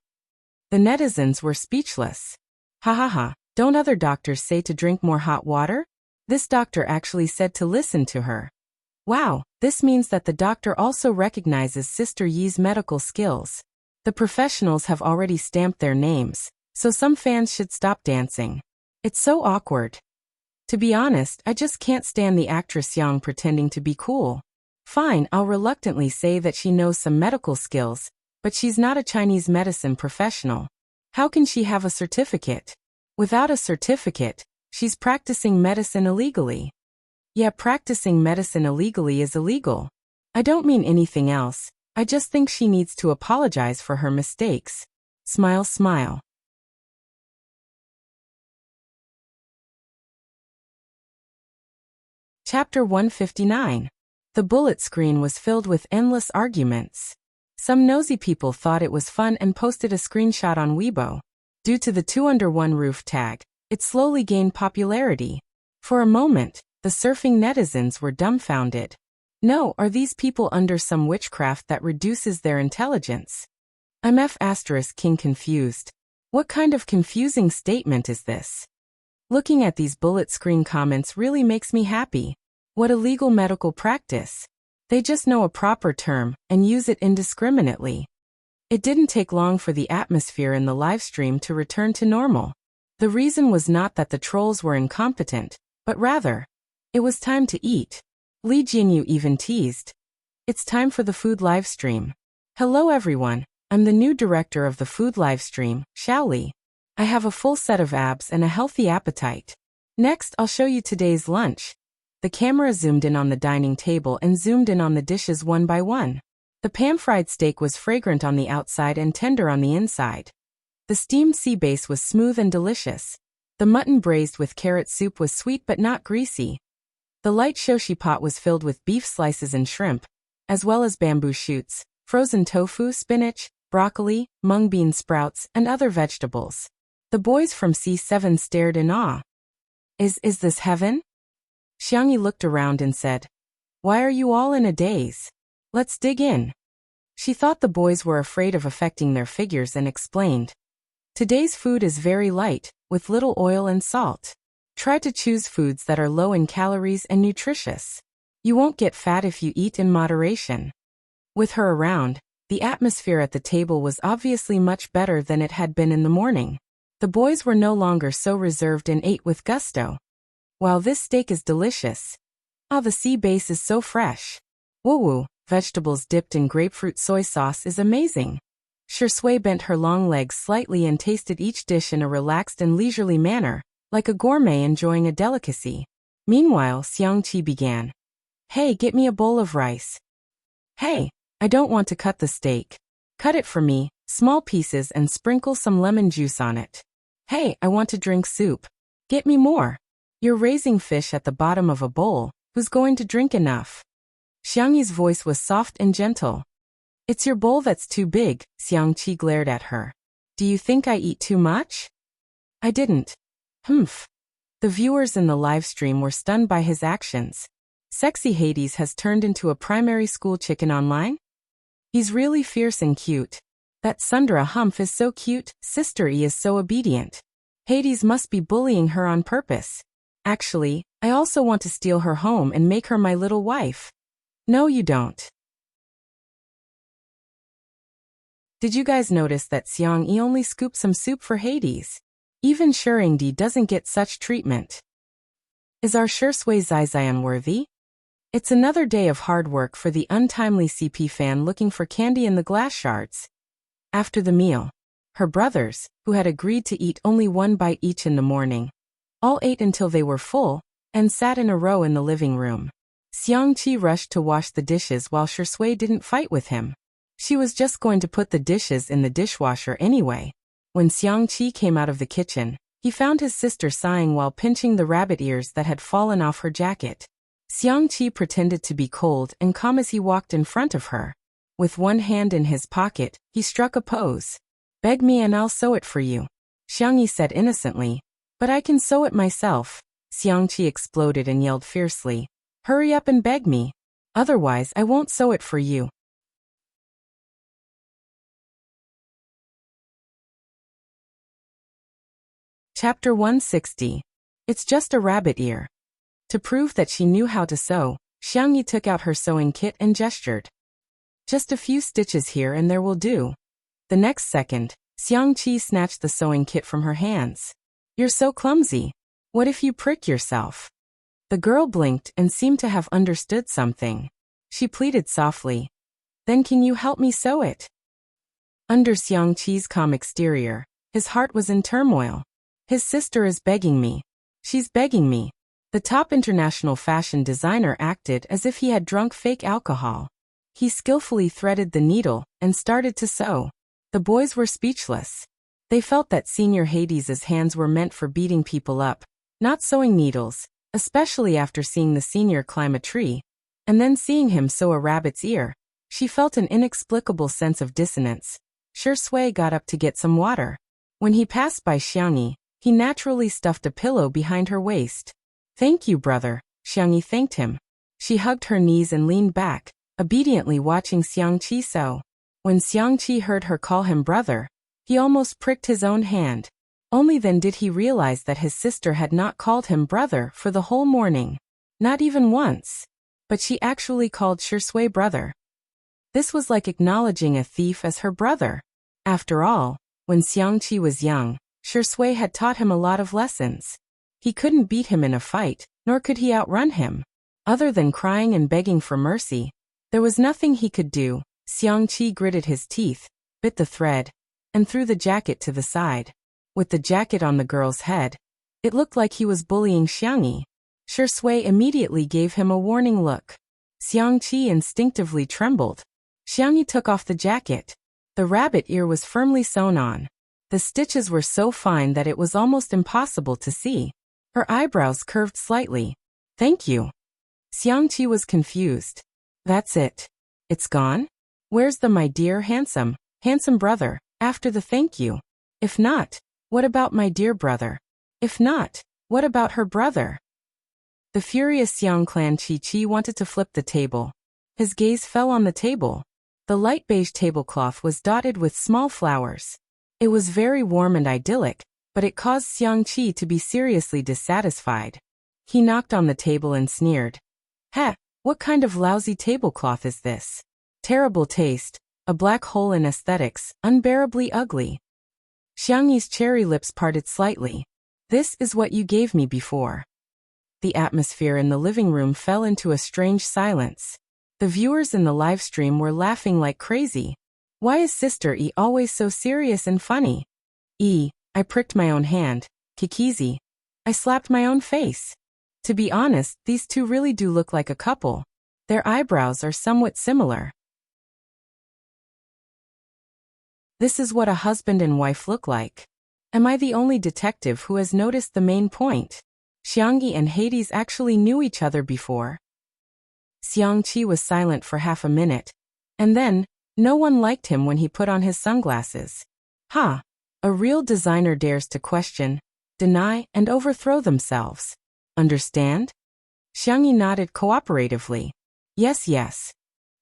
The netizens were speechless. Ha ha ha, don't other doctors say to drink more hot water? This doctor actually said to listen to her. Wow, this means that the doctor also recognizes Sister Yi's medical skills. The professionals have already stamped their names, so some fans should stop dancing. It's so awkward. To be honest, I just can't stand the actress Yang pretending to be cool. Fine, I'll reluctantly say that she knows some medical skills, but she's not a Chinese medicine professional. How can she have a certificate? Without a certificate, she's practicing medicine illegally. Yeah, practicing medicine illegally is illegal. I don't mean anything else. I just think she needs to apologize for her mistakes. Smile, smile. Chapter 159. The bullet screen was filled with endless arguments. Some nosy people thought it was fun and posted a screenshot on Weibo. Due to the two under one roof tag, it slowly gained popularity. For a moment, the surfing netizens were dumbfounded. No, are these people under some witchcraft that reduces their intelligence? I'm King confused. What kind of confusing statement is this? Looking at these bullet screen comments really makes me happy. What a legal medical practice. They just know a proper term and use it indiscriminately. It didn't take long for the atmosphere in the live stream to return to normal. The reason was not that the trolls were incompetent, but rather, it was time to eat. Li Jinyu even teased, "It's time for the food live stream." Hello everyone, I'm the new director of the food live stream, Xiaoli. I have a full set of abs and a healthy appetite. Next, I'll show you today's lunch. The camera zoomed in on the dining table and zoomed in on the dishes one by one. The pan-fried steak was fragrant on the outside and tender on the inside. The steamed sea bass was smooth and delicious. The mutton braised with carrot soup was sweet but not greasy. The light shoshi pot was filled with beef slices and shrimp, as well as bamboo shoots, frozen tofu, spinach, broccoli, mung bean sprouts, and other vegetables. The boys from C7 stared in awe. Is this heaven? Xiangyi looked around and said, "Why are you all in a daze? Let's dig in." She thought the boys were afraid of affecting their figures and explained, "Today's food is very light, with little oil and salt. Try to choose foods that are low in calories and nutritious. You won't get fat if you eat in moderation." With her around, the atmosphere at the table was obviously much better than it had been in the morning. The boys were no longer so reserved and ate with gusto. "Wow, this steak is delicious. Ah, the sea bass is so fresh. Woo-woo, vegetables dipped in grapefruit soy sauce is amazing." Shui bent her long legs slightly and tasted each dish in a relaxed and leisurely manner, like a gourmet enjoying a delicacy. Meanwhile, Xiangqi began. "Hey, get me a bowl of rice." "Hey, I don't want to cut the steak. Cut it for me, small pieces, and sprinkle some lemon juice on it." "Hey, I want to drink soup. Get me more. You're raising fish at the bottom of a bowl, who's going to drink enough?" Xiangyi's voice was soft and gentle. "It's your bowl that's too big," Xiangqi glared at her. "Do you think I eat too much?" "I didn't." Humph. The viewers in the live stream were stunned by his actions. Sexy Hades has turned into a primary school chicken online? He's really fierce and cute. That Sundra Humph is so cute, Sister E is so obedient. Hades must be bullying her on purpose. Actually, I also want to steal her home and make her my little wife. No, you don't. Did you guys notice that Xiang Yi only scooped some soup for Hades? Even Shuringdi doesn't get such treatment. Is our Shui Zaizian worthy? It's another day of hard work for the untimely CP fan looking for candy in the glass shards. After the meal, her brothers, who had agreed to eat only one bite each in the morning. All ate until they were full, and sat in a row in the living room. Xiangqi rushed to wash the dishes while Shui didn't fight with him. She was just going to put the dishes in the dishwasher anyway. When Xiangqi came out of the kitchen, he found his sister sighing while pinching the rabbit ears that had fallen off her jacket. Xiangqi pretended to be cold and calm as he walked in front of her. With one hand in his pocket, he struck a pose. "Beg me and I'll sew it for you," Xiangyi said innocently. "But I can sew it myself." Xiangqi exploded and yelled fiercely. "Hurry up and beg me. Otherwise I won't sew it for you." Chapter 160. It's just a rabbit ear. To prove that she knew how to sew, Xiangyi took out her sewing kit and gestured. "Just a few stitches here and there will do." The next second, Xiangqi snatched the sewing kit from her hands. "You're so clumsy. What if you prick yourself?" The girl blinked and seemed to have understood something. She pleaded softly. "Then can you help me sew it?" Under Xiangqi's calm exterior, his heart was in turmoil. His sister is begging me. She's begging me. The top international fashion designer acted as if he had drunk fake alcohol. He skillfully threaded the needle and started to sew. The boys were speechless. They felt that Senior Hades's hands were meant for beating people up, not sewing needles, especially after seeing the senior climb a tree, and then seeing him sew a rabbit's ear. She felt an inexplicable sense of dissonance. Shui got up to get some water. When he passed by Xiangyi, he naturally stuffed a pillow behind her waist. "Thank you, brother," Xiangyi thanked him. She hugged her knees and leaned back, obediently watching Xiangqi sew. When Xiangqi heard her call him brother, he almost pricked his own hand. Only then did he realize that his sister had not called him brother for the whole morning. Not even once. But she actually called Shui brother. This was like acknowledging a thief as her brother. After all, when Xiangqi was young, Shui had taught him a lot of lessons. He couldn't beat him in a fight, nor could he outrun him. Other than crying and begging for mercy, there was nothing he could do. Xiangqi gritted his teeth, bit the thread, and threw the jacket to the side. With the jacket on the girl's head, it looked like he was bullying Xiangyi. Shui immediately gave him a warning look. Xiangqi instinctively trembled. Xiangyi took off the jacket. The rabbit ear was firmly sewn on. The stitches were so fine that it was almost impossible to see. Her eyebrows curved slightly. "Thank you." Xiangqi was confused. "That's it. It's gone? Where's the my dear handsome brother, after the thank you? If not, what about my dear brother? If not, what about her brother?" The furious Xiang clan Chi wanted to flip the table. His gaze fell on the table. The light beige tablecloth was dotted with small flowers. It was very warm and idyllic, but it caused Xiangqi to be seriously dissatisfied. He knocked on the table and sneered. "Heh, what kind of lousy tablecloth is this? Terrible taste, a black hole in aesthetics, unbearably ugly." Xiangyi's cherry lips parted slightly. "This is what you gave me before." The atmosphere in the living room fell into a strange silence. The viewers in the live stream were laughing like crazy. Why is Sister E always so serious and funny? I pricked my own hand. Kikizi. I slapped my own face. To be honest, these two really do look like a couple. Their eyebrows are somewhat similar. This is what a husband and wife look like. Am I the only detective who has noticed the main point? Xiangyi and Hades actually knew each other before. Xiangqi was silent for half a minute. And then, no one liked him when he put on his sunglasses. Ha! A real designer dares to question, deny, and overthrow themselves. Understand? Xiangyi nodded cooperatively. Yes.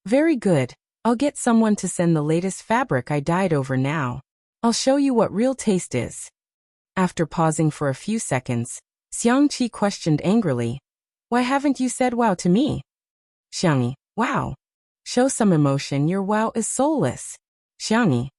Very good. I'll get someone to send the latest fabric I dyed over now. I'll show you what real taste is. After pausing for a few seconds, Xiangqi questioned angrily. Why haven't you said wow to me? Xiangyi, wow. Show some emotion, your wow is soulless. Xiangyi.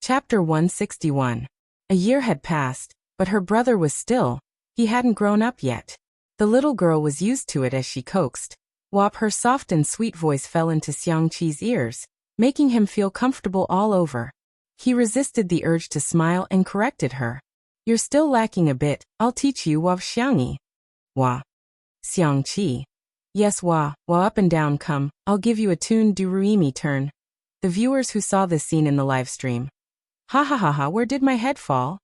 Chapter 161. A year had passed, but her brother was still, he hadn't grown up yet. The little girl was used to it as she coaxed. Wop, her soft and sweet voice fell into Xiangqi's ears, making him feel comfortable all over. He resisted the urge to smile and corrected her. You're still lacking a bit, I'll teach you Wop Xiangyi. Wah. Xiangqi. Yes, wah up and down come, I'll give you a tune du ruimi turn. The viewers who saw this scene in the live stream. Ha ha ha ha, where did my head fall?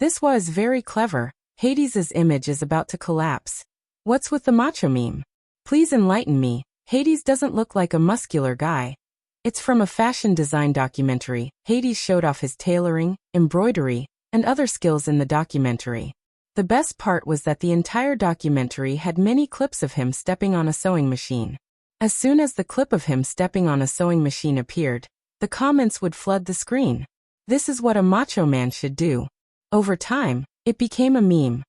This was very clever. Hades's image is about to collapse. What's with the macho meme? Please enlighten me. Hades doesn't look like a muscular guy. It's from a fashion design documentary. Hades showed off his tailoring, embroidery, and other skills in the documentary. The best part was that the entire documentary had many clips of him stepping on a sewing machine. As soon as the clip of him stepping on a sewing machine appeared, the comments would flood the screen. This is what a macho man should do. Over time, it became a meme.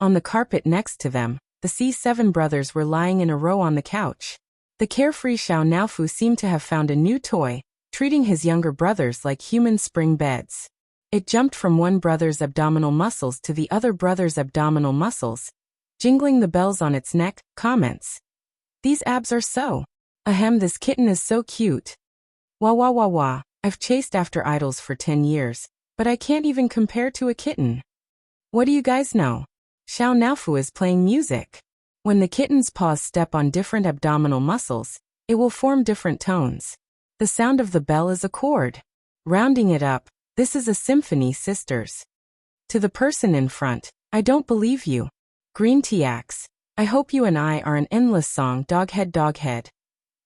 On the carpet next to them, the C7 brothers were lying in a row on the couch. The carefree Xiao Naofu seemed to have found a new toy, treating his younger brothers like human spring beds. It jumped from one brother's abdominal muscles to the other brother's abdominal muscles, jingling the bells on its neck. Comments. These abs are so. Ahem, this kitten is so cute. Wah wah wah wah, I've chased after idols for 10 years, but I can't even compare to a kitten. What do you guys know? Xiao Naofu is playing music. When the kitten's paws step on different abdominal muscles, it will form different tones. The sound of the bell is a chord. Rounding it up, this is a symphony, sisters. To the person in front, I don't believe you. Green tea axe. I hope you and I are an endless song, doghead doghead.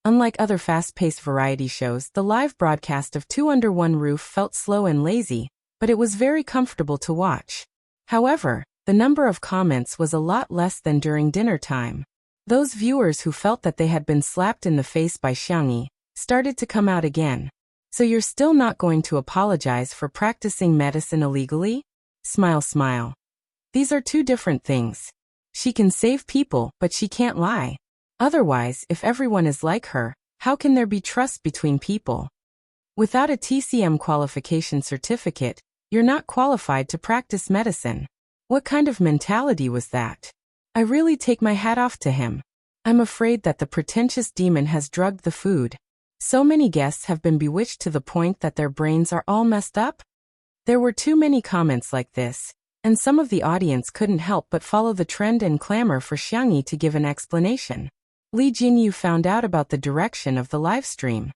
Unlike other fast-paced variety shows, the live broadcast of Two Under One Roof felt slow and lazy, but it was very comfortable to watch. However, the number of comments was a lot less than during dinner time. Those viewers who felt that they had been slapped in the face by Xiangyi started to come out again. So you're still not going to apologize for practicing medicine illegally? Smile smile. These are two different things. She can save people, but she can't lie. Otherwise, if everyone is like her, how can there be trust between people? Without a TCM qualification certificate, you're not qualified to practice medicine. What kind of mentality was that? I really take my hat off to him. I'm afraid that the pretentious demon has drugged the food. So many guests have been bewitched to the point that their brains are all messed up? There were too many comments like this, and some of the audience couldn't help but follow the trend and clamor for Xiangyi to give an explanation. Li Jinyu found out about the direction of the live stream.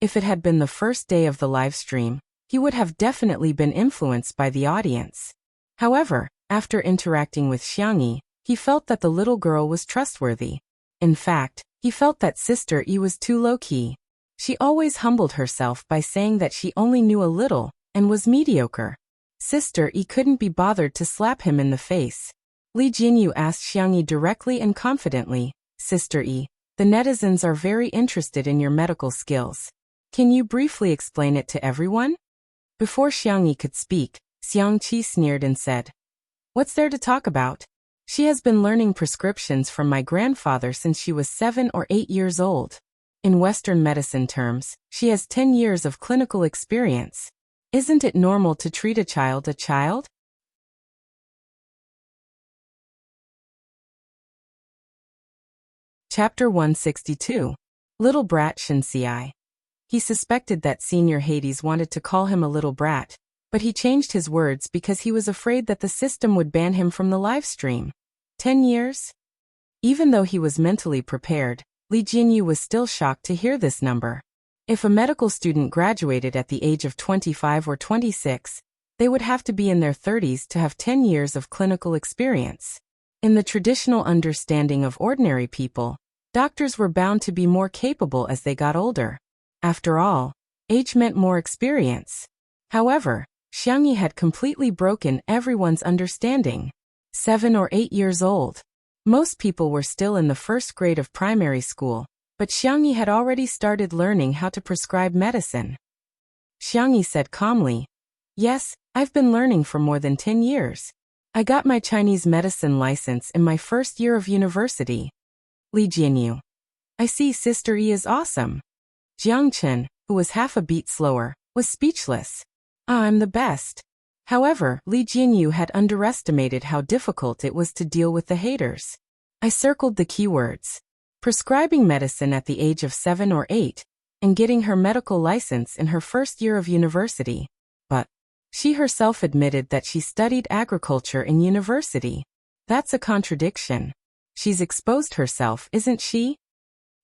If it had been the first day of the live stream, he would have definitely been influenced by the audience. However, after interacting with Xiangyi, he felt that the little girl was trustworthy. In fact, he felt that Sister Yi was too low-key. She always humbled herself by saying that she only knew a little and was mediocre. Sister Yi couldn't be bothered to slap him in the face. Li Jinyu asked Xiangyi directly and confidently, Sister Yi, the netizens are very interested in your medical skills. Can you briefly explain it to everyone? Before Xiangyi could speak, Xiangqi sneered and said, What's there to talk about? She has been learning prescriptions from my grandfather since she was 7 or 8 years old. In Western medicine terms, she has 10 years of clinical experience. Isn't it normal to treat a child a child? Chapter 162. Little Brat Shinxiai. He suspected that Senior Hades wanted to call him a little brat, but he changed his words because he was afraid that the system would ban him from the live stream. 10 years? Even though he was mentally prepared, Li Jinyu was still shocked to hear this number. If a medical student graduated at the age of 25 or 26, they would have to be in their 30s to have 10 years of clinical experience. In the traditional understanding of ordinary people, doctors were bound to be more capable as they got older. After all, age meant more experience. However, Xiangyi had completely broken everyone's understanding. 7 or 8 years old. Most people were still in the first grade of primary school, but Xiangyi had already started learning how to prescribe medicine. Xiangyi said calmly, Yes, I've been learning for more than 10 years. I got my Chinese medicine license in my first year of university. Li Jinyu. I see Sister Yi is awesome. Jiang Chen, who was half a beat slower, was speechless. I'm the best. However, Li Jinyu had underestimated how difficult it was to deal with the haters. I circled the keywords. Prescribing medicine at the age of 7 or 8, and getting her medical license in her first year of university. But she herself admitted that she studied agriculture in university. That's a contradiction. She's exposed herself, isn't she?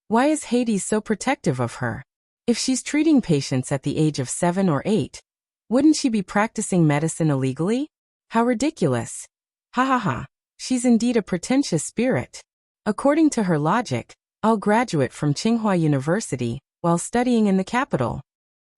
Why is Hades so protective of her? If she's treating patients at the age of 7 or 8, wouldn't she be practicing medicine illegally? How ridiculous. Ha ha ha. She's indeed a pretentious spirit. According to her logic, I'll graduate from Tsinghua University while studying in the capital.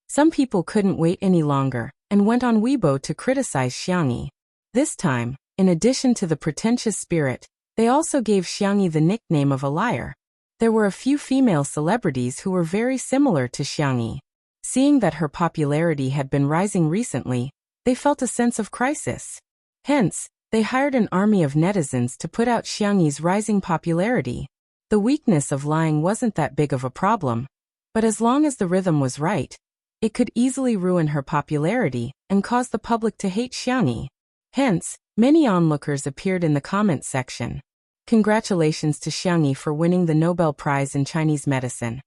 Some people couldn't wait any longer and went on Weibo to criticize Xiangyi. This time, in addition to the pretentious spirit, they also gave Xiangyi the nickname of a liar. There were a few female celebrities who were very similar to Xiangyi. Seeing that her popularity had been rising recently, they felt a sense of crisis. Hence, they hired an army of netizens to put out Xiangyi's rising popularity. The weakness of lying wasn't that big of a problem, but as long as the rhythm was right, it could easily ruin her popularity and cause the public to hate Xiangyi. Hence, many onlookers appeared in the comment section. Congratulations to Xiangyi for winning the Nobel Prize in Chinese medicine.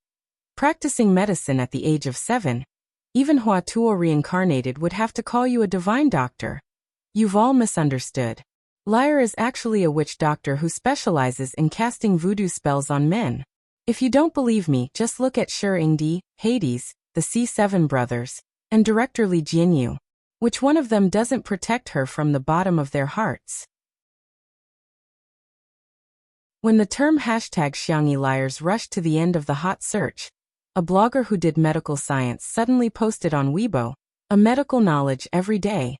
Practicing medicine at the age of 7, even Hua Tuo reincarnated would have to call you a divine doctor. You've all misunderstood. Liar is actually a witch doctor who specializes in casting voodoo spells on men. If you don't believe me, just look at Shi Yingdi, Hades, the C7 brothers, and director Li Jianyu. Which one of them doesn't protect her from the bottom of their hearts? When the term #Xiangyi liars rushed to the end of the hot search, a blogger who did medical science suddenly posted on Weibo, a medical knowledge every day.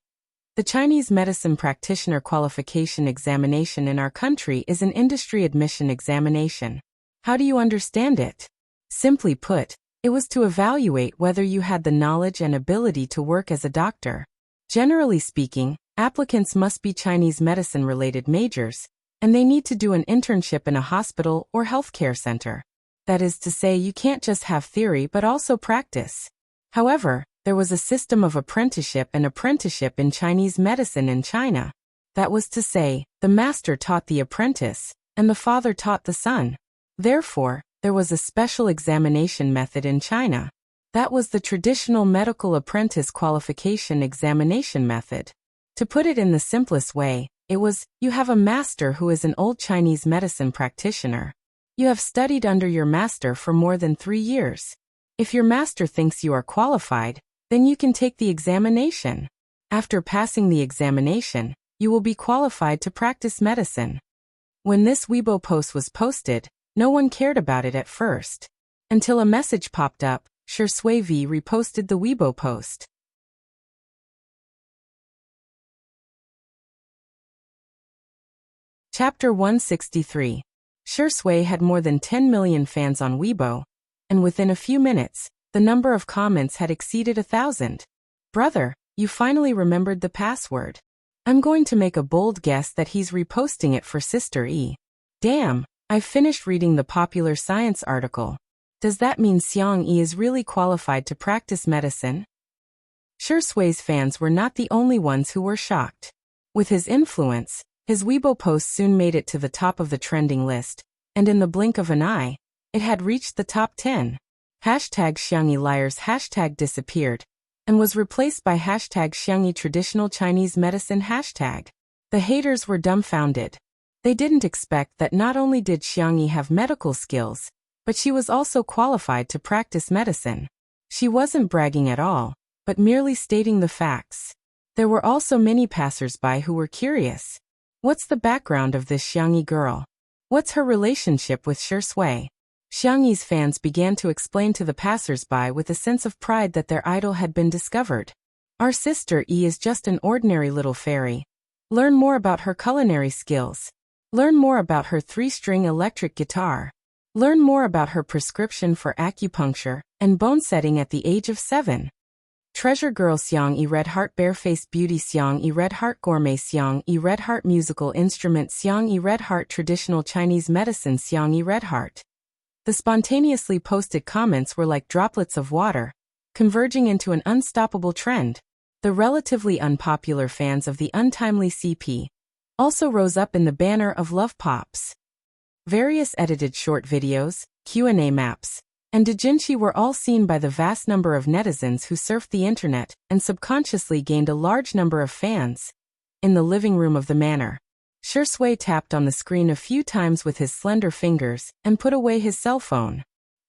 The Chinese medicine practitioner qualification examination in our country is an industry admission examination. How do you understand it? Simply put, it was to evaluate whether you had the knowledge and ability to work as a doctor. Generally speaking, applicants must be Chinese medicine-related majors, and they need to do an internship in a hospital or healthcare center. That is to say, you can't just have theory but also practice. However, there was a system of apprenticeship and apprenticeship in Chinese medicine in China. That was to say, the master taught the apprentice, and the father taught the son. Therefore, there was a special examination method in China. That was the traditional medical apprentice qualification examination method. To put it in the simplest way, it was, you have a master who is an old Chinese medicine practitioner. You have studied under your master for more than 3 years. If your master thinks you are qualified, then you can take the examination. After passing the examination, you will be qualified to practice medicine. When this Weibo post was posted, no one cared about it at first. Until a message popped up, Shi Sui V reposted the Weibo post. Chapter 163. Shi Sui had more than 10 million fans on Weibo, and within a few minutes, the number of comments had exceeded 1,000. Brother, you finally remembered the password. I'm going to make a bold guess that he's reposting it for Sister E. Damn, I've finished reading the popular science article. Does that mean Xiang Yi is really qualified to practice medicine? Shi Sui's fans were not the only ones who were shocked. With his influence, his Weibo post soon made it to the top of the trending list, and in the blink of an eye, it had reached the top 10. #Xiangyi liars disappeared, and was replaced by #Xiangyi traditional Chinese medicine #. The haters were dumbfounded. They didn't expect that not only did Xiangyi have medical skills, but she was also qualified to practice medicine. She wasn't bragging at all, but merely stating the facts. There were also many passers-by who were curious. What's the background of this Xiangyi girl? What's her relationship with Shi Sui? Xiangyi's fans began to explain to the passers-by with a sense of pride that their idol had been discovered. Our sister E is just an ordinary little fairy. Learn more about her culinary skills. Learn more about her 3-string electric guitar. Learn more about her prescription for acupuncture and bone setting at the age of 7. Treasure Girl Xiang Yi Red Heart Barefaced Beauty Xiang Yi Red Heart Gourmet Xiang Yi Red Heart Musical Instrument Xiang Yi Red Heart Traditional Chinese Medicine Xiang Yi Red Heart. The spontaneously posted comments were like droplets of water, converging into an unstoppable trend. The relatively unpopular fans of the untimely CP also rose up in the banner of love pops. Various edited short videos, Q&A maps, and doujinshi were all seen by the vast number of netizens who surfed the internet and subconsciously gained a large number of fans. In the living room of the manor, Shui tapped on the screen a few times with his slender fingers and put away his cell phone.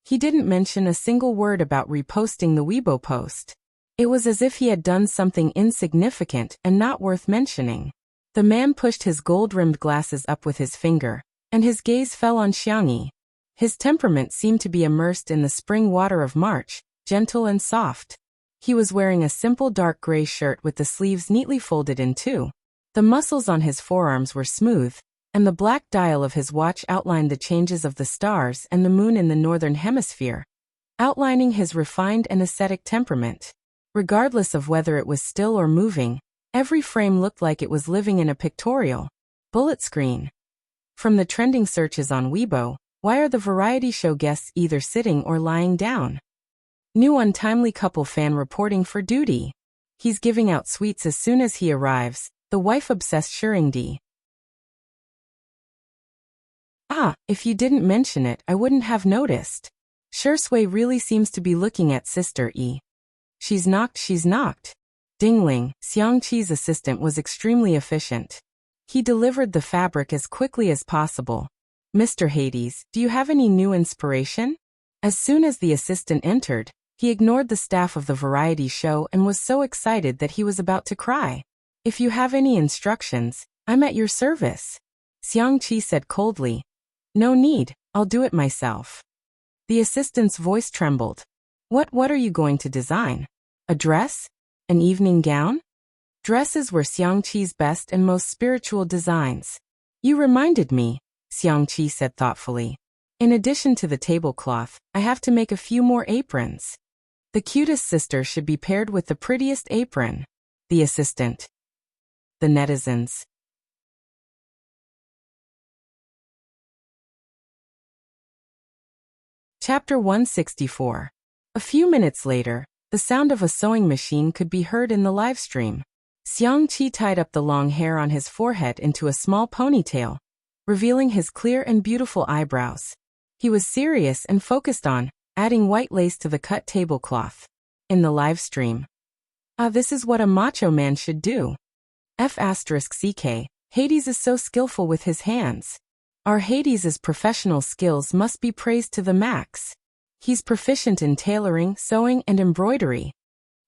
He didn't mention a single word about reposting the Weibo post. It was as if he had done something insignificant and not worth mentioning. The man pushed his gold-rimmed glasses up with his finger, and his gaze fell on Xiangyi. His temperament seemed to be immersed in the spring water of March, gentle and soft. He was wearing a simple dark gray shirt with the sleeves neatly folded in two. The muscles on his forearms were smooth, and the black dial of his watch outlined the changes of the stars and the moon in the northern hemisphere, outlining his refined and ascetic temperament. Regardless of whether it was still or moving, every frame looked like it was living in a pictorial bullet screen. From the trending searches on Weibo, why are the variety show guests either sitting or lying down? New untimely couple fan reporting for duty. He's giving out sweets as soon as he arrives, the wife-obsessed Shuringdi. Ah, if you didn't mention it, I wouldn't have noticed. Shui really seems to be looking at Sister E. She's knocked. Dingling, Xiangqi's assistant, was extremely efficient. He delivered the fabric as quickly as possible. Mr. Hades, do you have any new inspiration? As soon as the assistant entered, he ignored the staff of the variety show and was so excited that he was about to cry. If you have any instructions, I'm at your service. Xiangqi said coldly. No need, I'll do it myself. The assistant's voice trembled. What are you going to design? A dress? An evening gown? Dresses were Xiangqi's best and most spiritual designs. You reminded me, Xiangqi said thoughtfully. In addition to the tablecloth, I have to make a few more aprons. The cutest sister should be paired with the prettiest apron. The assistant. The netizens. Chapter 164. A few minutes later, the sound of a sewing machine could be heard in the live stream. Xiangqi tied up the long hair on his forehead into a small ponytail, revealing his clear and beautiful eyebrows. He was serious and focused on adding white lace to the cut tablecloth. In the live stream. This is what a macho man should do. F***ck, Hades is so skillful with his hands. Our Hades' professional skills must be praised to the max. He's proficient in tailoring, sewing, and embroidery.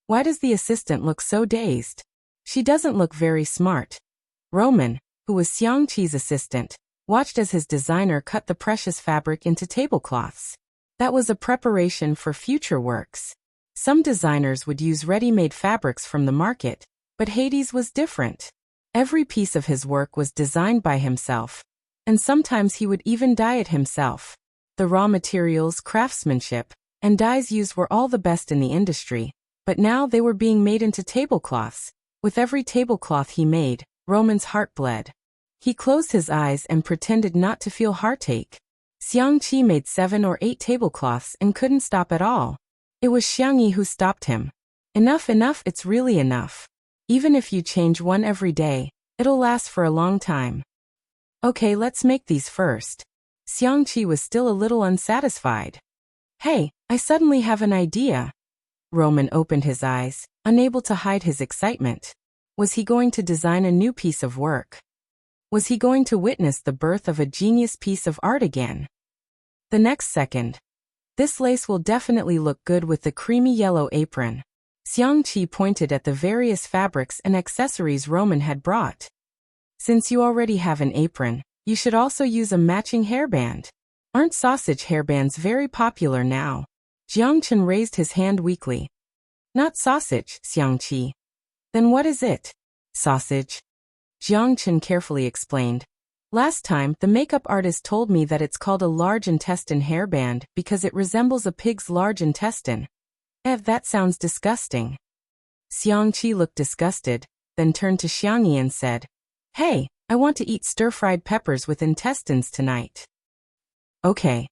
Why does the assistant look so dazed? She doesn't look very smart. Roman, who was Xiangqi's assistant, watched as his designer cut the precious fabric into tablecloths. That was a preparation for future works. Some designers would use ready-made fabrics from the market, but Hades was different. Every piece of his work was designed by himself, and sometimes he would even dye it himself. The raw materials, craftsmanship, and dyes used were all the best in the industry, but now they were being made into tablecloths. With every tablecloth he made, Roman's heart bled. He closed his eyes and pretended not to feel heartache. Xiangqi made 7 or 8 tablecloths and couldn't stop at all. It was Xiangyi who stopped him. Enough, it's really enough. Even if you change one every day, it'll last for a long time. Okay, let's make these first. Xiangqi was still a little unsatisfied. Hey, I suddenly have an idea. Roman opened his eyes, unable to hide his excitement. Was he going to design a new piece of work? Was he going to witness the birth of a genius piece of art again? The next second. This lace will definitely look good with the creamy yellow apron. Xiangqi pointed at the various fabrics and accessories Roman had brought. Since you already have an apron, you should also use a matching hairband. Aren't sausage hairbands very popular now? Jiangchen raised his hand weakly. Not sausage, Xiangqi. Then what is it? Sausage. Jiangchen carefully explained. Last time, the makeup artist told me that it's called a large intestine hairband because it resembles a pig's large intestine. That sounds disgusting. Xiangqi looked disgusted, then turned to Xiangyi and said, Hey, I want to eat stir-fried peppers with intestines tonight. Okay.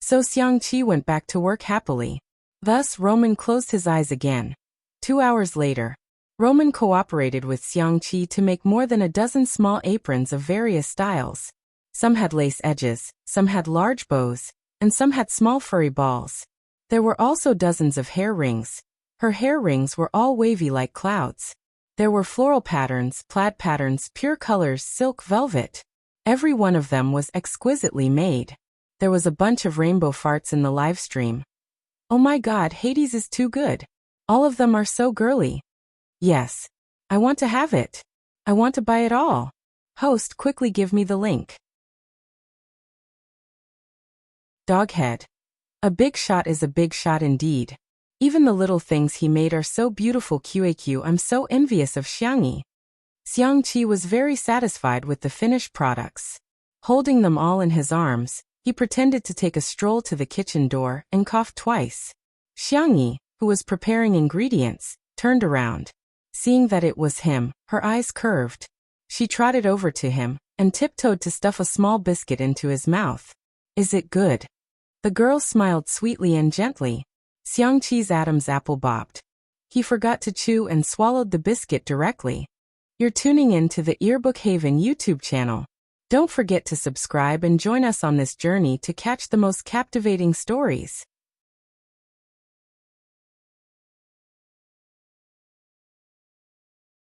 So Xiangqi went back to work happily. Thus, Roman closed his eyes again. 2 hours later, Roman cooperated with Xiangqi to make more than a dozen small aprons of various styles. Some had lace edges, some had large bows, and some had small furry balls. There were also dozens of hair rings. Her hair rings were all wavy like clouds. There were floral patterns, plaid patterns, pure colors, silk, velvet. Every one of them was exquisitely made. There was a bunch of rainbow farts in the live stream. Oh my god, Hades is too good. All of them are so girly. Yes. I want to have it. I want to buy it all. Host, quickly give me the link. Doghead. A big shot is a big shot indeed. Even the little things he made are so beautiful. QAQ, I'm so envious of Xiangyi. Xiangqi was very satisfied with the finished products. Holding them all in his arms, he pretended to take a stroll to the kitchen door and coughed twice. Xiangyi, who was preparing ingredients, turned around. Seeing that it was him, her eyes curved. She trotted over to him and tiptoed to stuff a small biscuit into his mouth. Is it good? The girl smiled sweetly and gently. Xiangqi's Adam's apple bobbed. He forgot to chew and swallowed the biscuit directly. You're tuning in to the Earbook Haven YouTube channel. Don't forget to subscribe and join us on this journey to catch the most captivating stories.